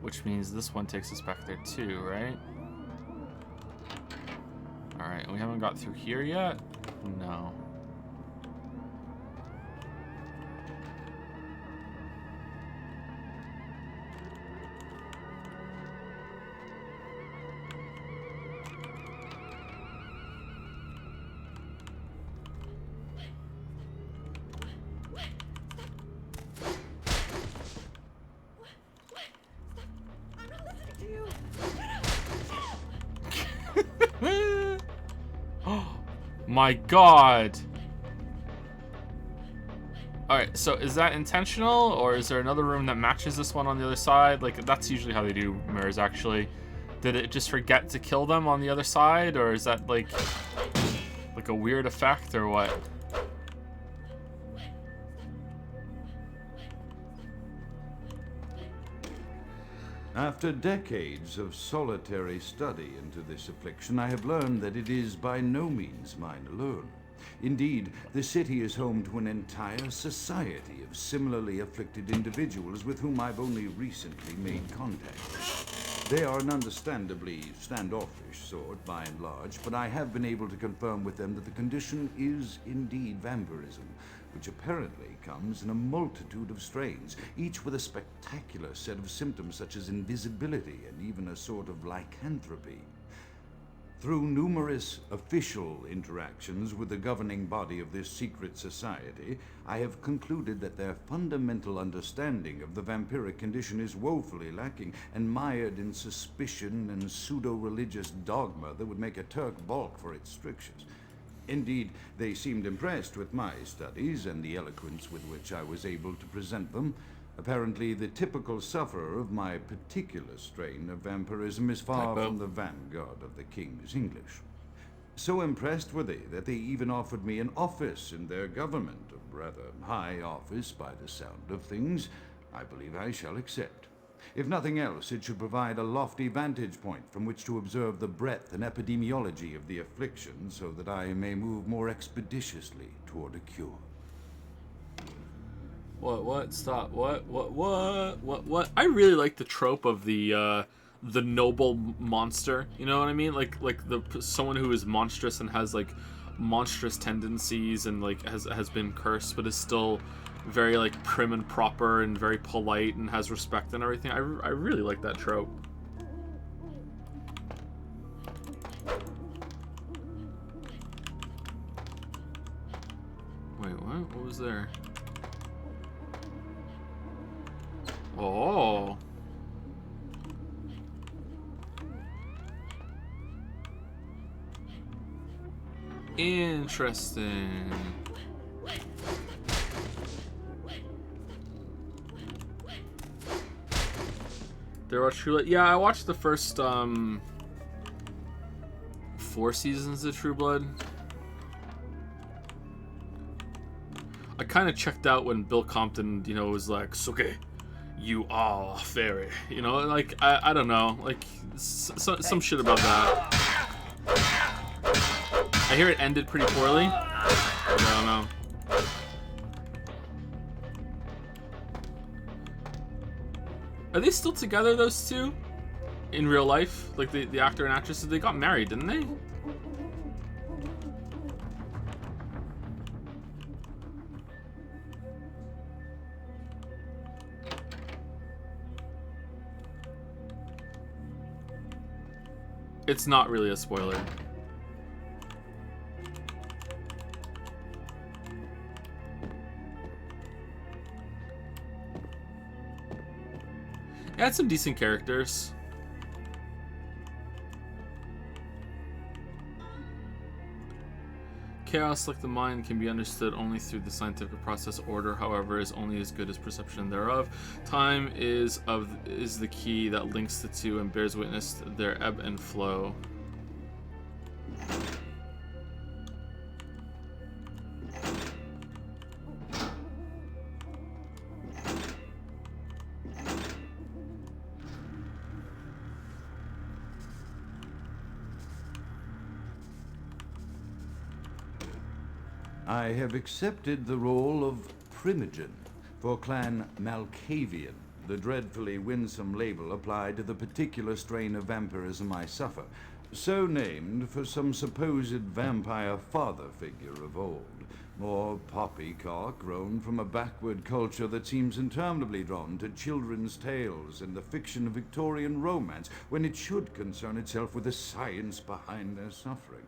Which means this one takes us back there too, right? Alright, we haven't got through here yet? No. My god! Alright, so is that intentional, or is there another room that matches this one on the other side? Like, that's usually how they do mirrors, actually. Did it just forget to kill them on the other side, or is that, like a weird effect, or what? After decades of solitary study into this affliction, I have learned that it is by no means mine alone. Indeed, the city is home to an entire society of similarly afflicted individuals with whom I've only recently made contact. They are an understandably standoffish sort, by and large, but I have been able to confirm with them that the condition is indeed vampirism, which apparently comes in a multitude of strains, each with a spectacular set of symptoms such as invisibility and even a sort of lycanthropy. Through numerous official interactions with the governing body of this secret society, I have concluded that their fundamental understanding of the vampiric condition is woefully lacking and mired in suspicion and pseudo-religious dogma that would make a Turk balk for its strictures. Indeed, they seemed impressed with my studies and the eloquence with which I was able to present them. Apparently, the typical sufferer of my particular strain of vampirism is far from the vanguard of the King's English. So impressed were they that they even offered me an office in their government, a rather high office by the sound of things. I believe I shall accept. If nothing else, it should provide a lofty vantage point from which to observe the breadth and epidemiology of the affliction, so that I may move more expeditiously toward a cure. What? Stop. What? I really like the trope of the noble monster. You know what I mean? Like someone who is monstrous and has like monstrous tendencies and like has been cursed, but is still very like prim and proper and very polite and has respect and everything. I really like that trope. Wait, what? What was there? Oh. Interesting. There are True Blood. Yeah, I watched the first 4 seasons of True Blood. I kind of checked out when Bill Compton, was like, "Suke," You are fairy. You know, like, I don't know. Like, some shit about that. I hear it ended pretty poorly. But I don't know. Are they still together, those two? In real life? Like, the actor and actresses? They got married, didn't they? It's not really a spoiler. It had some decent characters. Chaos, like the mind, can be understood only through the scientific process. Order, however, is only as good as perception thereof. Time is the key that links the two and bears witness to their ebb and flow. I have accepted the role of Primogen for Clan Malkavian, the dreadfully winsome label applied to the particular strain of vampirism I suffer, so named for some supposed vampire father figure of old, more poppycock grown from a backward culture that seems interminably drawn to children's tales and the fiction of Victorian romance, when it should concern itself with the science behind their suffering.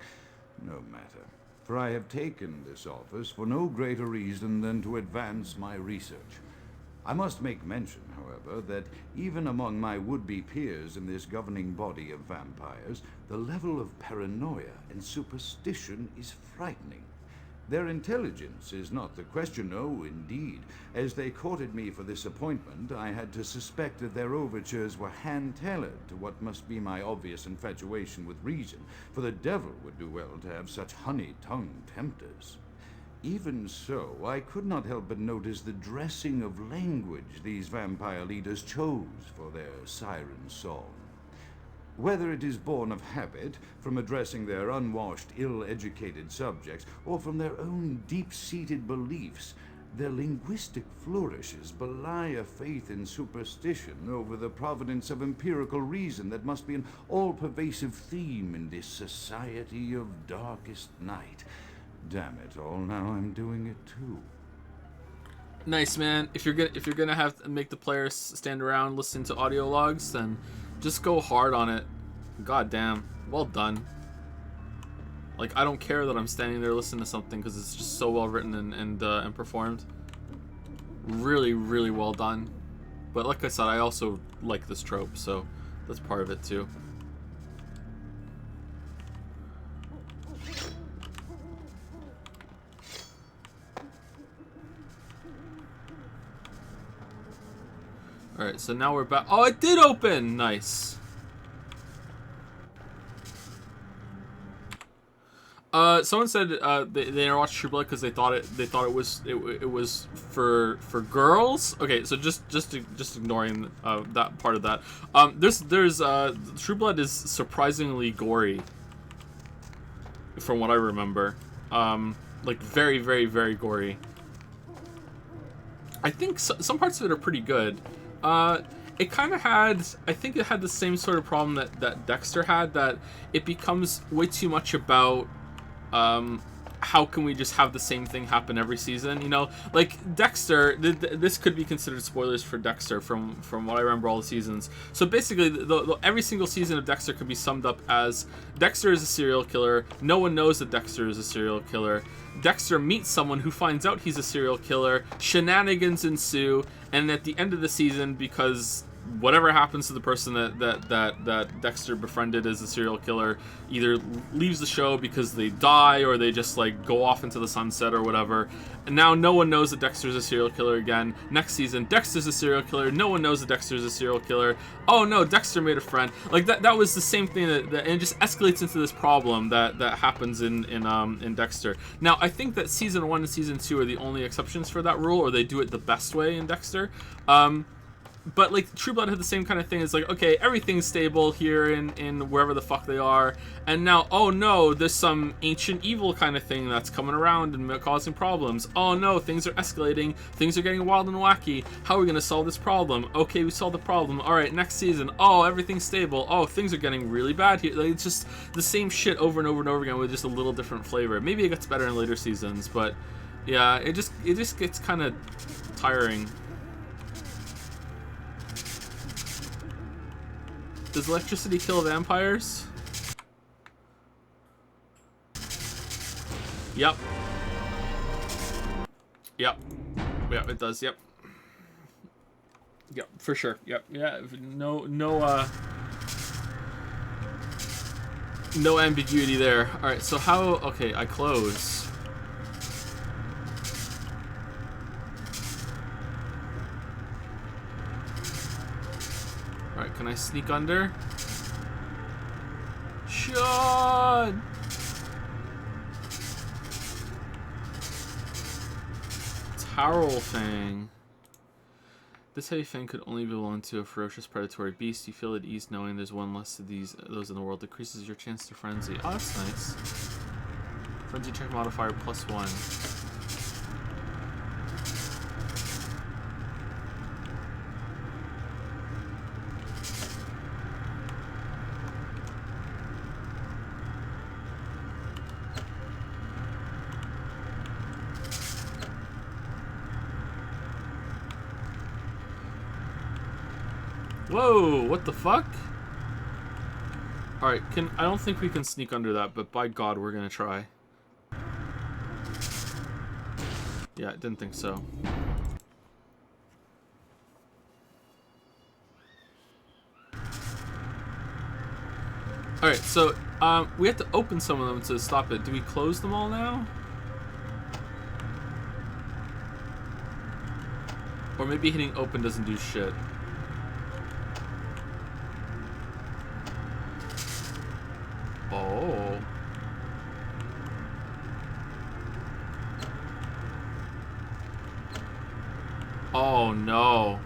No matter. For I have taken this office for no greater reason than to advance my research. I must make mention, however, that even among my would-be peers in this governing body of vampires, the level of paranoia and superstition is frightening. Their intelligence is not the question, no, indeed. As they courted me for this appointment, I had to suspect that their overtures were hand-tailored to what must be my obvious infatuation with reason, for the devil would do well to have such honey-tongued tempters. Even so, I could not help but notice the dressing of language these vampire leaders chose for their siren song. Whether it is born of habit, from addressing their unwashed, ill-educated subjects, or from their own deep-seated beliefs, their linguistic flourishes belie a faith in superstition over the providence of empirical reason that must be an all-pervasive theme in this society of darkest night. Damn it all, now I'm doing it too. Nice, man. If you're gonna have to make the players stand around listen to audio logs, then just go hard on it. God damn. Well done. Like, I don't care that I'm standing there listening to something because it's just so well written and performed. Really, really well done. But like I said, I also like this trope, so that's part of it too. Alright, so now we're back. Oh, it did open! Nice. Someone said they never watched True Blood because they thought it was for girls. Okay, so just ignoring that part of that. There's True Blood is surprisingly gory, from what I remember. Like very, very, very gory. I think some parts of it are pretty good. It kind of had, I think it had the same sort of problem that Dexter had, that it becomes way too much about how can we just have the same thing happen every season, you know? Like Dexter, this could be considered spoilers for Dexter from what I remember all the seasons. So basically, every single season of Dexter could be summed up as Dexter is a serial killer, no one knows that Dexter is a serial killer, Dexter meets someone who finds out he's a serial killer, shenanigans ensue, and at the end of the season, because whatever happens to the person that Dexter befriended as a serial killer either leaves the show because they die or they just like go off into the sunset or whatever. And now no one knows that Dexter's a serial killer again. Next season, Dexter's a serial killer. No one knows that Dexter's a serial killer. Oh no, Dexter made a friend. Like that was the same thing and it just escalates into this problem that happens in Dexter. Now I think that season 1 and season 2 are the only exceptions for that rule, or they do it the best way in Dexter. but like True Blood had the same kind of thing. It's like, okay, everything's stable here in wherever the fuck they are, and now, oh no, there's some ancient evil kind of thing that's coming around and causing problems. Oh no, things are escalating, things are getting wild and wacky. How are we gonna solve this problem? Okay, we solved the problem. All right, next season. Oh, everything's stable. Oh, things are getting really bad here. Like, it's just the same shit over and over and over again with just a little different flavor. Maybe it gets better in later seasons, but yeah, it just gets kind of tiring. Does electricity kill vampires? Yep. Yep. Yeah, it does. Yep. Yep, for sure. Yep. Yeah. No ambiguity there. All right. So how? Okay, I close. Alright, can I sneak under? Sean! Towel Fang. This heavy fang could only belong to a ferocious predatory beast. You feel at ease knowing there's one less of those in the world. Decreases your chance to frenzy. Oh, that's nice. Frenzy check modifier +1. Whoa, what the fuck? Alright, I don't think we can sneak under that, but by God, we're gonna try. Yeah, I didn't think so. Alright, so, we have to open some of them to stop it. Do we close them all now? Or maybe hitting open doesn't do shit. Oh. Oh no.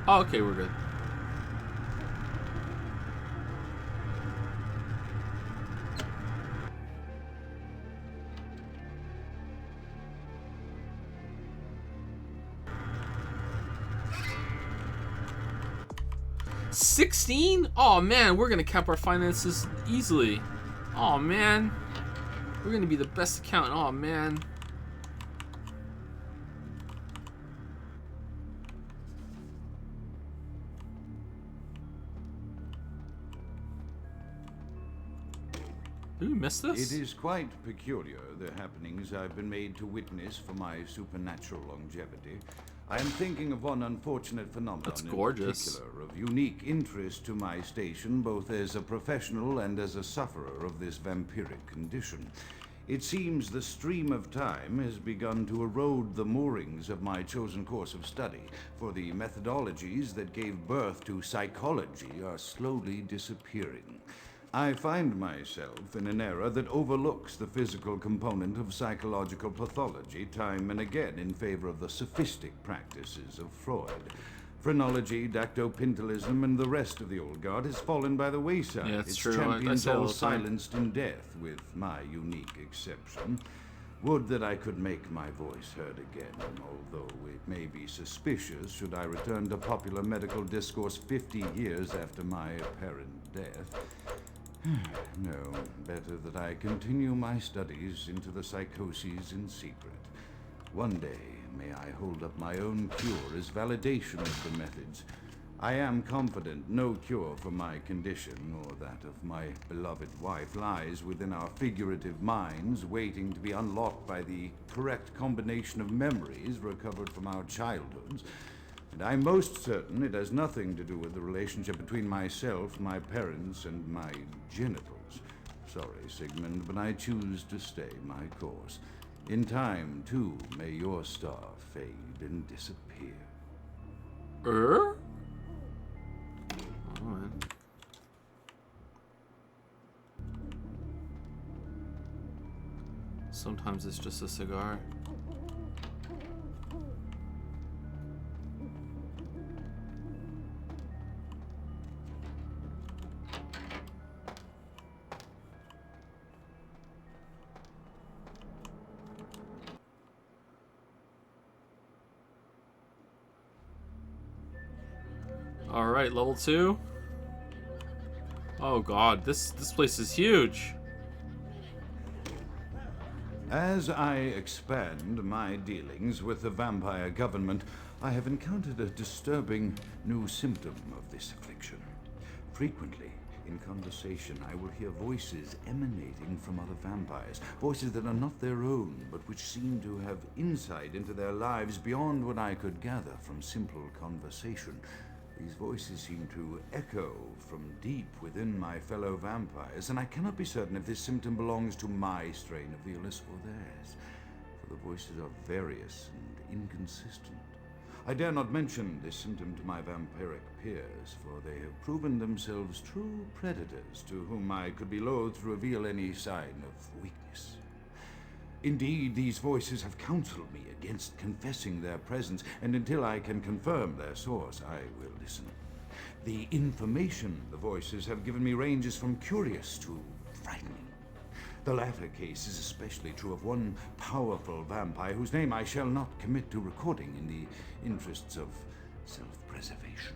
Oh, okay, we're good. $16? Oh man, we're gonna cap our finances easily. Oh man, we're gonna be the best accountant. Oh man. Did we miss this? It is quite peculiar, the happenings I've been made to witness for my supernatural longevity. I am thinking of one unfortunate phenomenon That's gorgeous. in particular, of unique interest to my station, both as a professional and as a sufferer of this vampiric condition. It seems the stream of time has begun to erode the moorings of my chosen course of study, for the methodologies that gave birth to psychology are slowly disappearing. I find myself in an era that overlooks the physical component of psychological pathology time and again in favor of the sophistic practices of Freud. Phrenology, dactopintilism, and the rest of the old guard has fallen by the wayside. Yeah, it's its true. champions I say it all all the time. silenced in death, with my unique exception. Would that I could make my voice heard again, although it may be suspicious should I return to popular medical discourse 50 years after my apparent death. No, better that I continue my studies into the psychoses in secret. One day, may I hold up my own cure as validation of the methods. I am confident no cure for my condition, or that of my beloved wife, lies within our figurative minds, waiting to be unlocked by the correct combination of memories recovered from our childhoods. And I'm most certain it has nothing to do with the relationship between myself, my parents, and my genitals. Sorry, Sigmund, but I choose to stay my course. In time, too, may your star fade and disappear. Oh, man. Sometimes it's just a cigar. Alright, level 2. Oh god, this place is huge. As I expand my dealings with the vampire government, I have encountered a disturbing new symptom of this affliction. Frequently, in conversation, I will hear voices emanating from other vampires, voices that are not their own, but which seem to have insight into their lives beyond what I could gather from simple conversation. These voices seem to echo from deep within my fellow vampires, and I cannot be certain if this symptom belongs to my strain of the illness or theirs, for the voices are various and inconsistent. I dare not mention this symptom to my vampiric peers, for they have proven themselves true predators to whom I could be loath to reveal any sign of weakness. Indeed, these voices have counseled me against confessing their presence, and until I can confirm their source, I will listen. The information the voices have given me ranges from curious to frightening. The latter case is especially true of one powerful vampire whose name I shall not commit to recording in the interests of self-preservation.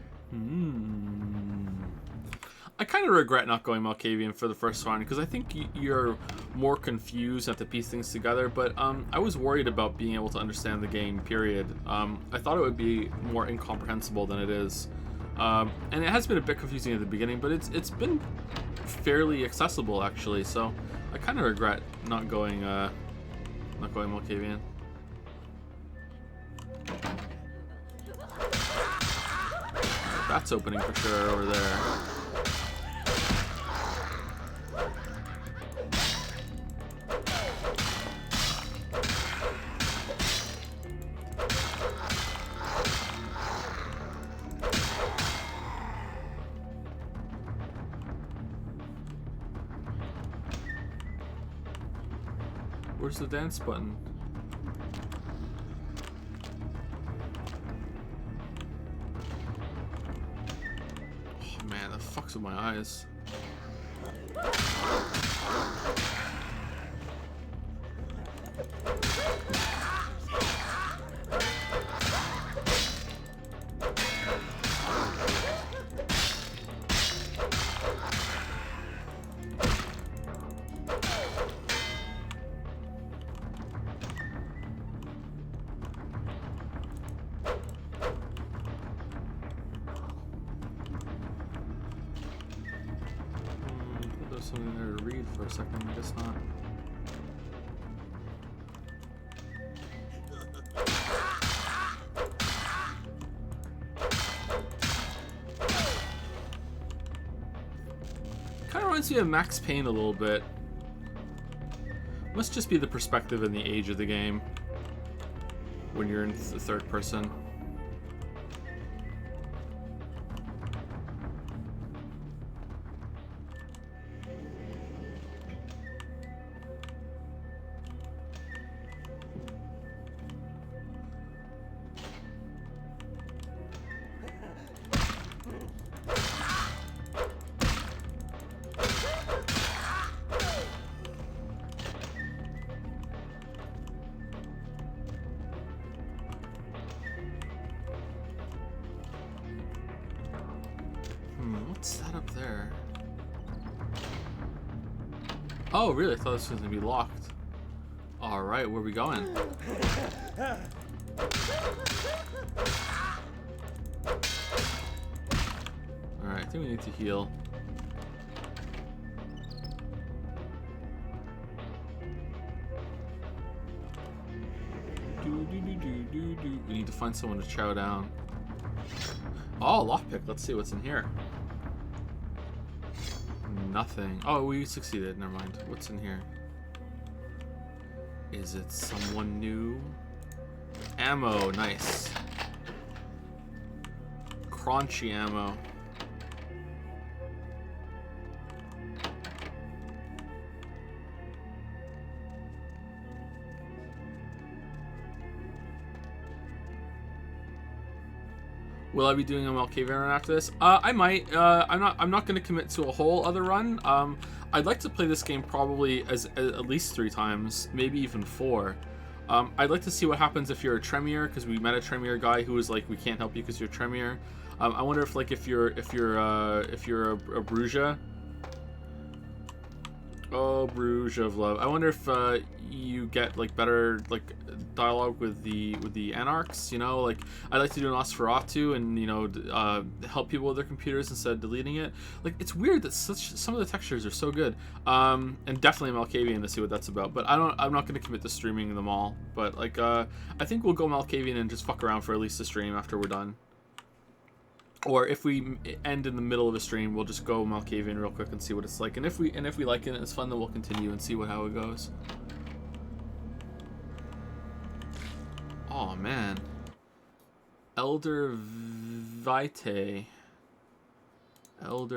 I kind of regret not going Malkavian for the first one, because I think you're more confused, have to piece things together, but I was worried about being able to understand the game, period. I thought it would be more incomprehensible than it is. And it has been a bit confusing at the beginning, but it's been fairly accessible, actually, so I kind of regret not going Malkavian. That's opening for sure over there. Where's the dance button? Oh man, that fucks with my eyes. Something there to read for a second, I guess not. Kind of reminds me of Max Payne a little bit. Must just be the perspective and the age of the game when you're in the third person. What's that up there? Oh, really? I thought this was going to be locked. Alright, where are we going? Alright, I think we need to heal. We need to find someone to chow down. Oh, lockpick. Let's see what's in here. Nothing. Oh, we succeeded. Never mind. What's in here? Is it someone new? Ammo. Nice. Crunchy ammo. Will I be doing a Malkavian run after this? I might. I'm not going to commit to a whole other run. I'd like to play this game probably as at least 3 times, maybe even 4. I'd like to see what happens if you're a Tremere, because we met a Tremere guy who was like, we can't help you because you're Tremere. I wonder if like if you're a Bruja. Oh, Bruges of Love. I wonder if you get like better like dialogue with the Anarchs. You know, like I like to do Nosferatu and help people with their computers instead of deleting it. Like it's weird that some of the textures are so good. And definitely Malkavian to see what that's about. But I'm not going to commit to streaming them all. But like I think we'll go Malkavian and just fuck around for at least a stream after we're done. Or if we end in the middle of a stream, we'll just go Malkavian real quick and see what it's like. And if we like it and it's fun, then we'll continue and see how it goes. Oh man, Elder Vitae, Blood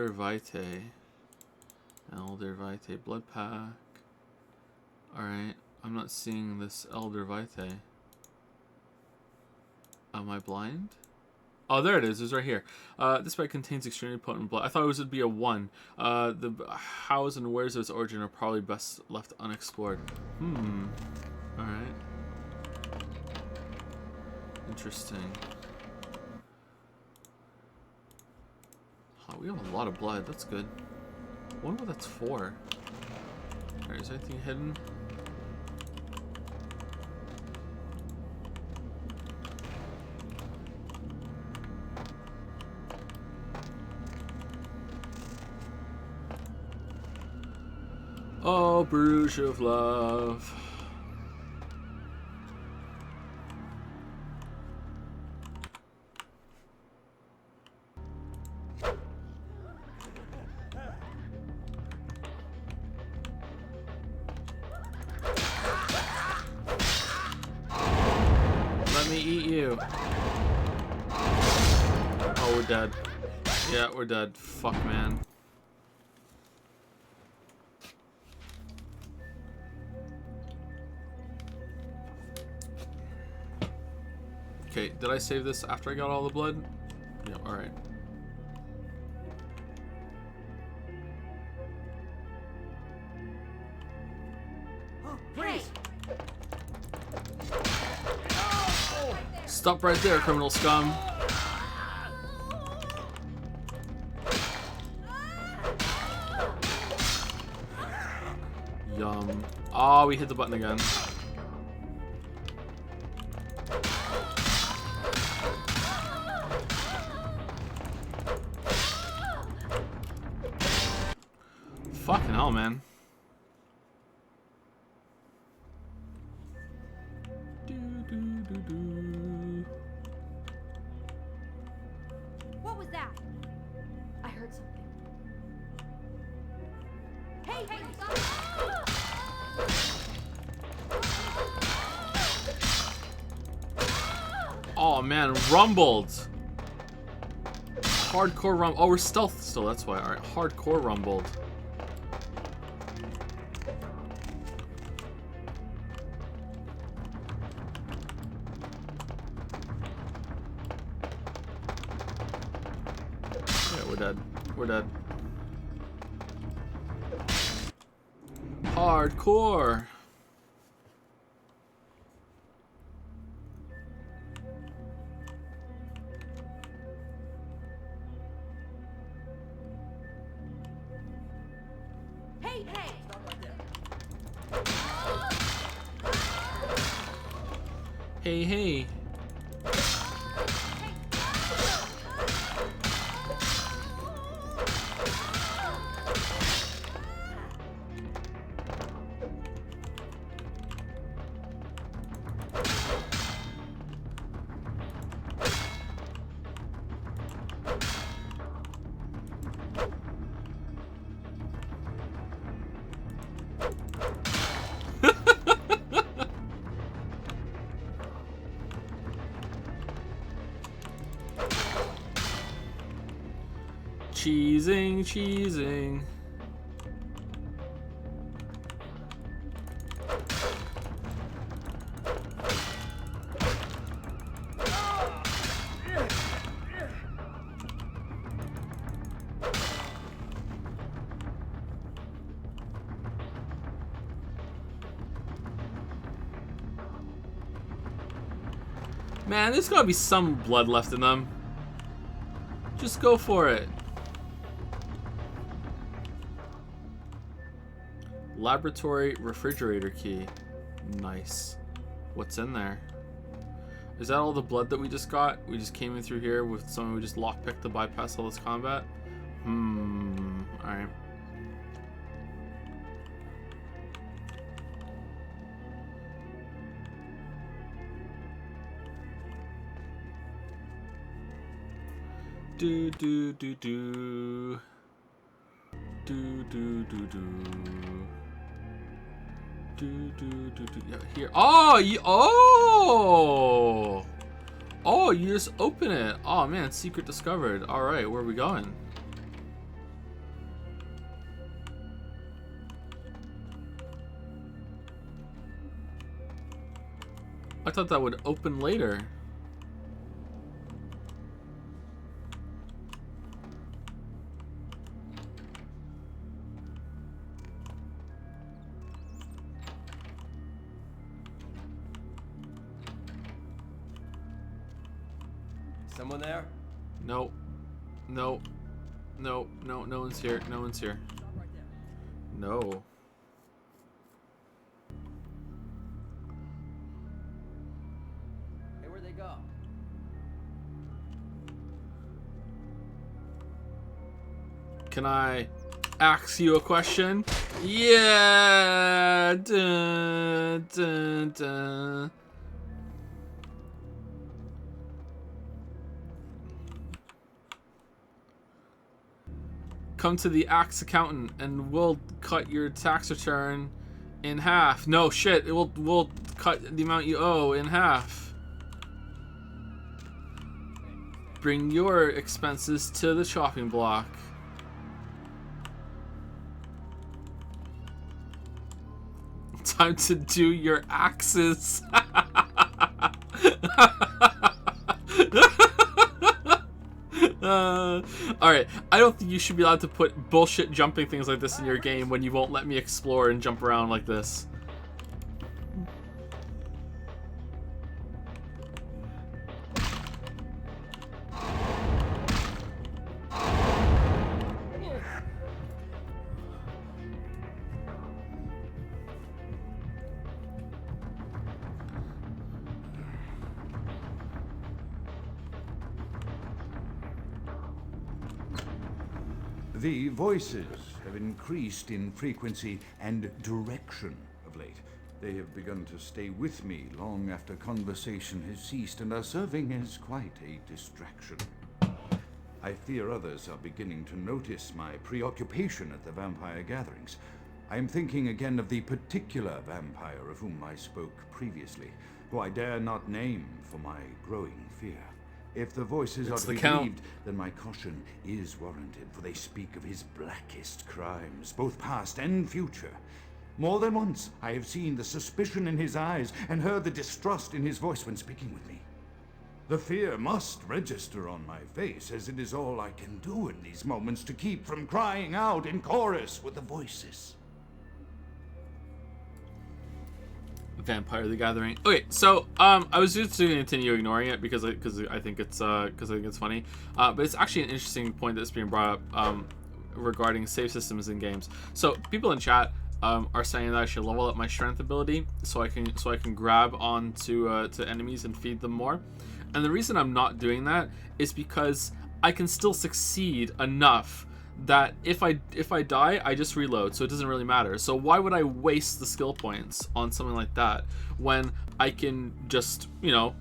Pack. All right, I'm not seeing this Elder Vitae. Am I blind? Oh, there it is. It's right here. This bag contains extremely potent blood. I thought it would be a 1. The hows and where's of its origin are probably best left unexplored. Alright. Interesting. Oh, we have a lot of blood. That's good. I wonder what that's for. Alright, is there anything hidden? Oh, Bruges of Love. Let me eat you. Oh, we're dead. Yeah, we're dead. Fuck, man. Okay, did I save this after I got all the blood? Yeah, alright. Freeze! Stop right there, criminal scum. Yum. Oh, we hit the button again. Fucking hell, man. What was that? I heard something. Hey, stop! Oh man, rumbled. Hardcore rumble. Oh, we're stealth still. That's why. All right, hardcore rumbled. Yeah, we're dead. We're dead. Hardcore. Hey, hey. Cheesing, cheesing. Man, there's gotta be some blood left in them. Just go for it. Laboratory refrigerator key. Nice. What's in there? Is that all the blood that we just got? We just came in through here with someone we just lockpicked to bypass all this combat? Alright. Do do do do. Do do do do. Do do do do. Yeah, here. Oh, oh, you just open it. Oh man, secret discovered. All right, where are we going? I thought that would open later. Someone there? No. No. No, no, no one's here. No one's here. No. Hey, where'd they go? Can I ask you a question? Yeah. Dun, dun, dun. Come to the Axe Accountant and we'll cut your tax return in half. No shit, we'll cut the amount you owe in half. Bring your expenses to the chopping block. Time to do your axes. Alright, I don't think you should be allowed to put bullshit jumping things like this in your game when you won't let me explore and jump around like this. The voices have increased in frequency and direction of late. They have begun to stay with me long after conversation has ceased and are serving as quite a distraction. I fear others are beginning to notice my preoccupation at the vampire gatherings. I am thinking again of the particular vampire of whom I spoke previously, who I dare not name for my growing fear. If the voices are to be believed, then my caution is warranted, for they speak of his blackest crimes, both past and future. More than once, I have seen the suspicion in his eyes and heard the distrust in his voice when speaking with me. The fear must register on my face, as it is all I can do in these moments to keep from crying out in chorus with the voices. Vampire the Gathering. Okay, so I was just going to continue ignoring it because I think it's funny, but it's actually an interesting point that's being brought up regarding save systems in games. So people in chat are saying that I should level up my strength ability so I can grab onto to enemies and feed them more. And the reason I'm not doing that is because I can still succeed enough that if I die, I just reload, so it doesn't really matter. So why would I waste the skill points on something like that when I can just, you know,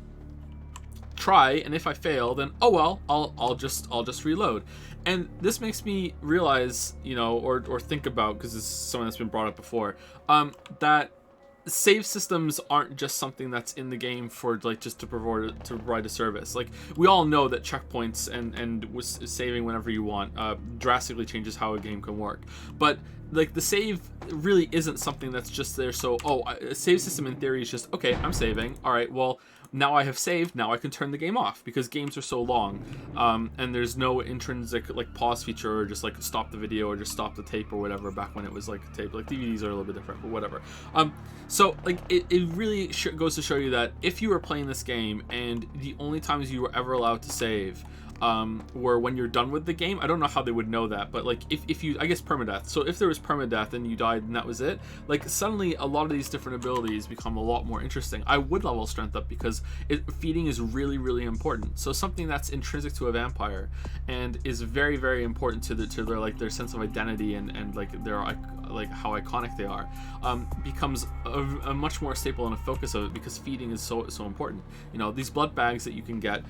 try, and if I fail, then oh well, I'll just reload. And this makes me realize, you know, or think about, because this is something that's been brought up before, that save systems aren't just something that's in the game for like just to provide a service. Like, we all know that checkpoints and saving whenever you want drastically changes how a game can work, but like the save really isn't something that's just there. So a save system in theory is just, okay, I'm saving, all right, well now I have saved, now I can turn the game off, because games are so long, and there's no intrinsic like pause feature or just like stop the video or just stop the tape or whatever back when it was like tape. Like DVDs are a little bit different, but whatever. So like it really goes to show you that if you were playing this game and the only times you were ever allowed to save where when you're done with the game, I don't know how they would know that, but like if you, I guess permadeath. So if there was permadeath and you died and that was it, like suddenly a lot of these different abilities become a lot more interesting. I would level strength up because feeding is really, really important. So something that's intrinsic to a vampire and is very, very important to their like their sense of identity and like their like how iconic they are, becomes a much more staple and a focus of it because feeding is so important. You know, these blood bags that you can get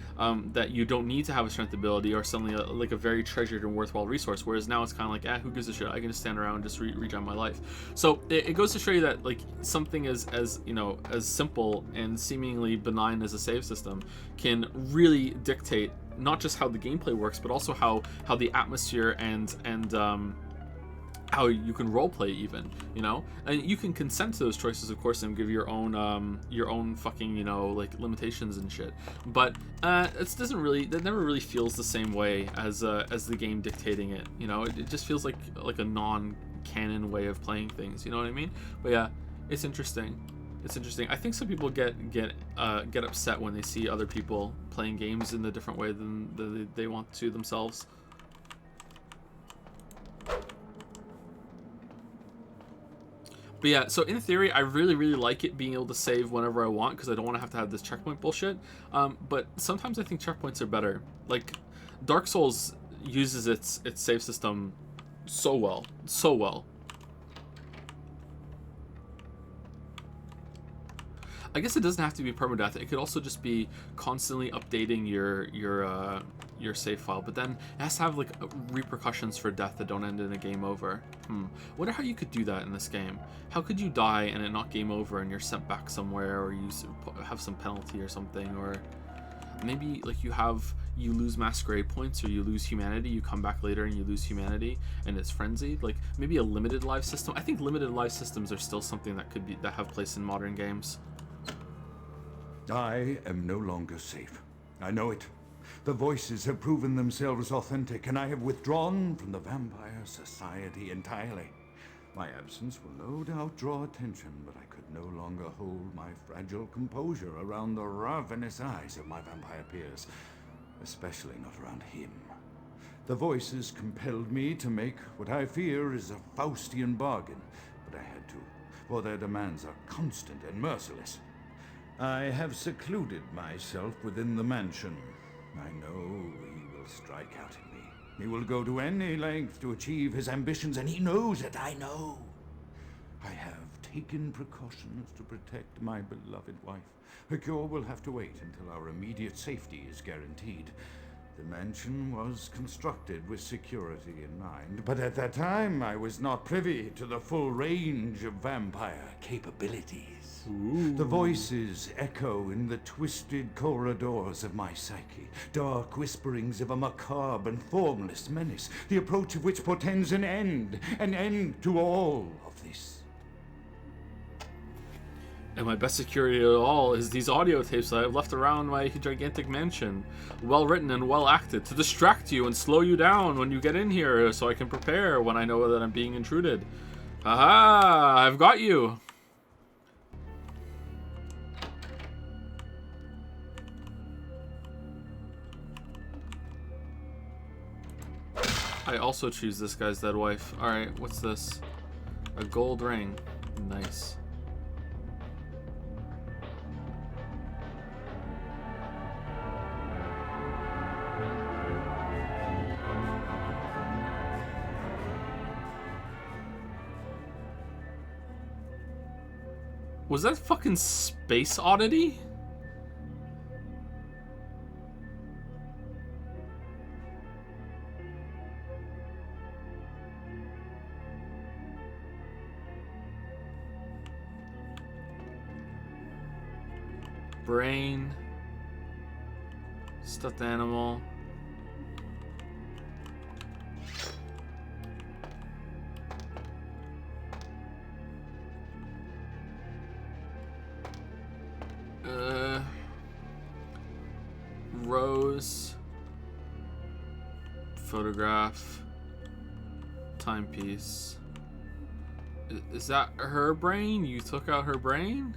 that you don't need to have a strength ability are suddenly like a very treasured and worthwhile resource, whereas now it's kind of like, who gives a shit, I can just stand around and just regen my life. So it goes to show you that like something as you know, as simple and seemingly benign as a save system can really dictate not just how the gameplay works, but also how the atmosphere and how you can roleplay even, you know, and you can consent to those choices, of course, and give your own fucking, you know, like limitations and shit. But that never really feels the same way as the game dictating it. You know, it just feels like a non-canon way of playing things. You know what I mean? But yeah, it's interesting. It's interesting. I think some people get upset when they see other people playing games in a different way than they want to themselves. But yeah, so in theory, I really, really like it being able to save whenever I want because I don't want to have this checkpoint bullshit. But sometimes I think checkpoints are better. Like, Dark Souls uses its save system so well. So well. I guess it doesn't have to be permadeath. It could also just be constantly updating your save file, but then it has to have like repercussions for death that don't end in a game over. Wonder how you could do that in this game. How could you die and it not game over and you're sent back somewhere, or you have some penalty or something, or maybe like you lose Masquerade points or you lose humanity, you come back later and you lose humanity and it's frenzied. Like maybe a limited life system. I think limited life systems are still something that have place in modern games. I am no longer safe. I know it. The voices have proven themselves authentic, and I have withdrawn from the Vampire Society entirely. My absence will no doubt draw attention, but I could no longer hold my fragile composure around the ravenous eyes of my vampire peers, especially not around him. The voices compelled me to make what I fear is a Faustian bargain, but I had to, for their demands are constant and merciless. I have secluded myself within the mansion. I know he will strike out at me. He will go to any length to achieve his ambitions, and he knows it, I know. I have taken precautions to protect my beloved wife. Her cure will have to wait until our immediate safety is guaranteed. The mansion was constructed with security in mind, but at that time I was not privy to the full range of vampire capabilities. Ooh. The voices echo in the twisted corridors of my psyche, dark whisperings of a macabre and formless menace, the approach of which portends an end to all of this. And my best security at all is these audio tapes that I've left around my gigantic mansion. Well written and well acted to distract you and slow you down when you get in here so I can prepare when I know that I'm being intruded. Aha! I've got you! I also choose this guy's dead wife. Alright, what's this? A gold ring. Nice. Was that fucking Space Oddity? Brain. Stuffed animal. Rose. Photograph. Timepiece. Is that her brain? You took out her brain?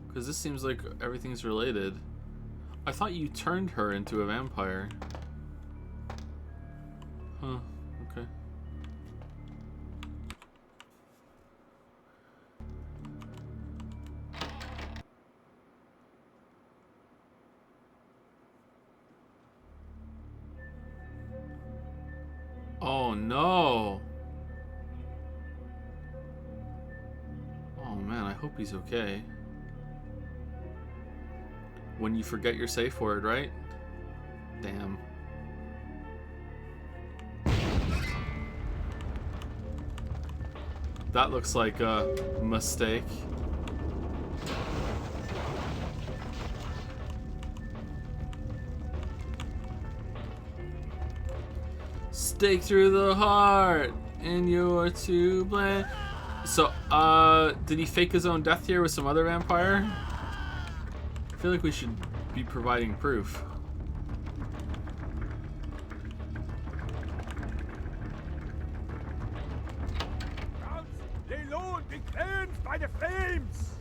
Because this seems like everything's related. I thought you turned her into a vampire. Huh, okay. Oh no! Oh man, I hope he's okay. When you forget your safe word, right? Damn. That looks like a mistake. Stake through the heart, and you're to blame. So, did he fake his own death here with some other vampire? I feel like we should be providing proof. Lay low and be cleansed by the flames!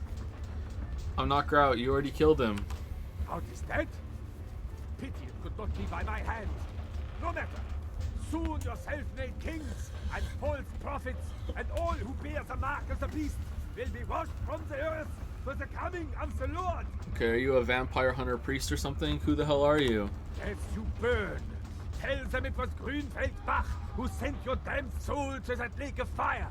I'm not Grout, you already killed him. Out is dead? Pity it could not be by my hand. No matter. Soon your self-made kings and false prophets and all who bear the mark of the beast will be washed from the earth for the coming of the Lord. Okay, are you a vampire hunter priest or something? Who the hell are you? As you burn, tell them it was Grünfeld Bach who sent your damned soul to that lake of fire.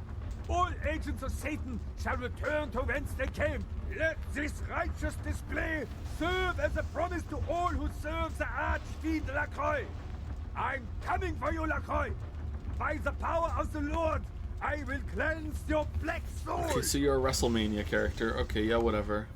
All agents of Satan shall return to whence they came. Let this righteous display serve as a promise to all who serve the Archfiend Lacroix. I'm coming for you, Lacroix. By the power of the Lord, I will cleanse your black soul. Okay, so you're a WrestleMania character. Okay, yeah, whatever.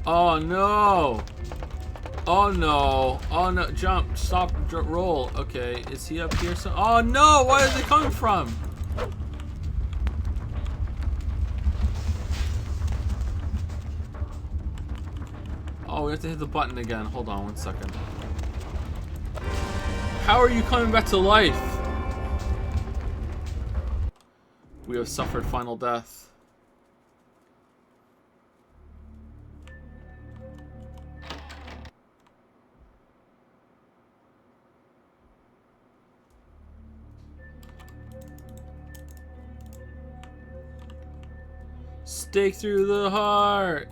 Oh no! Oh no! Oh no! Jump! Stop! Roll! Okay, is he up here? So oh no! Where is it coming from? Oh, we have to hit the button again. Hold on 1 second. How are you coming back to life? We have suffered final death. Stake through the heart.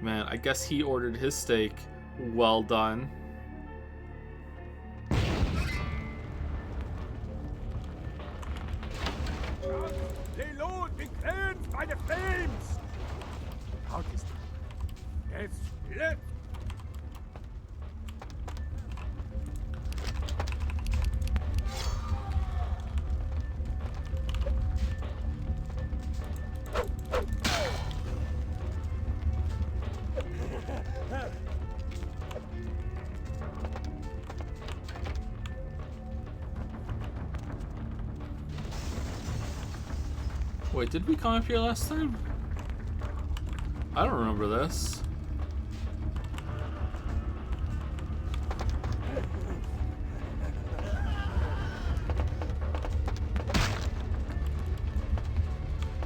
Man, I guess he ordered his steak. Well done. Lay low and be cleansed by the flames. How is it? Yes, let. Wait, did we come up here last time? I don't remember this.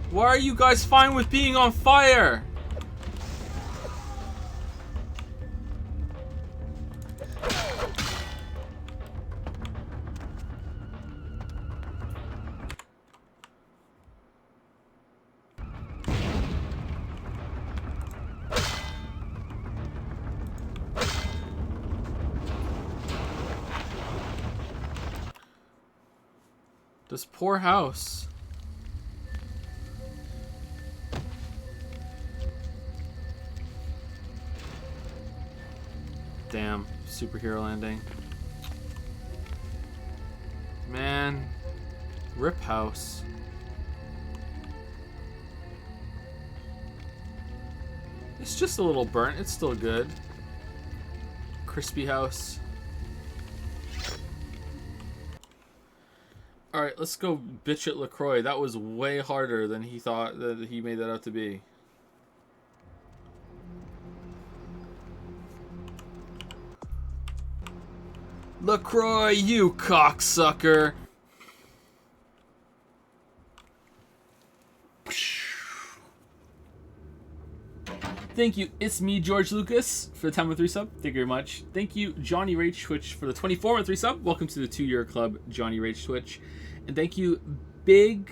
Why are you guys fine with being on fire? This poor house. Damn, superhero landing. Man, rip house. It's just a little burnt, it's still good. Crispy house. All right, let's go bitch at LaCroix. That was way harder than he thought that he made that out to be. LaCroix, you cocksucker! Thank you, it's me, George Lucas, for the 10-3 sub. Thank you very much. Thank you, Johnny Rage Twitch, for the 24-3 sub. Welcome to the 2-year club, Johnny Rage Twitch. And thank you, Big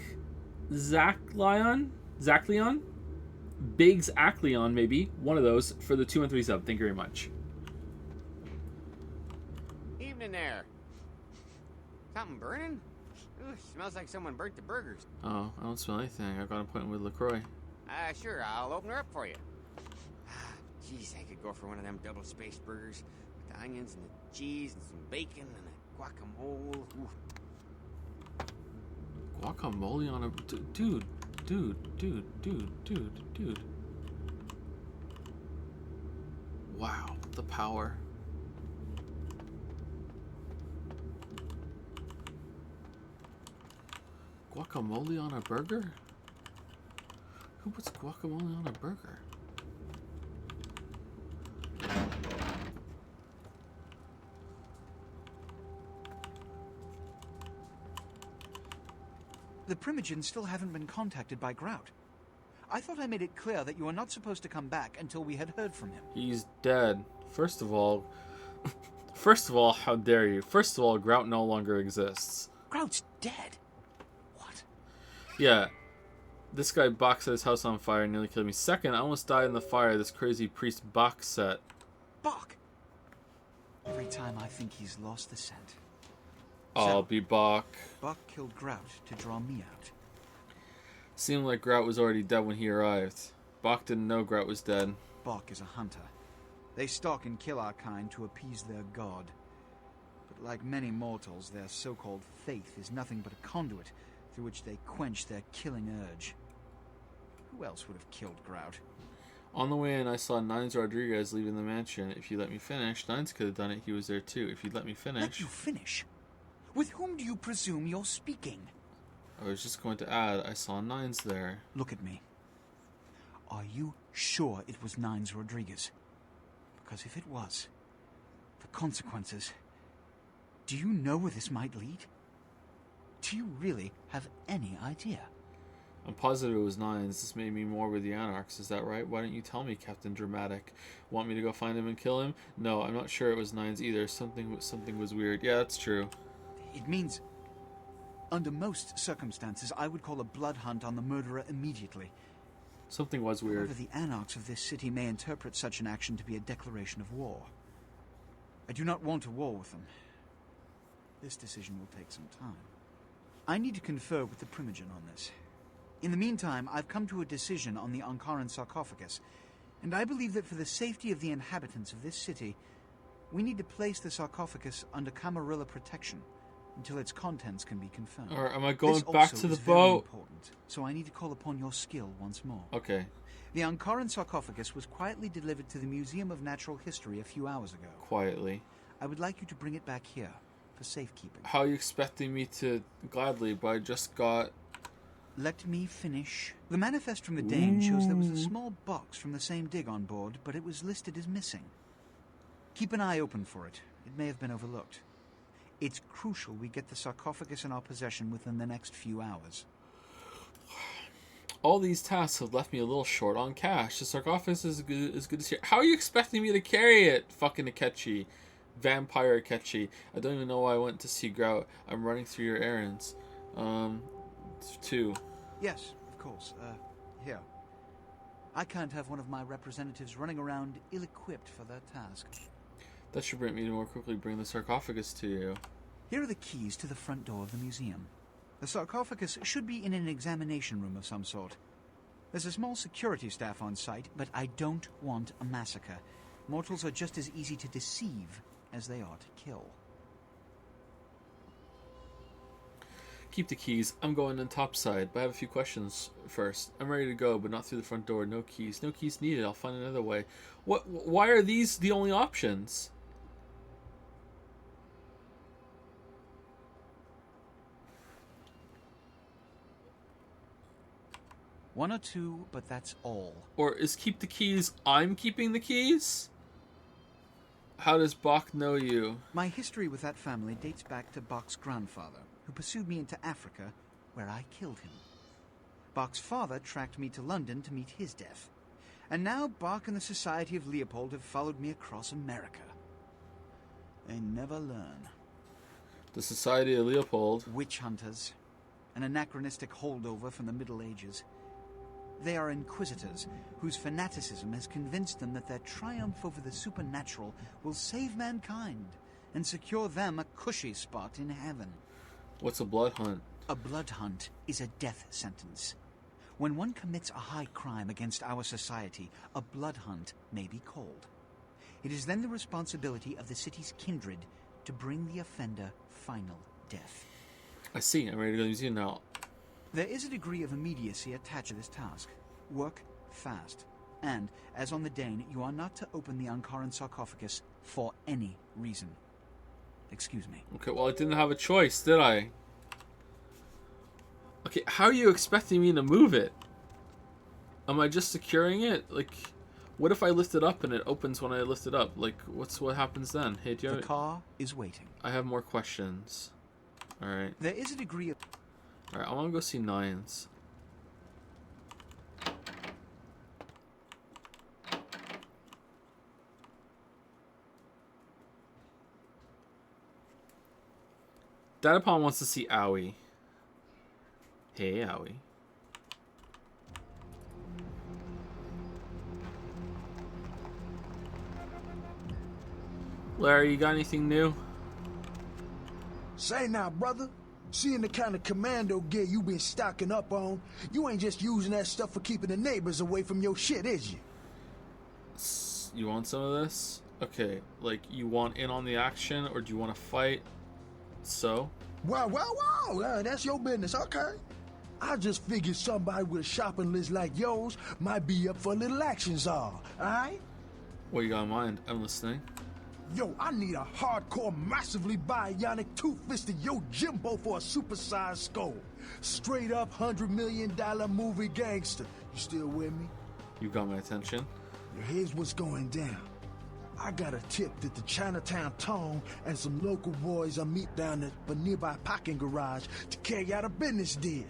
Zach Leon? Biggs Acleon, maybe. One of those, for the 2-3 sub. Thank you very much. Evening there. Something burning? Ooh, smells like someone burnt the burgers. Oh, I don't smell anything. I've got an appointment with LaCroix. Sure, I'll open her up for you. Jeez, I could go for one of them double spaced burgers with the onions and the cheese and some bacon and a guacamole. Ooh. Guacamole on a... Dude. Wow, the power. Guacamole on a burger? Who puts guacamole on a burger? The Primogens still haven't been contacted by Grout. I thought I made it clear that you were not supposed to come back until we had heard from him. He's dead. First of all, how dare you? First of all, Grout no longer exists. Grout's dead? What? Yeah. This guy Bach set his house on fire and nearly killed me. Second, I almost died in the fire this crazy priest Bach set. Bach? Every time I think he's lost the scent. I'll be Bach. Bach killed Grout to draw me out. Seemed like Grout was already dead when he arrived. Bach didn't know Grout was dead. Bach is a hunter. They stalk and kill our kind to appease their god. But like many mortals, their so-called faith is nothing but a conduit through which they quench their killing urge. Who else would have killed Grout? On the way in, I saw Nines Rodriguez leaving the mansion. If you let me finish, Nines could have done it. He was there too. If you'd let me finish... Let you finish? With whom do you presume you're speaking? I was just going to add, I saw Nines there. Look at me. Are you sure it was Nines Rodriguez? Because if it was, the consequences... Do you know where this might lead? Do you really have any idea? I'm positive it was Nines. This made me more with the Anarchs. Is that right? Why didn't you tell me, Captain Dramatic? Want me to go find him and kill him? No, I'm not sure it was Nines either. Something was weird. Yeah, that's true. It means... Under most circumstances, I would call a blood hunt on the murderer immediately. Something was weird. However, the Anarchs of this city may interpret such an action to be a declaration of war. I do not want a war with them. This decision will take some time. I need to confer with the Primogen on this. In the meantime, I've come to a decision on the Ankaran sarcophagus, and I believe that for the safety of the inhabitants of this city, we need to place the sarcophagus under Camarilla protection until its contents can be confirmed. Or am I going this back also to the is very boat? Important, so I need to call upon your skill once more. Okay. The Ankaran sarcophagus was quietly delivered to the Museum of Natural History a few hours ago. Quietly. I would like you to bring it back here for safekeeping. How are you expecting me to gladly, but I just got... Let me finish. The manifest from the Dane shows there was a small box from the same dig on board, but it was listed as missing. Keep an eye open for it. It may have been overlooked. It's crucial we get the sarcophagus in our possession within the next few hours. All these tasks have left me a little short on cash. The sarcophagus is good as here. How are you expecting me to carry it? Fucking Akechi. Vampire Akechi. I don't even know why I went to see Grout. I'm running through your errands. 2. Yes, of course. Here. I can't have one of my representatives running around ill-equipped for their task. That should bring me to more quickly bring the sarcophagus to you. Here are the keys to the front door of the museum. The sarcophagus should be in an examination room of some sort. There's a small security staff on site, but I don't want a massacre. Mortals are just as easy to deceive as they are to kill. Keep the keys. I'm going on topside, but I have a few questions first. I'm ready to go, but not through the front door. No keys. No keys needed. I'll find another way. Why are these the only options? 1 or 2, but that's all. Or is keep the keys, I'm keeping the keys? How does Bach know you? My history with that family dates back to Bach's grandfather, who pursued me into Africa, where I killed him. Bach's father tracked me to London to meet his death. And now Bach and the Society of Leopold have followed me across America. They never learn. The Society of Leopold. Witch hunters. An anachronistic holdover from the Middle Ages. They are inquisitors, whose fanaticism has convinced them that their triumph over the supernatural will save mankind and secure them a cushy spot in heaven. What's a blood hunt? A blood hunt is a death sentence. When one commits a high crime against our society, a blood hunt may be called. It is then the responsibility of the city's kindred to bring the offender final death. I see. I'm ready to go to the museum now. There is a degree of immediacy attached to this task. Work fast. And, as on the Dane, you are not to open the Ankaran sarcophagus for any reason. Excuse me. Okay, well, I didn't have a choice, did I? Okay, how are you expecting me to move it? Am I just securing it? Like, what if I lift it up and it opens when I lift it up? Like, what happens then? Hey, do you have... The car is waiting. I have more questions. Alright. There is a degree of... Alright, I want to go see Nines. Dadapon wants to see Owie. Hey, Owie. Larry, you got anything new? Say now, brother. Seeing the kind of commando gear you been stocking up on, you ain't just using that stuff for keeping the neighbors away from your shit, is you? You want some of this? Okay, like, you want in on the action, or do you want to fight? So? Wow, that's your business, okay. I just figured somebody with a shopping list like yours might be up for a little action, czar, alright? What you got in mind? I'm listening. Yo, I need a hardcore, massively bionic, two-fisted yo Jimbo for a supersized skull. Straight up $100 million movie gangster. You still with me? You got my attention. Here's what's going down. I got a tip that the Chinatown Tone and some local boys will meet down at the nearby parking garage to carry out a business deal.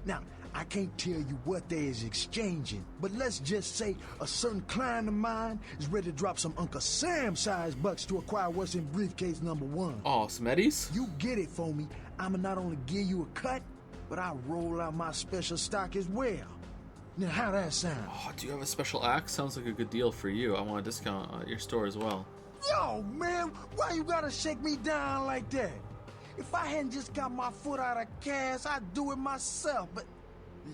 Now, I can't tell you what they is exchanging, but let's just say a certain client of mine is ready to drop some Uncle Sam-sized bucks to acquire what's in briefcase number 1. Oh, some Eddies? You get it for me. I'ma not only give you a cut, but I'll roll out my special stock as well. Now, how that sound? Oh, do you have a special axe? Sounds like a good deal for you. I want a discount at your store as well. Yo, man, why you gotta shake me down like that? If I hadn't just got my foot out of gas, I'd do it myself, but...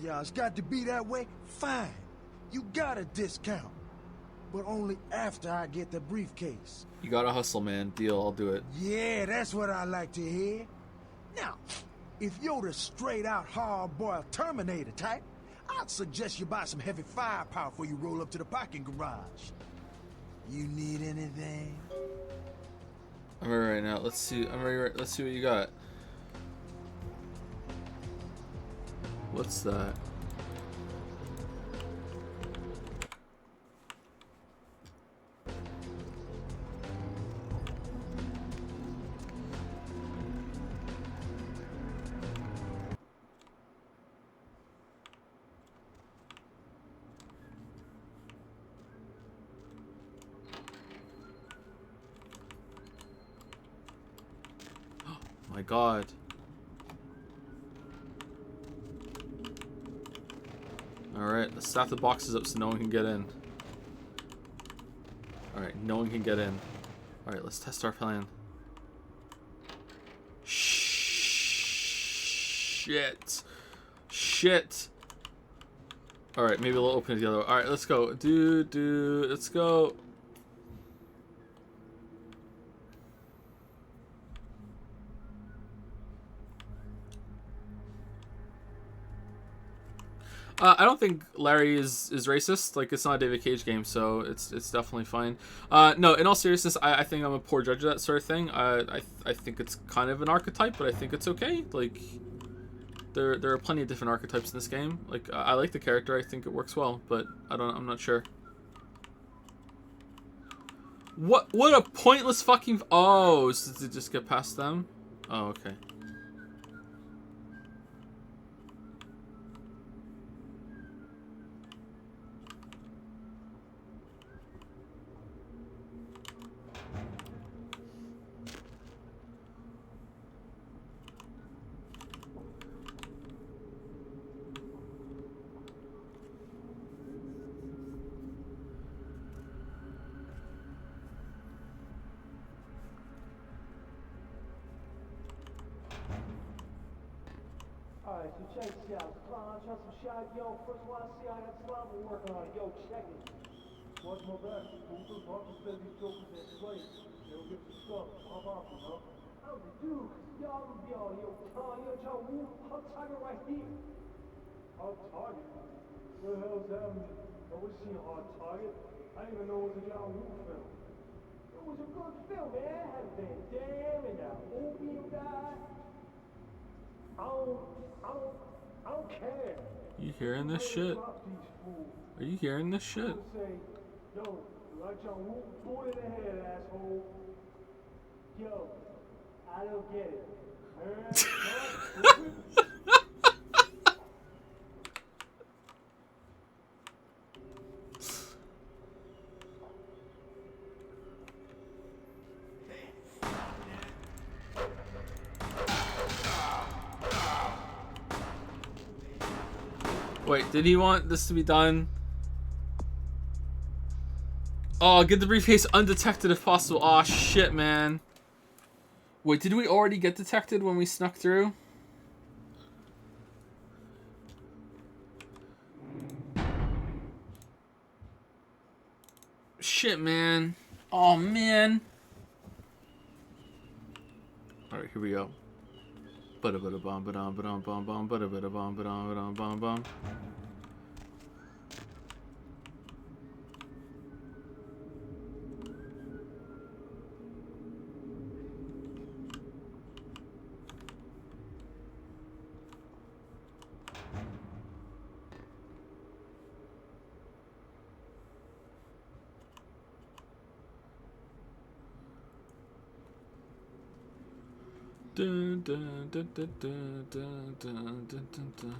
yeah, it's got to be that way? Fine. You got a discount. But only after I get the briefcase. You gotta hustle, man. Deal, I'll do it. Yeah, that's what I like to hear. Now, if you're the straight-out hard-boiled Terminator type, I'd suggest you buy some heavy firepower before you roll up to the parking garage. You need anything? I'm ready right now. Let's see. I'm ready. Let's see what you got. What's that? My God. Alright, let's stack the boxes up so no one can get in. Alright, no one can get in. Alright, let's test our plan. Shit. Shit. Alright, maybe we'll open it the other way. Alright, let's go. Let's go. I don't think Larry is racist. Like, it's not a David Cage game, so it's definitely fine. No, in all seriousness, I think I'm a poor judge of that sort of thing. I think it's kind of an archetype, but I think it's okay. Like, there are plenty of different archetypes in this game. Like I like the character, I think it works well, but I'm not sure. What a pointless fucking oh, so did it just get past them? Oh, okay. Alright, so check this out. Come on, try some shot. Yo, first one I see, I got slobber working on it. Yo, check it. Watch my back. Stupid. Marcus said these jokers in place. They'll get some stuff. Pop off, you know? How's it do? Yo, John, Woo, hot target right here. Hot target? What the hell's that mean? Never seen Hot Target. I didn't even know it was a John Woo film. It was a good film, man. It had Van Damme and that opium guy. I don't care. You hearing this shit? Are you hearing this shit? Yo, you like John Woo? Boot in the head, asshole. Yo, I don't get it. Wait, did he want this to be done? Oh, get the briefcase undetected if possible. Aw, shit, man. Wait, did we already get detected when we snuck through? Shit, man. Oh, man. Alright, here we go. Ba-da-ba-da-bum, ba-dum, ba-dum, bum, bum, ba-da-ba-da-bum, ba-dum, ba-dum, bum, bum. Dun, dun, dun, dun, dun, dun, dun, dun, dun, dun.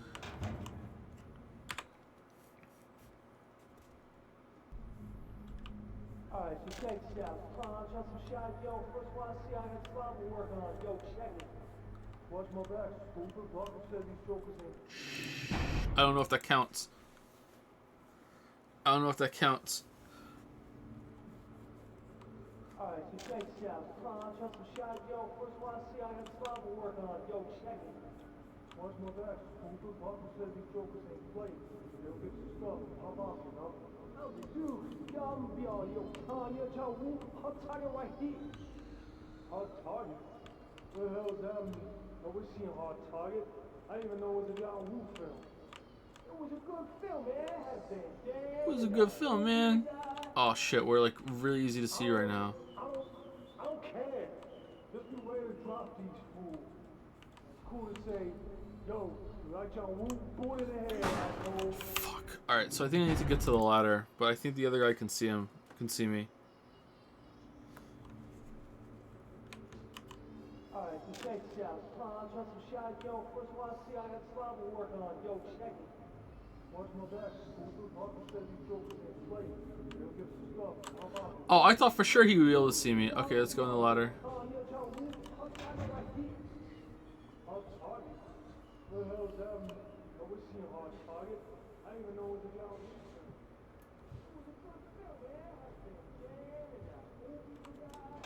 Alright, so check this out. Come on, try some shot. Yo, first one I see, I got slobber working on it. Yo, check it. Watch my back, stupid. Marcus said these jokers in. I don't know if that counts. I don't know if that counts. Alright, so check this out. Come on, try some shot. Yo, first one I see, I got slobber working on it. Yo, check it. Watch my back, stupid. Marcus said these jokers in place. They'll get some stuff. Pop off, you know? How's it do? Yo, John Woo, hot target right here. Hot target? What the hell does that mean? Never seen Hot Target. I didn't even know it was a John Woo film. It was a good film, man. It had Van Damme. It was a good film, man. Oh shit, we're like really easy to see right now. I don't care. Just be ready to drop these fools. It's cool to say, yo, you like John Woo? Boot in the head, asshole. Fuck. Alright, so I think I need to get to the ladder, but I think the other guy can see him. Can see me. Alright, so check this out. Come on, try some shot. Yo, first one I see, I got slobber working on it. Yo, check it. Watch my back, stupid. Marcus said these jokers in place. They'll get some stuff. Pop off. Oh, I thought for sure he would be able to see me. Okay, let's go on the ladder. Hot target right here. Hot target? What the hell is that mean? Never seen Hot Target. I didn't even know it was a John Woo film. It was a good film, man. It had Van Damme and that opium guy.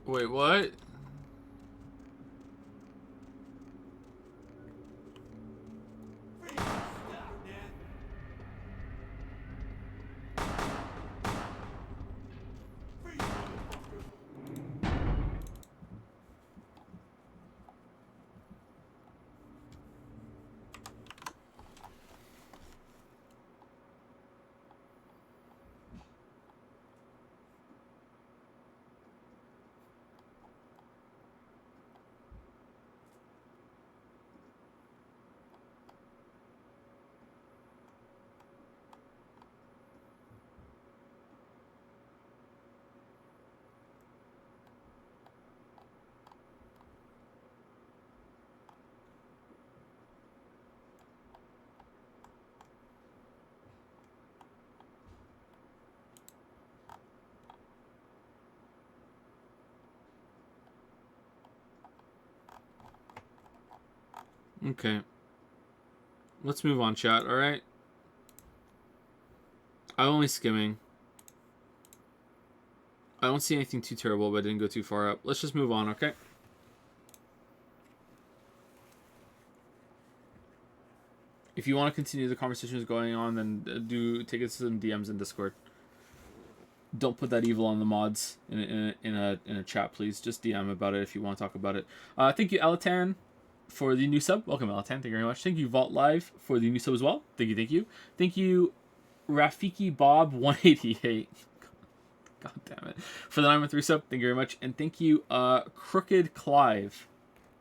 Wait, what? Okay. Let's move on, chat, alright? I'm only skimming. I don't see anything too terrible, but I didn't go too far up. Let's just move on, okay? If you want to continue the conversations going on, then do take it to some DMs in Discord. Don't put that evil on the mods in a chat, please. Just DM about it if you want to talk about it. Thank you, Alatan, for the new sub. Welcome, Alatan. Thank you very much. Thank you, Vault Live, for the new sub as well. Thank you, thank you. Thank you, Rafiki Bob 188. God damn it. For the 913 sub. Thank you very much. And thank you, Crooked Clive,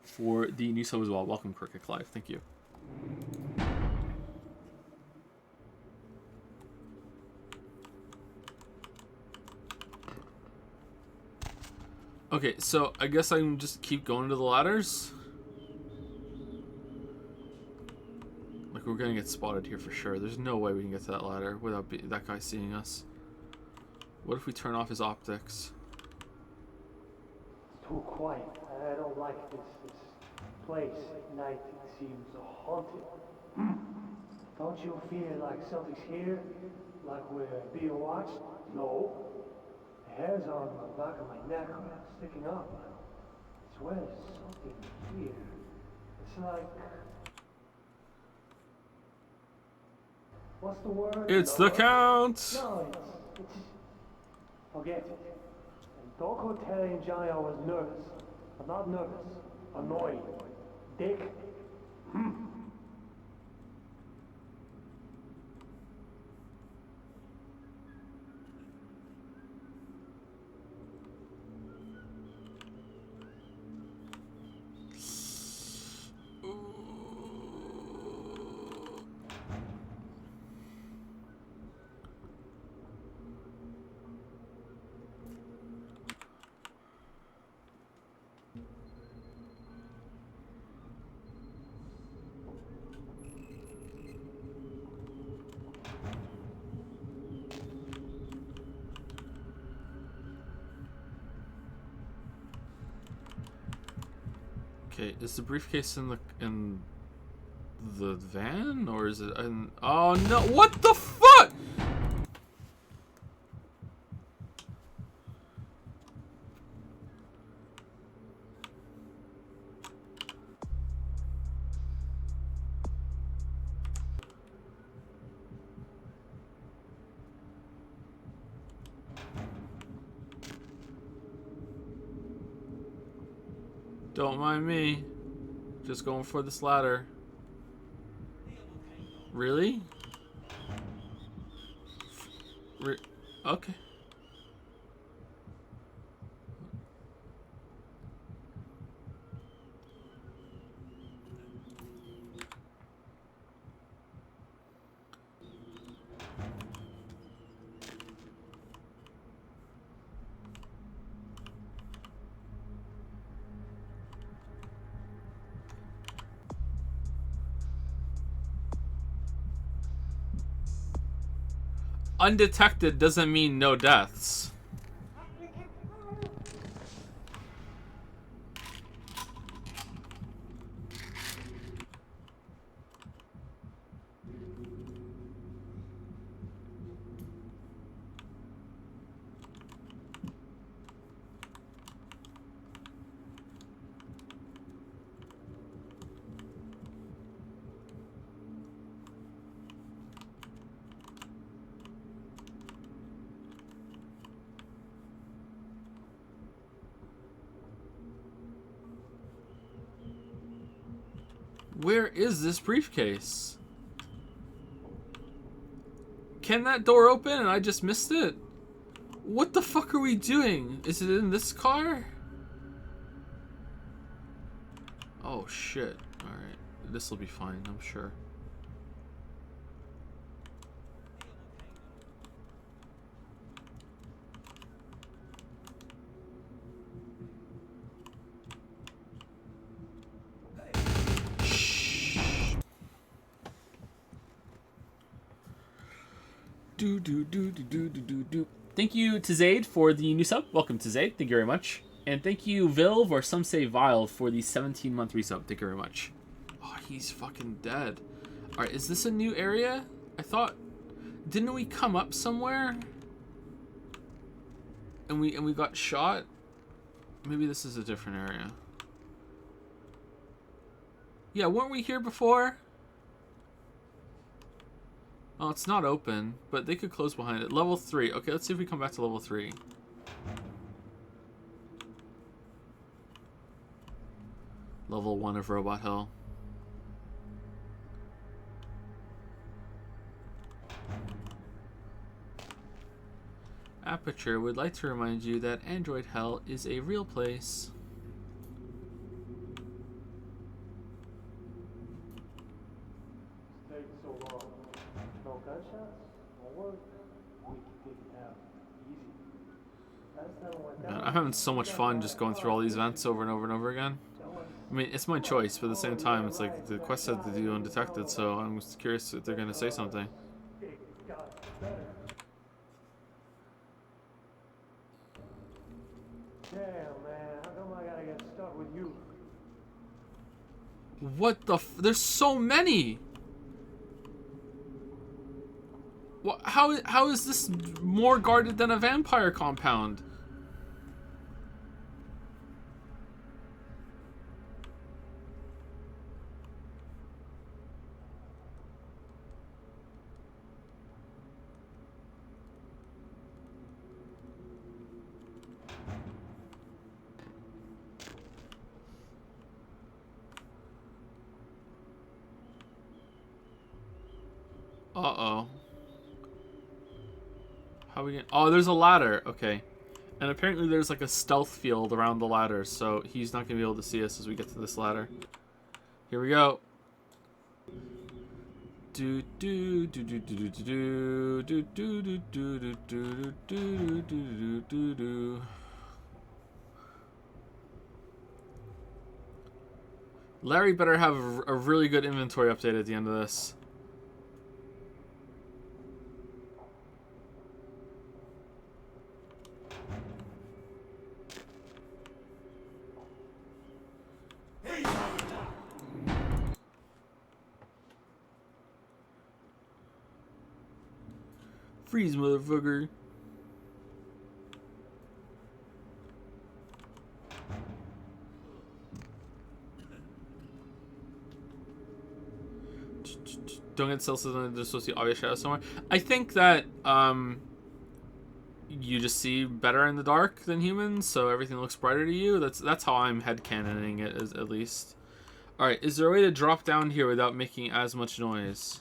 for the new sub as well. Welcome, Crooked Clive. Thank you. Okay, so I guess I can just keep going to the ladders. Like, we're gonna get spotted here for sure. There's no way we can get to that ladder without that guy seeing us. What if we turn off his optics? It's too quiet. I don't like this place. At night it seems haunted. Don't you feel like something's here? Like we're being watched? No. The hairs on the back of my neck are sticking up. I swear there's something here. It's like... What's the word? It's the count! No, it's... Forget it. And don't go telling Johnny I was nervous. I'm not nervous. Annoyed. Dick. Okay, is the briefcase in the van, or is it in... Oh no, what the fuck? Don't mind me. Just going for this ladder. Really? Okay. Undetected doesn't mean no deaths. Where is this briefcase? Can that door open and I just missed it? What the fuck are we doing? Is it in this car? Oh shit. Alright. This will be fine, I'm sure. Thank you to Zaid for the new sub. Welcome to Zaid. Thank you very much. And thank you, Vilv, or some say Vile, for the 17-month resub. Thank you very much. Oh, he's fucking dead. Alright, is this a new area? I thought... Didn't we come up somewhere? And we got shot? Maybe this is a different area. Yeah, weren't we here before? Oh, it's not open, but they could close behind it. Level 3. Okay, let's see if we come back to level 3. Level 1 of Robot Hell. Aperture would like to remind you that Android Hell is a real place. It's taking so long. No gunshots? No work? We can take it out. Easy. Last time I went Man, down, I'm having so much fun just going through all these events over and over and over again. I mean, it's my choice, but at the same time, it's like the quest said to do undetected, so I'm just curious if they're going to say something. it got better. Damn, man. How come I gotta get stuck with you? What the f- There's so many! What, how is this more guarded than a vampire compound? Uh-oh. How we get... Oh, there's a ladder. Okay. And apparently there's like a stealth field around the ladder, so he's not going to be able to see us as we get to this ladder. Here we go. Do do do do do do do do do do do do do do do do. Larry better have a really good inventory update at the end of this. Freeze, motherfucker. Don't get self-assistant to associate obvious shadows somewhere. I think that you just see better in the dark than humans, so everything looks brighter to you. That's how I'm headcanoning it, at least. Alright, is there a way to drop down here without making as much noise?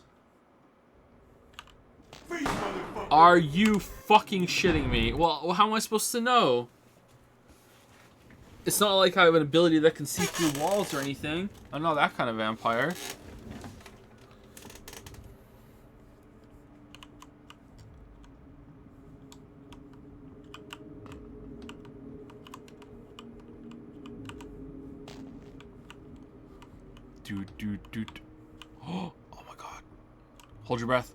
Are you fucking shitting me? Well, how am I supposed to know? It's not like I have an ability that can see through walls or anything. I'm not that kind of vampire. Dude. Oh my god. Hold your breath.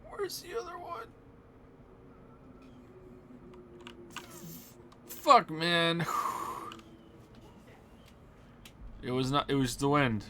Where's the other one? Fuck, man. It was not, it was the wind.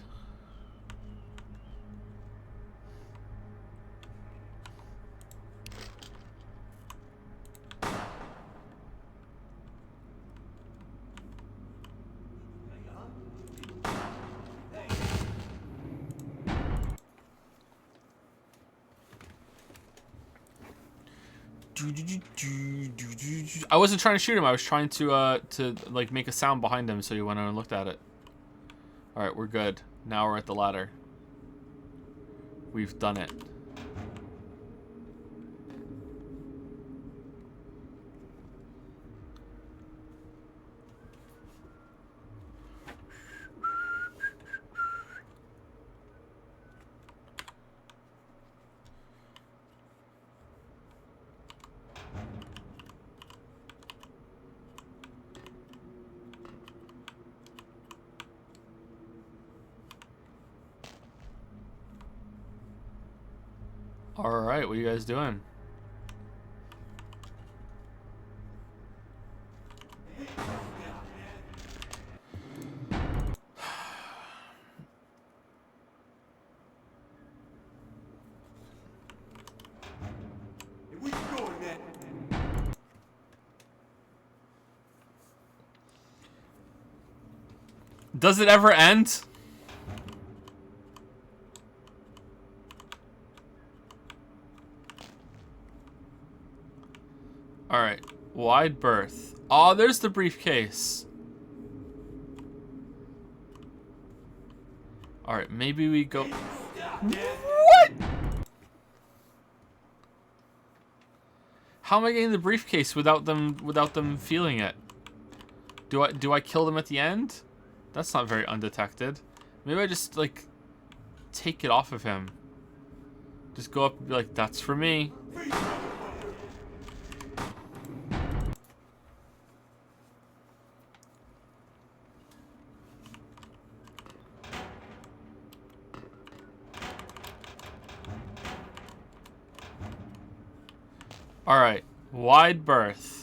I wasn't trying to shoot him. I was trying to like make a sound behind him, so he went over and looked at it. All right, we're good. Now we're at the ladder. We've done it. Alright, what are you guys doing? Does it ever end? Alright. Wide berth. Oh, there's the briefcase. Alright, maybe we go... What? How am I getting the briefcase without them feeling it? Do I kill them at the end? That's not very undetected. Maybe I just like take it off of him. Just go up and be like, that's for me. Alright, wide berth.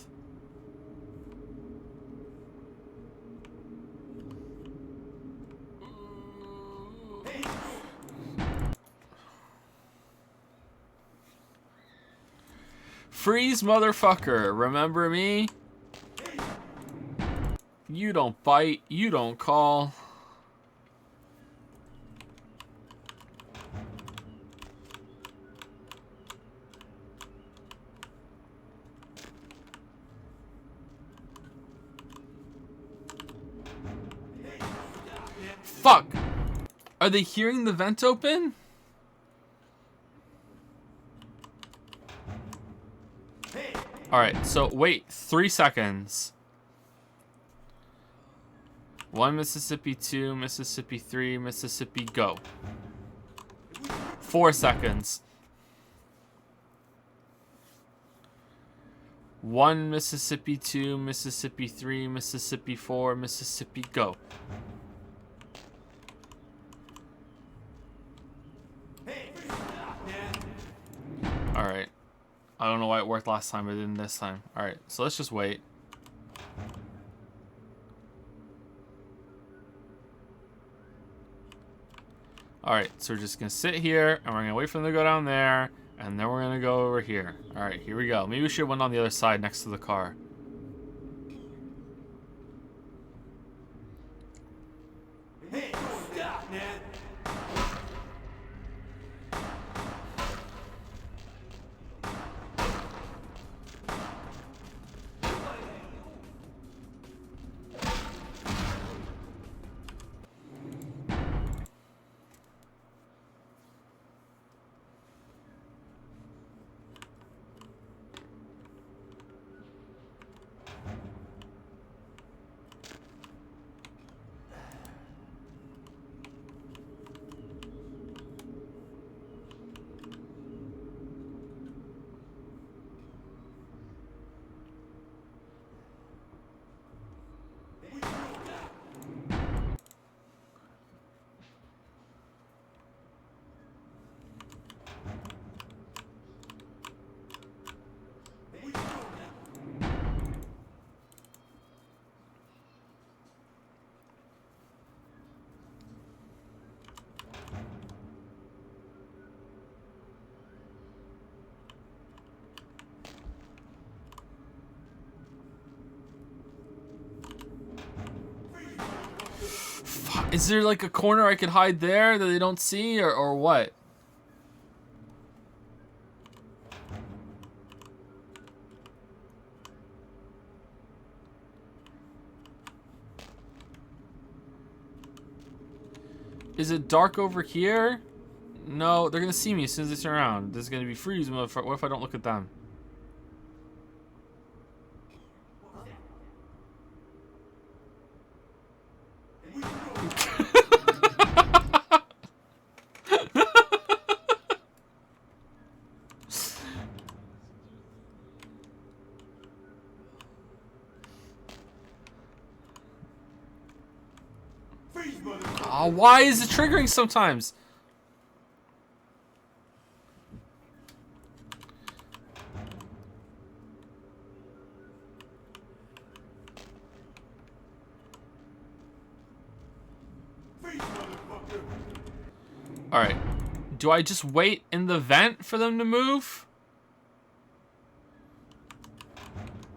Freeze, motherfucker. Remember me? You don't bite. You don't call. Fuck! Are they hearing the vent open? Alright, so wait 3 seconds. 1 Mississippi, 2 Mississippi, 3 Mississippi, go. 4 seconds. 1 Mississippi, 2 Mississippi, 3 Mississippi, 4 Mississippi, go. Alright. I don't know why it worked last time, but it didn't this time. Alright, so let's just wait. Alright, so we're just going to sit here, and we're going to wait for them to go down there, and then we're going to go over here. Alright, here we go. Maybe we should have went on the other side next to the car. Is there like a corner I could hide there that they don't see, or what? Is it dark over here? No, they're gonna see me as soon as they turn around. This is gonna be freeze, motherfucker. What if I don't look at them? Oh, why is it triggering sometimes? Alright. Do I just wait in the vent for them to move?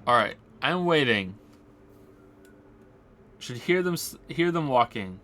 Alright. I'm waiting. Should hear them walking.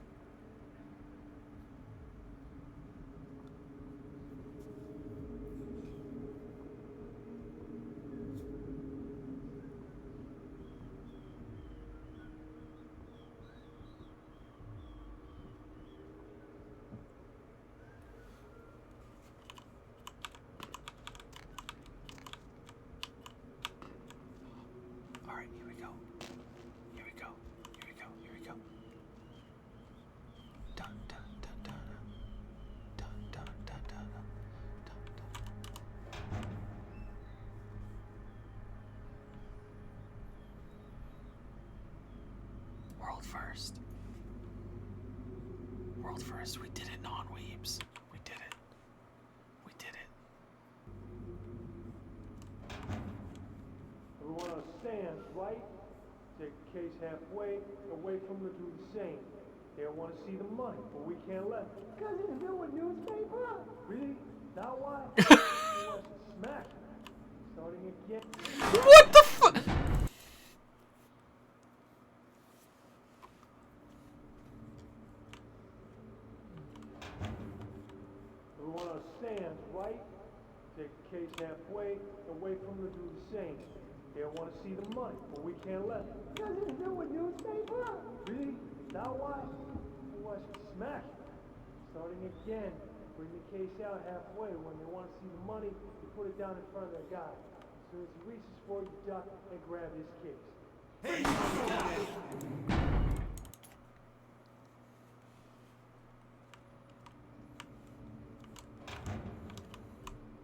World first. We did it, non-weebs. We did it. We did it. Everyone on stand, right? Take the case halfway and wait for them to do the same. They don't want to see the money, but we can't let them. Because it's new a newspaper? Really? Now why? Smash. Starting again. What the fuck? Everyone on stand, right? Take the case halfway and wait for them to do the same. They don't want to see the money, but we can't let them. Because it's new a newspaper? Really? Now why? Watch it smash. Starting again. Bring the case out halfway. When they want to see the money, you put it down in front of that guy. As soon as he reaches for it, you duck and grab his case. Hey!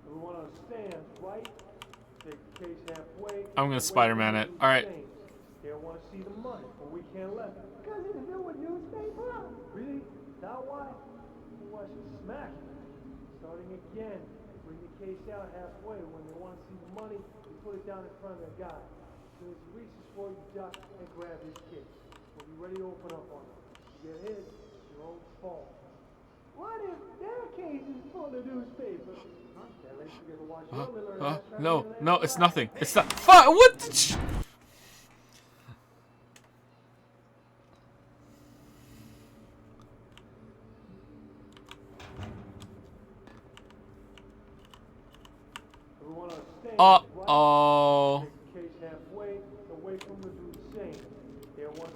Everyone on stands, right? Take the case halfway. I'm gonna Spider-Man it. Alright. They don't want to see the money, but we can't let them. Because it's new a newspaper? Really? Now why? Watch it smash. Starting again. Bring the case out halfway. When they want to see the money, you put it down in front of that guy. As soon as he reaches for it, you duck and grab his case. We'll be ready to open up on him. You get hit, it's your own fault. What if their case is full of newspapers? At least you get to watch your little ass try to No, get no, that it's flag. nothing. It's not. Fuck! What the Everyone on stand, Uh-oh. Take the case halfway, and wait for them to do the same. They don't want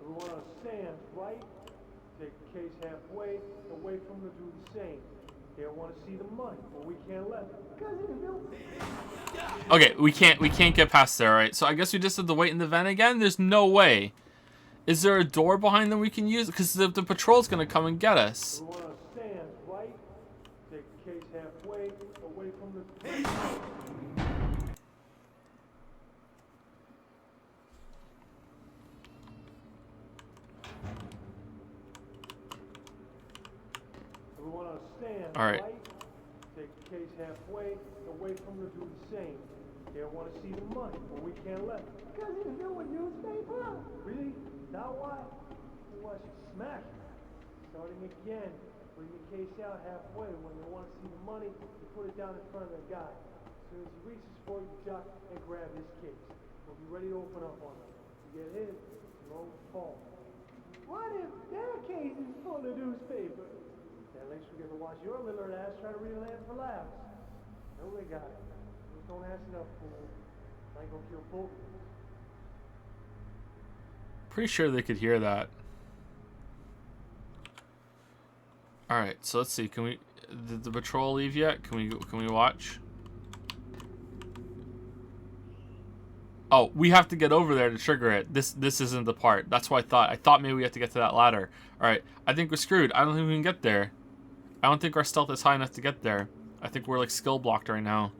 Everyone on stand, right? Take the case halfway, and wait for them to do the same. They don't want to see the money, but we can't let them. Because it's new. Okay, we can't get past there, right? So I guess we just have to wait in the vent again? There's no way. Is there a door behind them we can use? Because the patrol's gonna come and get us. Everyone on stand, right? Take the case halfway, and wait for them to Everyone on stand, Alright. right? Take the case halfway, and wait for them to do the same. They don't want to see the money, but we can't let them. Because it's new a newspaper? Really? Now why? Watch it smash. Starting again. Bring the case out halfway. When they want to see the money, you put it down in front of that guy. As soon as he reaches for it, you duck and grab his case. We'll be ready to open up on him. You get hit, it's your own fault. What if their case is full of newspapers? At least we get to watch your little ass try to reel in for laughs. No, they got it. Just don't ask enough, fool. I ain't gonna kill both of us. Pretty sure they could hear that. Alright, so let's see. Can we... Did the patrol leave yet? Can we watch? Oh, we have to get over there to trigger it. This isn't the part. That's what I thought. I thought maybe we have to get to that ladder. Alright, I think we're screwed. I don't think we can get there. I don't think our stealth is high enough to get there. I think we're like skill blocked right now.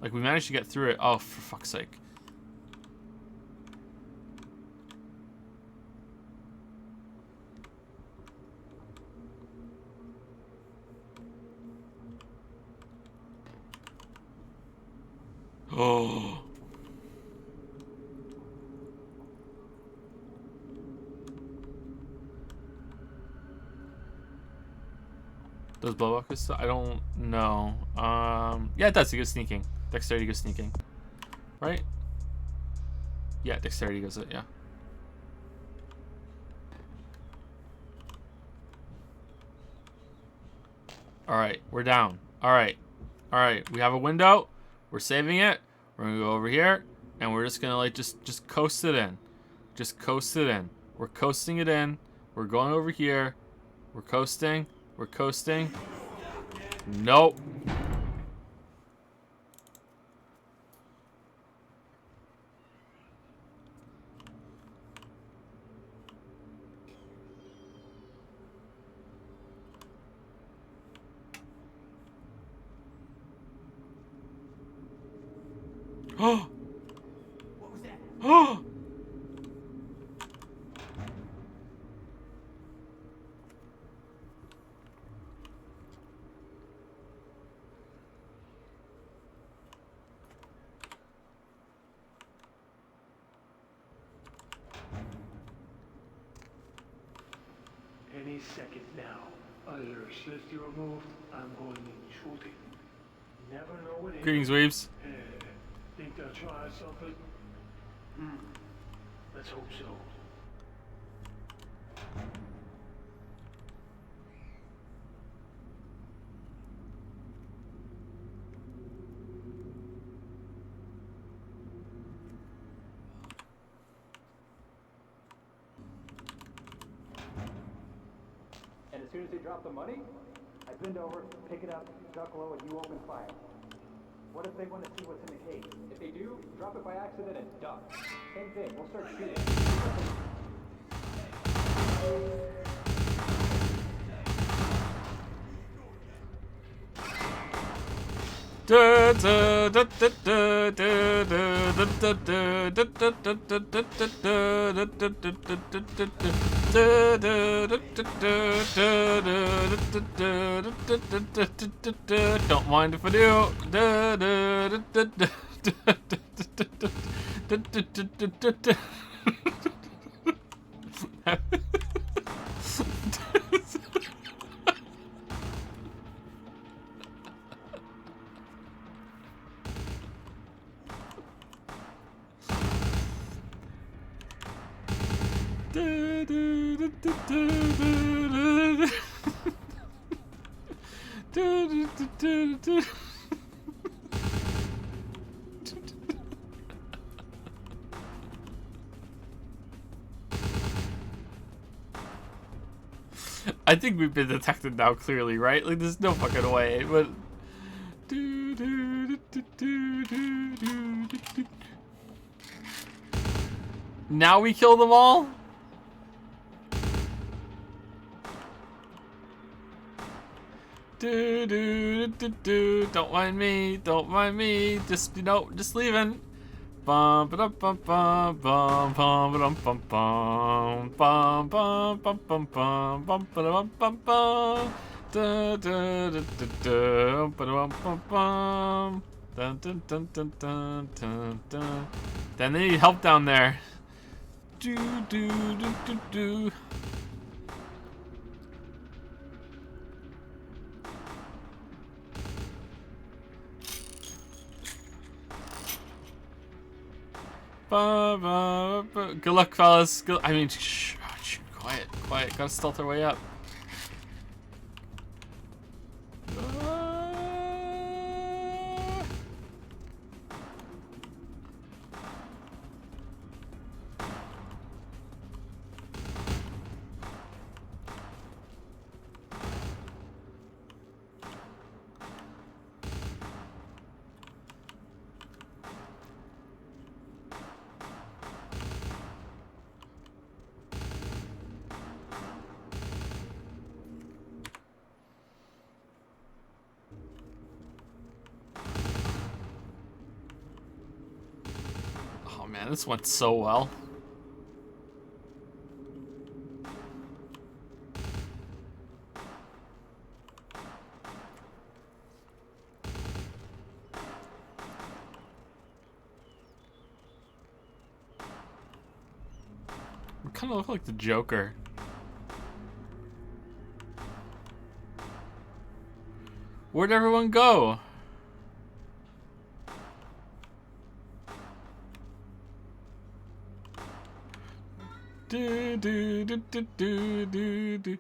Like we managed to get through it. Oh, for fuck's sake. Oh. Does blowback still? I don't know. Yeah, it does. It goes sneaking. Dexterity goes sneaking. Right? Yeah, dexterity goes it, yeah. Alright, we're down. Alright. Alright, we have a window. We're saving it. We're gonna go over here. And we're just gonna like just coast it in. Just coast it in. We're coasting it in. We're going over here. We're coasting. We're coasting. Nope. Oh! What was that? Oh! Any second now. Either safety removed, I'm going in shooting. Never know what Greetings, Weaves. Think they'll try something? Let's hope so. And as soon as they drop the money, I bend over, pick it up, duck low, and you open fire. What if they want to see what's in the case? If they do, drop it by accident and duck. Same thing, we'll start shooting. Don't mind if I do. I think we've been detected now, clearly, right? Like, there's no fucking way, but... Now we kill them all? Don't mind me, don't mind me. Just, you know, just leaving. Bum ba dum bum bum bum bum ba dum bum bum bum bum bum bum bum bum ba dum bum bum da da da da da ba dum bum bum dun dun dun dun dun dun dun. Then they need help down there. Do do do do do. Good luck, fellas. Good, I mean, shh, quiet, quiet. Gotta stealth our way up. Oh man, this went so well. We kind of look like the Joker. Where'd everyone go? Do, do, do, do, do, do, do.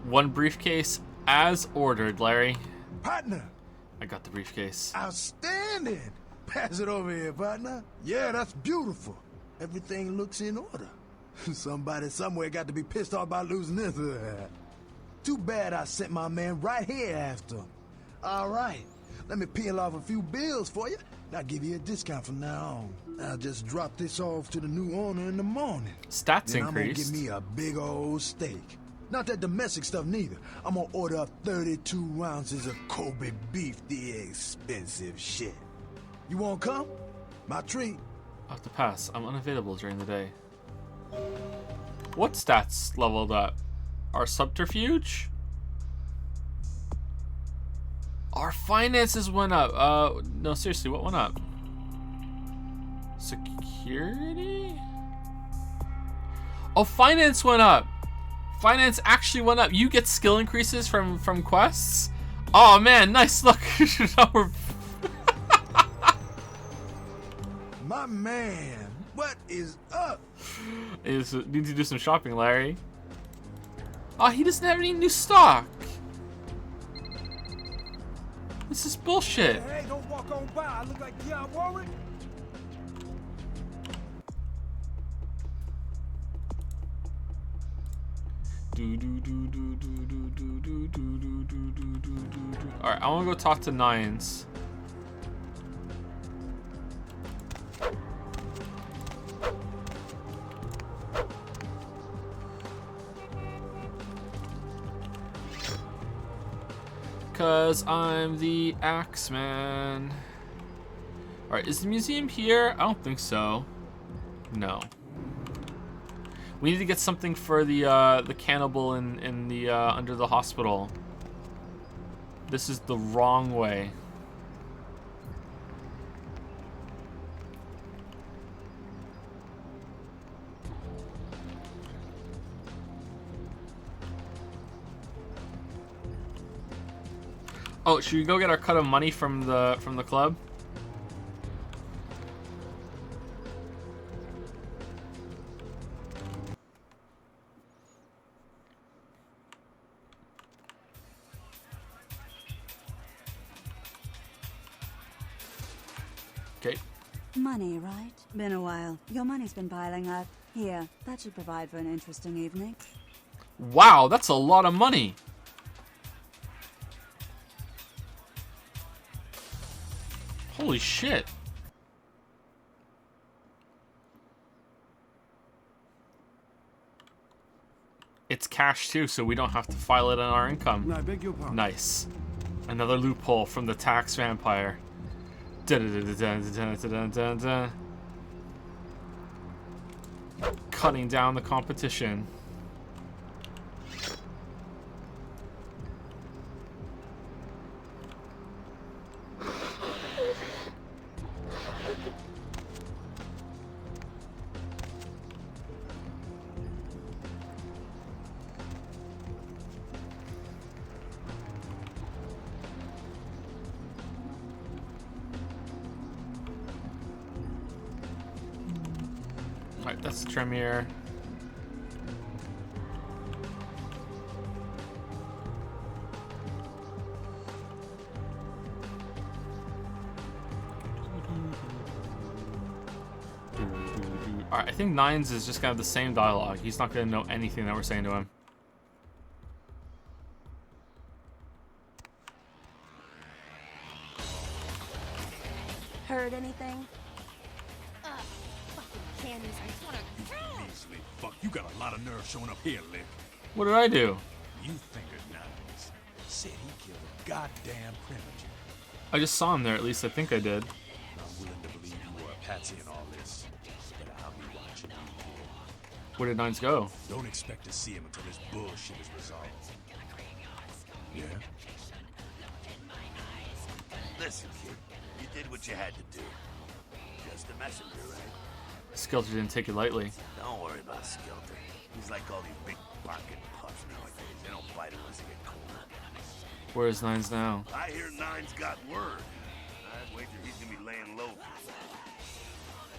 One briefcase as ordered, Larry. Partner! I got the briefcase. Outstanding! Pass it over here, partner. Yeah, that's beautiful. Everything looks in order. Somebody somewhere got to be pissed off about losing this. Too bad I sent my man right here after him. All right, let me peel off a few bills for you. I'll give you a discount from now on. I'll just drop this off to the new owner in the morning. Stats then increased. I'm gonna give me a big old steak. Not that domestic stuff neither. I'm gonna order up 32 ounces of Kobe beef, the expensive shit. You wanna come? My treat. I'll have to pass. I'm unavailable during the day. What stats leveled up? Our subterfuge? Our finances went up. No, seriously, what went up? Security? Oh, finance went up. Finance actually went up. You get skill increases from quests? Oh man, nice. Look. Now we're My man, what is up? Need to do some shopping, Larry. Oh, he doesn't have any new stock. This is bullshit. Hey, don't walk on by. I look like Dion Warwick. Alright, I wanna go talk to Nines. Cause I'm the Axeman. Alright, is the museum here? I don't think so. No. We need to get something for the cannibal in the under the hospital. This is the wrong way. Oh, should we go get our cut of money from the club? Okay. Money, right? Been a while. Your money's been piling up. Here, that should provide for an interesting evening. Wow, that's a lot of money. Holy shit. It's cash too, so we don't have to file it on our income. I beg your pardon. Nice. Another loophole from the tax vampire. Da-da-da-da-da-da-da-da-da-da. Cutting down the competition. Alright, that's Tremere. Alright, I think Nines is just kind of the same dialogue. He's not going to know anything that we're saying to him. Heard anything? Fucking candies. I just wanna. Measly fuck, you got a lot of nerve showing up here, Lick. What did I do? You fingered Nines. Said he killed a goddamn premature. I just saw him there, at least I think I did. I'm willing to believe you were a patsy in all this, but I'll be watching you here. Where did Nines go? Don't expect to see him until this bullshit is resolved. Yeah? Listen, kid, you did what you had to do. Just a messenger, right? Skelter didn't take it lightly. Don't worry about Skelter. He's like all these big pocket puffs nowadays. They don't bite unless they get colder. Where's Nines now? I hear Nine's got word. I'd wager he's gonna be laying low for a while.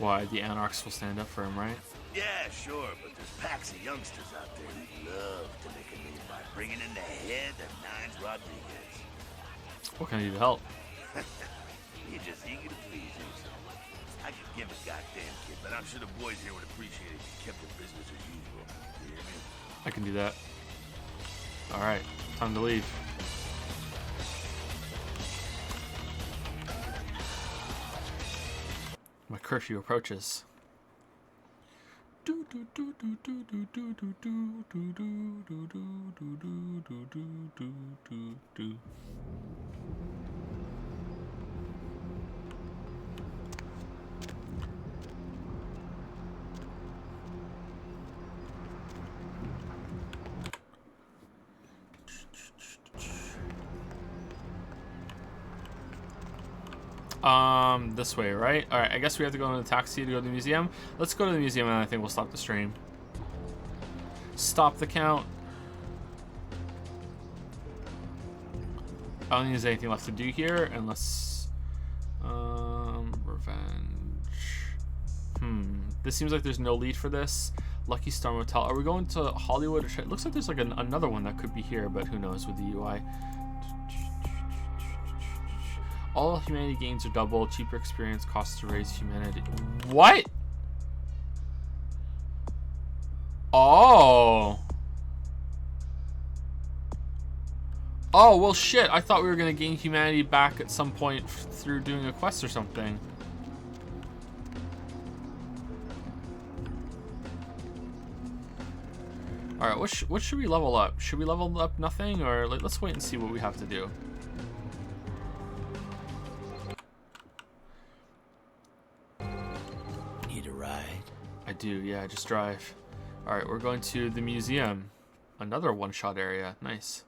Why, the Anarchs will stand up for him, right? Yeah, sure, but there's packs of youngsters out there who love to make a name by bringing in the head of Nines Rodriguez. What can I do to help? You're just eager to please, ain't you? I could give a goddamn kid, but I'm sure the boys here would appreciate it if you kept the business as usual. You hear me? I can do that. Alright, time to leave. My curfew approaches. This way, right? Alright, I guess we have to go in a taxi to go to the museum. Let's go to the museum and I think we'll stop the stream. Stop the count. I don't think there's anything left to do here unless... Revenge. This seems like there's no lead for this. Lucky Star Motel. Are we going to Hollywood? It looks like there's like another one that could be here, but who knows with the UI. All humanity gains are double. Cheaper experience costs to raise humanity. What? Oh. Oh, well shit. I thought we were going to gain humanity back at some point through doing a quest or something. Alright, what should we level up? Should we level up nothing? Or like, let's wait and see what we have to do. Need a ride? I do, yeah, just drive. Alright, we're going to the museum. Another one-shot area. Nice.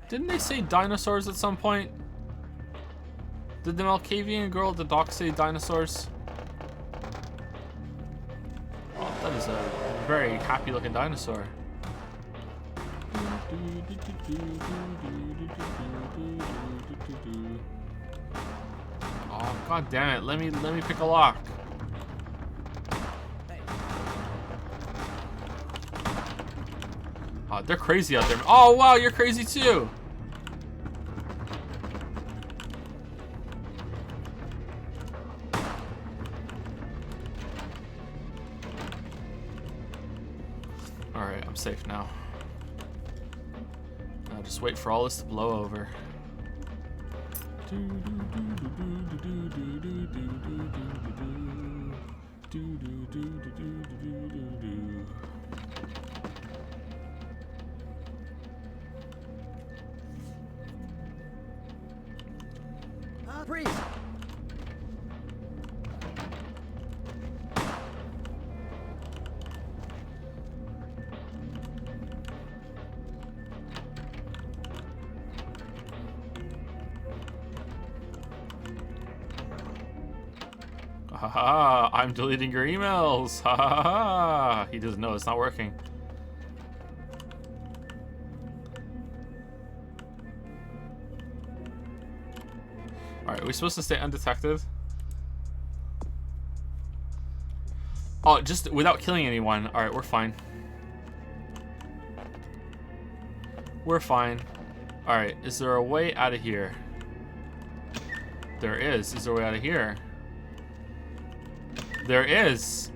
Didn't they say dinosaurs at some point? Did the Malkavian girl at the dock say dinosaurs? Oh, that is a very happy looking dinosaur. Oh, god damn it. Let me pick a lock. Oh, they're crazy out there. Oh wow, you're crazy too. Alright, I'm safe now. I'll just wait for all this to blow over. Freeze! Haha, I'm deleting your emails. Ha ha ha. He doesn't know it's not working. Alright, are we supposed to stay undetected? Oh, just without killing anyone. Alright, we're fine. We're fine. Alright, is there a way out of here? There is. Is there a way out of here? There is.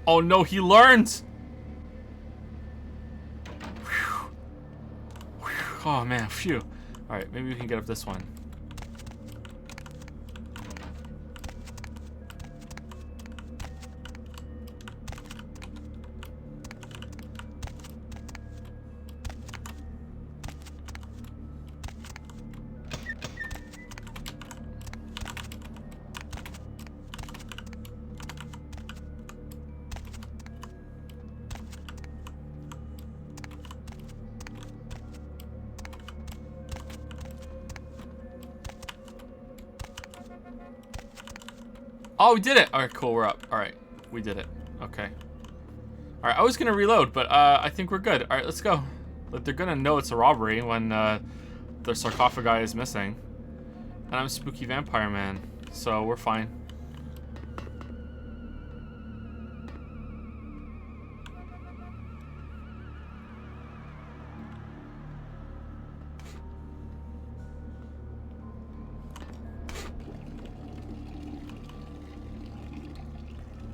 Oh no, he learns! Whew. Whew. Oh man, phew. Alright, maybe we can get up this one. Oh, we did it! Alright, cool, we're up. Alright, we did it. Okay. Alright, I was gonna reload, but I think we're good. Alright, let's go. But they're gonna know it's a robbery when the sarcophagi is missing. And I'm Spooky Vampire Man, so we're fine.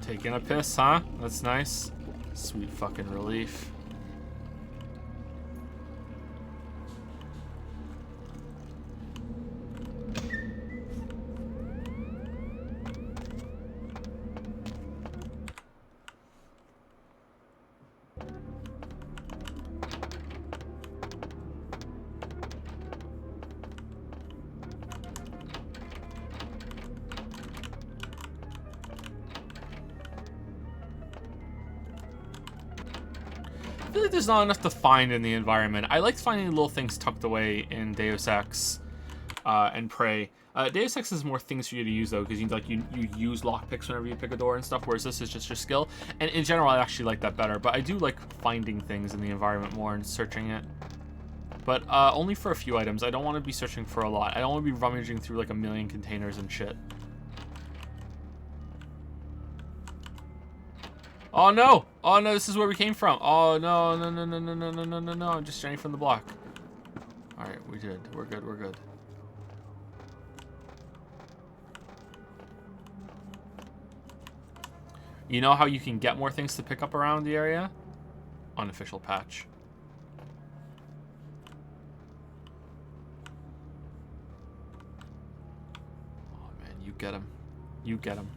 Taking a piss, huh? That's nice. Sweet fucking relief. I feel like there's not enough to find in the environment. I liked finding little things tucked away in Deus Ex and Prey. Deus Ex has more things for you to use though, because you use lockpicks whenever you pick a door and stuff, whereas this is just your skill. And in general, I actually like that better. But I do like finding things in the environment more and searching it. But only for a few items. I don't want to be searching for a lot. I don't want to be rummaging through like a million containers and shit. Oh no! Oh no, this is where we came from. Oh no, no, no, no, no, no, no, no, no, no. I'm just straying from the block. Alright, we did. We're good, we're good. You know how you can get more things to pick up around the area? Unofficial patch. Oh man, you get him. You get him.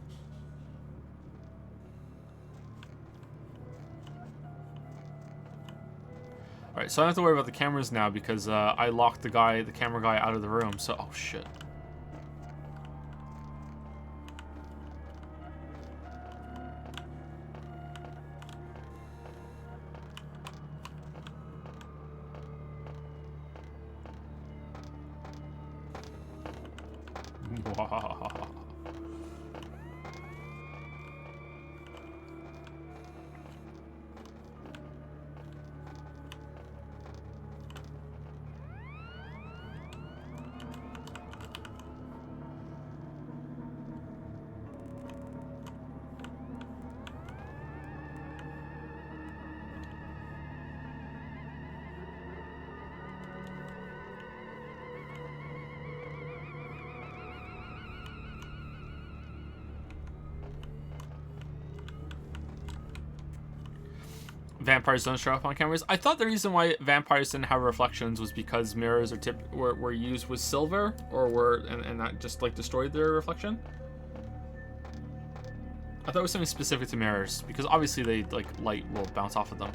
Alright, so I don't have to worry about the cameras now because I locked the camera guy out of the room, so... Oh, shit. Vampires don't show up on cameras. I thought the reason why vampires didn't have reflections was because mirrors were used with silver, or and that just like destroyed their reflection. I thought it was something specific to mirrors because obviously they like light will bounce off of them.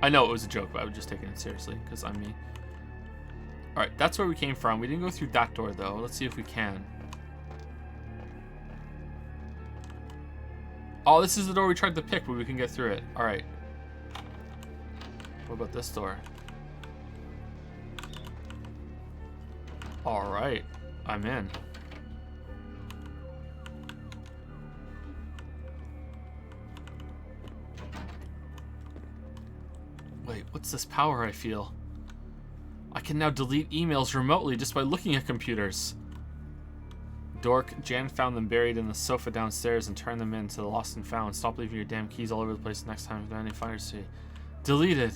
I know it was a joke, but I was just taking it seriously because I'm me. Alright, that's where we came from. We didn't go through that door, though. Let's see if we can. Oh, this is the door we tried to pick, but we can get through it. Alright. What about this door? Alright. I'm in. Wait, what's this power I feel? I can now delete emails remotely just by looking at computers. Dork, Jan found them buried in the sofa downstairs and turned them into the lost and found. Stop leaving your damn keys all over the place next time if any fires see. Deleted.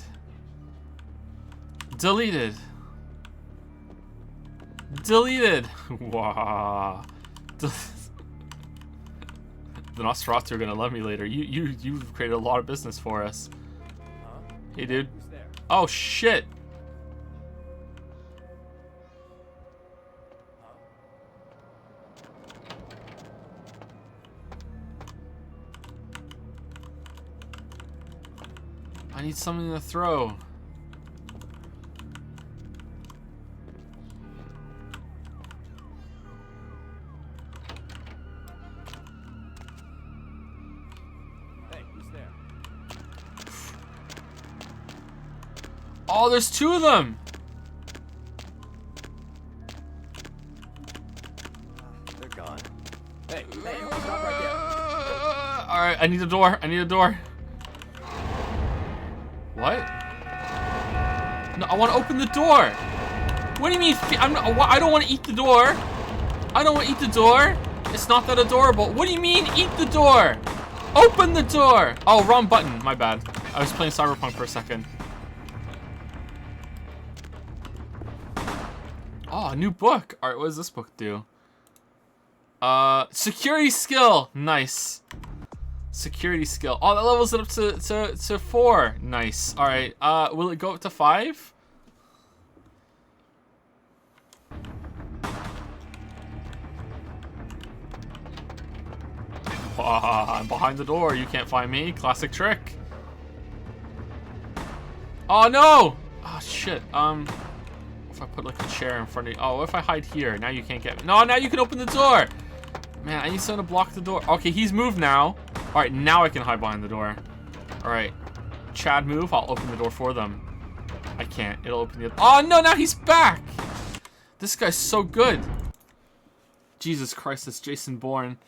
Deleted. Deleted. Wow. The Nosferatu are gonna love me later. You've created a lot of business for us. Hey, dude. Who's there? Oh shit. I need something to throw. Hey, who's there? Oh, there's two of them. They're gone. Hey, stop right there. All right, I need a door. I need a door. What? No, I want to open the door. What do you mean? I don't want to eat the door. I don't want to eat the door. It's not that adorable. What do you mean, eat the door? Open the door. Oh, wrong button. My bad. I was playing Cyberpunk for a second. Oh, a new book. All right, what does this book do? Security skill. Nice. Security skill. Oh, that levels it up to 4. Nice. All right. Will it go up to 5? I'm behind the door. You can't find me. Classic trick. Oh no! Oh shit. If I put like a chair in front of you. Oh, if I hide here, now you can't get me. No, now you can open the door. Man, I need someone to block the door. Okay, he's moved now. All right, now I can hide behind the door. All right, Chad, move. I'll open the door for them. I can't. It'll open the. Oh no! Now he's back. This guy's so good. Jesus Christ, it's Jason Bourne.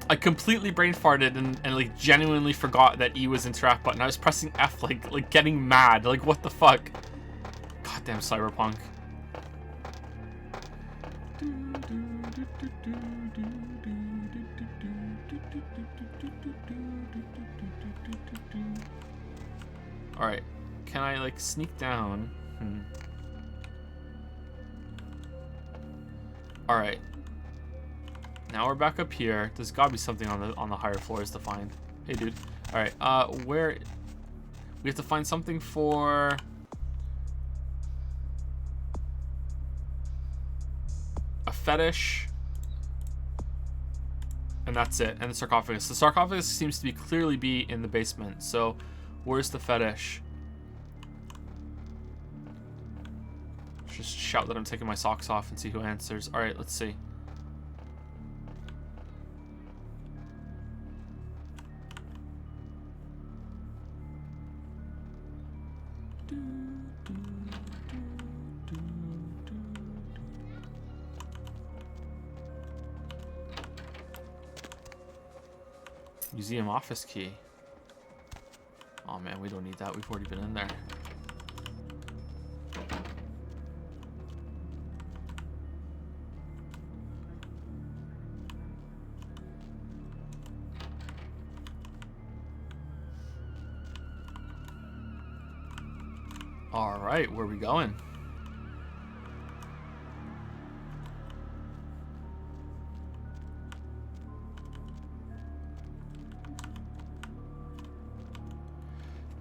I completely brain farted and like genuinely forgot that E was interact button. I was pressing F like getting mad. Like what the fuck? Goddamn Cyberpunk. All right, can I like sneak down? All right. Now we're back up here. There's gotta be something on the higher floors to find. Hey, dude. All right. Where? We have to find something for. A fetish. And that's it. And the sarcophagus. The sarcophagus seems to be clearly be in the basement. So, where's the fetish? Just shout that I'm taking my socks off and see who answers. All right. Let's see. Museum office key. Oh man, we don't need that. We've already been in there. All right, where are we going?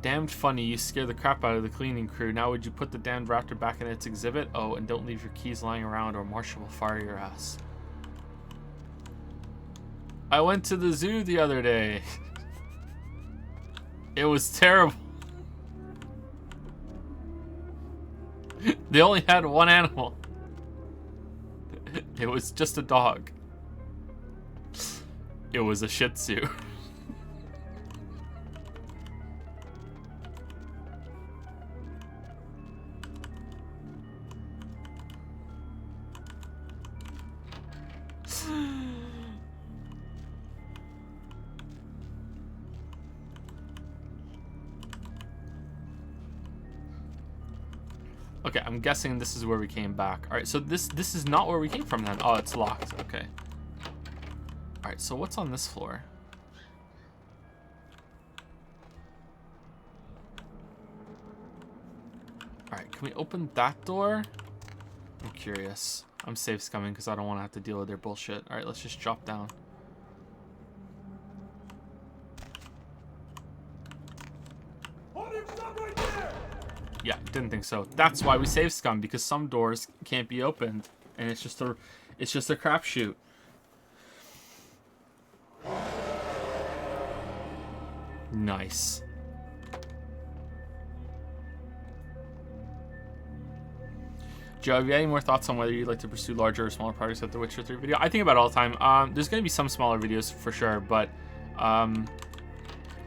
Damned funny, you scare the crap out of the cleaning crew. Now would you put the damned raptor back in its exhibit? Oh, and don't leave your keys lying around or Marshall will fire your ass. I went to the zoo the other day. It was terrible. They only had one animal. It was just a dog. It was a Shih Tzu. Okay, I'm guessing this is where we came back. All right, so this is not where we came from then. Oh, it's locked. Okay. All right, so what's on this floor? All right, can we open that door? I'm curious. I'm safe scumming because I don't want to have to deal with their bullshit. All right, let's just drop down. Yeah, didn't think so. That's why we save scum, because some doors can't be opened, and it's just a crapshoot. Nice. Joe, have you any more thoughts on whether you'd like to pursue larger or smaller projects at the Witcher 3 video? I think about it all the time. There's going to be some smaller videos for sure, but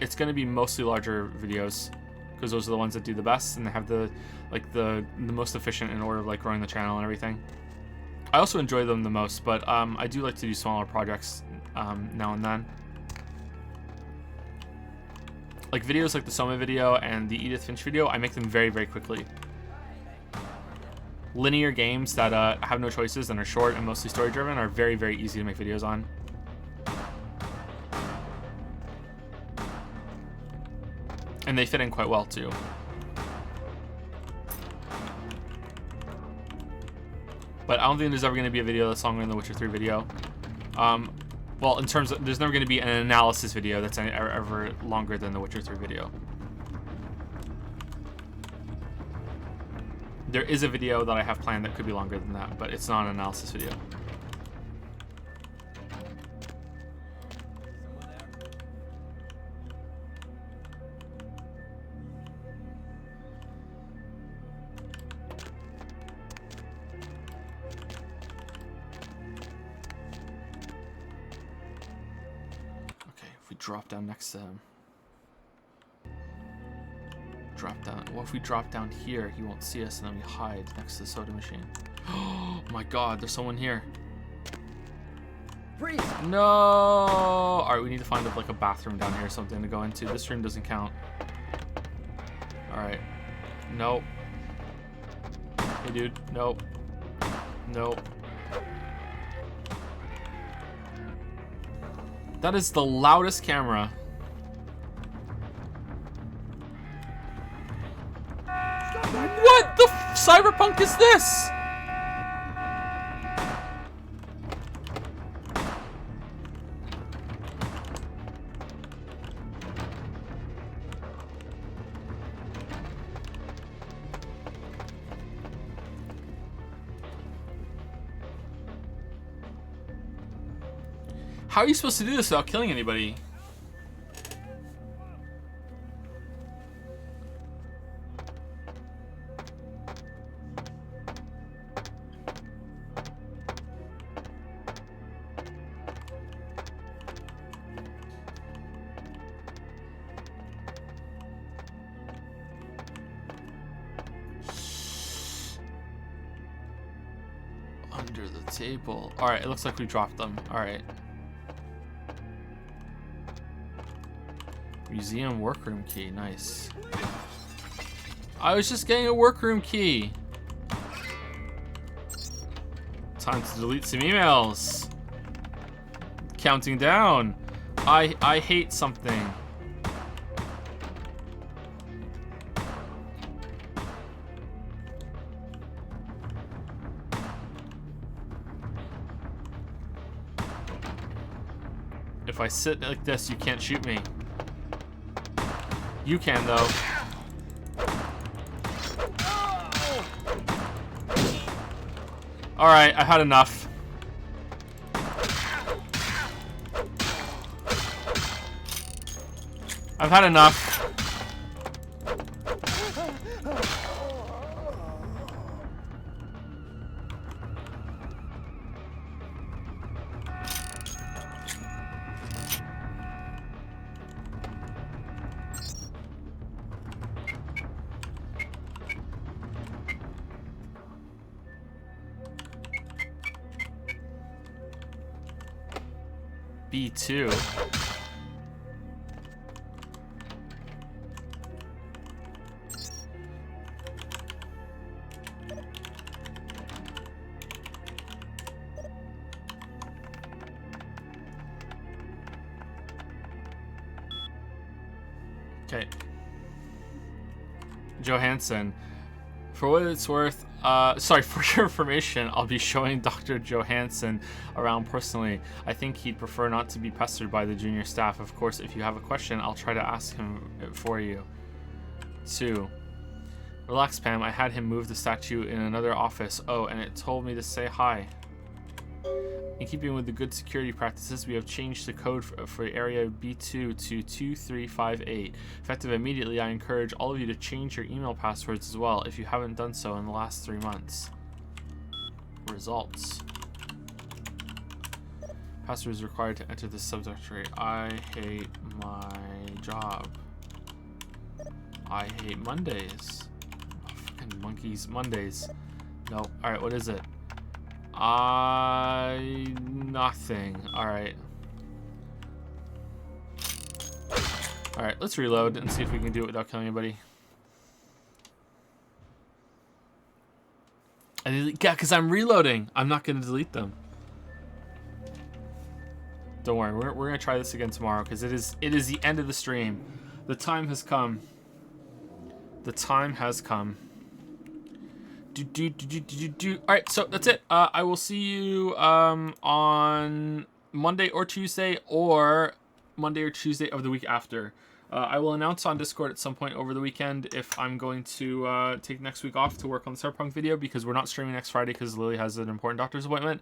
it's going to be mostly larger videos, because those are the ones that do the best and they have the most efficient in order of like growing the channel and everything. I also enjoy them the most, but I do like to do smaller projects now and then. Like videos like the Soma video and the Edith Finch video, I make them very, very quickly. Linear games that have no choices and are short and mostly story driven are very, very easy to make videos on. And they fit in quite well too. But I don't think there's ever going to be a video that's longer than the Witcher 3 video. Well, in terms of, there's never going to be an analysis video that's ever longer than the Witcher 3 video. There is a video that I have planned that could be longer than that, but it's not an analysis video. Drop down next to him. Drop down. What if we drop down here? He won't see us, and then we hide next to the soda machine. Oh my god, there's someone here. Freeze! No! Alright, we need to find like a bathroom down here or something to go into. This room doesn't count. Alright. Nope. Hey dude, nope. Nope. That is the loudest camera. What the cyberpunk is this? How are you supposed to do this without killing anybody? Under the table. Alright, it looks like we dropped them. Alright. Museum workroom key, nice. I was just getting a workroom key. Time to delete some emails. Counting down. I hate something. If I sit like this, you can't shoot me. You can, though. Alright, I've had enough. I've had enough. B2. Okay. Johansson. For what it's worth, sorry, for your information, I'll be showing Dr. Johansson around personally. I think he'd prefer not to be pestered by the junior staff. Of course, if you have a question, I'll try to ask him it for you. 2. Relax, Pam. I had him move the statue in another office. Oh, and it told me to say hi. In keeping with the good security practices, we have changed the code for area B2 to 2358. Effective immediately, I encourage all of you to change your email passwords as well if you haven't done so in the last 3 months. Results. Password is required to enter the subdirectory. I hate my job. I hate Mondays. Oh, fucking monkeys. Mondays. No. Alright, what is it? Nothing. Alright. Alright, let's reload and see if we can do it without killing anybody. Yeah, because I'm reloading. I'm not going to delete them. Don't worry, we're going to try this again tomorrow because it is the end of the stream. The time has come. The time has come. Alright, so that's it. I will see you on Monday or Tuesday of the week after. I will announce on Discord at some point over the weekend if I'm going to take next week off to work on the Cyberpunk video because we're not streaming next Friday because Lily has an important doctor's appointment.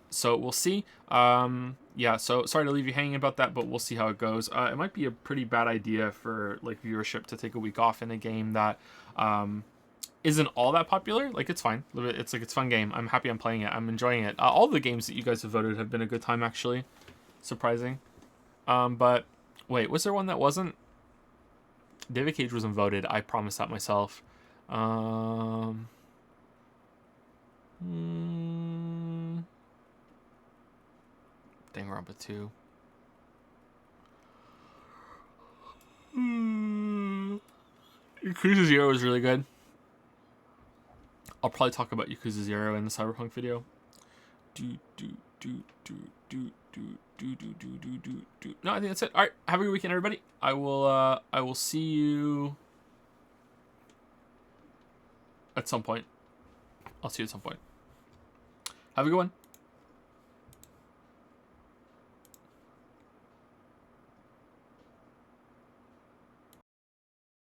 So we'll see. Yeah, so sorry to leave you hanging about that, but we'll see how it goes. It might be a pretty bad idea for like viewership to take a week off in a game that isn't all that popular. Like, it's fine. It's a fun game. I'm happy I'm playing it. I'm enjoying it. All the games that you guys have voted have been a good time, actually. Surprising. But wait, was there one that wasn't? David Cage wasn't voted. I promised that myself. Danganronpa 2. Yakuza 0 is really good. I'll probably talk about Yakuza 0 in the Cyberpunk video. No, I think that's it. All right, have a good weekend, everybody. I will see you at some point. I'll see you at some point. Have a good one.